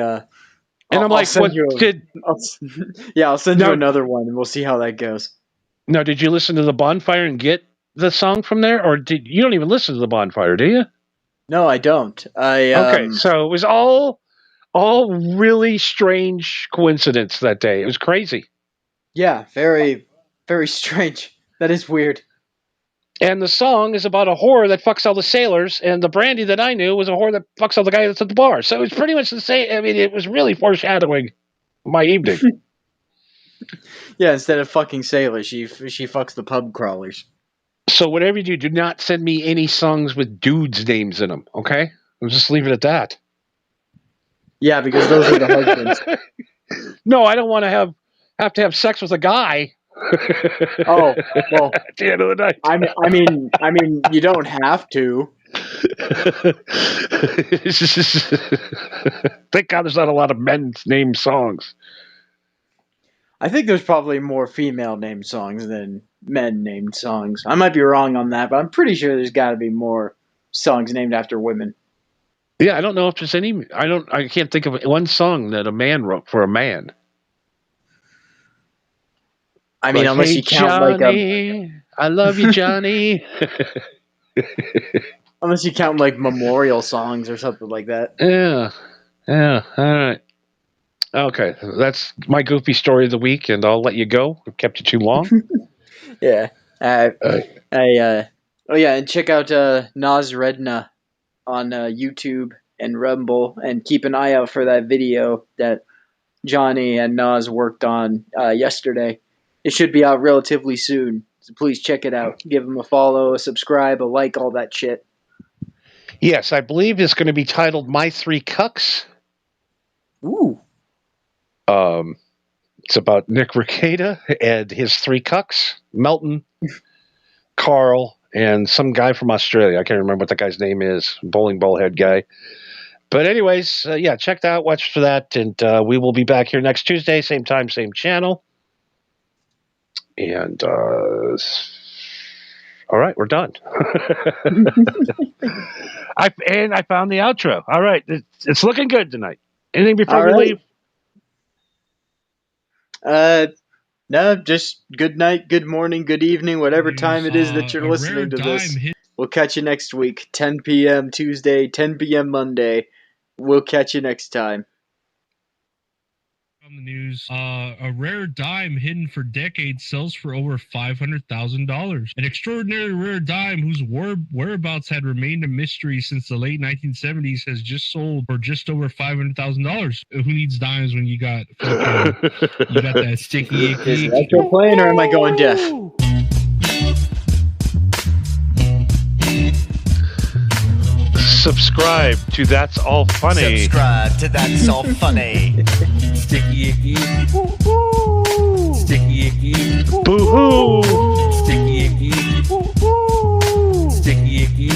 And I'm like, send what you did? I'll send No. you another one, and we'll see how that goes. No, did you listen to the Bonfire and get the song from there, or did you don't even listen to the Bonfire, do you? No, I don't. Okay, so it was all really strange coincidence that day. It was crazy. Yeah, very, very strange. That is weird. And the song is about a whore that fucks all the sailors, and the Brandy that I knew was a whore that fucks all the guy that's at the bar. So it was pretty much the same. I mean, it was really foreshadowing my evening. Yeah, instead of fucking sailors, she fucks the pub crawlers. So whatever you do not send me any songs with dudes' names in them, okay? I'll just leave it at that. Yeah, because those are the husbands. No, I don't want to have to have sex with a guy. Oh, well, at the end of the night. I mean, you don't have to. Thank God there's not a lot of men's named songs. I think there's probably more female named songs than men named songs. I might be wrong on that, but I'm pretty sure there's got to be more songs named after women. Yeah, I don't know if there's any. I can't think of one song that a man wrote for a man. I mean, like, unless hey, you count Johnny, I love you, Johnny. Unless you count like memorial songs or something like that. Yeah. All right. Okay, that's my goofy story of the week, and I'll let you go. I've kept you too long. Yeah. Oh yeah, and check out Nas Redna on YouTube and Rumble, and keep an eye out for that video that Johnny and Nas worked on yesterday. It should be out relatively soon, so please check it out. Give them a follow, a subscribe, a like, all that shit. Yes, I believe it's going to be titled "My Three Cucks." Ooh. It's about Nick Rekieta and his three cucks: Melton, Carl, and some guy from Australia. I can't remember what the guy's name is. Bowling ball head guy. But anyways, yeah, check that out. Watch for that, and we will be back here next Tuesday, same time, same channel. And all right, we're done. I found the outro. All right, it's looking good tonight. Anything before we leave? No, just good night, good morning, good evening, whatever time it is that you're listening to this. We'll catch you next week, 10 p.m. Tuesday, 10 p.m. Monday. We'll catch you next time. On the news, a rare dime hidden for decades sells for over $500,000. An extraordinary rare dime whose whereabouts had remained a mystery since the late 1970s has just sold for just over $500,000. Who needs dimes when you got that sticky icky? Is Electro playing, or am I going deaf? Subscribe to That's All Funny. Subscribe to That's All Funny. Sticky icky. Boo-hoo. Sticky icky. Boo-hoo. Sticky icky. Sticky icky.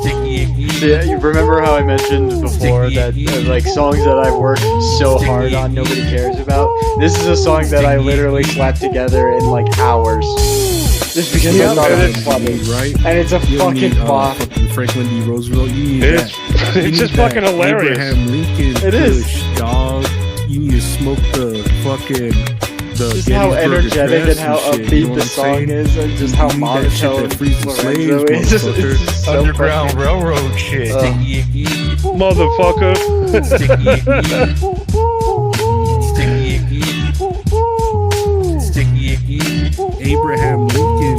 Sticky icky. Yeah, you remember how I mentioned before that like songs that I worked so hard on nobody cares about? This is a song that I literally slapped together in like hours. Just because I thought it was funny, right? And it's a fucking bop. Franklin D. Roosevelt. It's just fucking hilarious. Abraham Lincoln. It is. Dog. You need to smoke the fucking. Just how energetic and how upbeat the song is, and just how monotone Lorenzo is. It's just so Underground Railroad shit. Motherfucker. Abraham Lincoln.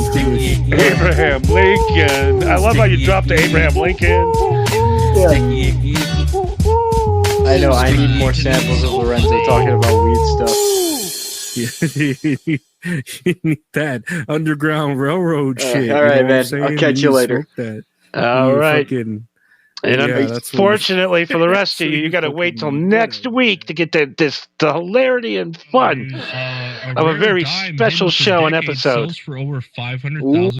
Abraham Lincoln. I love how you dropped to Abraham Lincoln. Yeah. I know, I need more samples of Lorenzo talking about weed stuff. You need that Underground Railroad shit. All right, man. I'll catch you later. All right. Fucking, and unfortunately for the rest of you, you got to fucking wait till next week to get the hilarity and fun of a very special show and episode. Sells for over $500,000.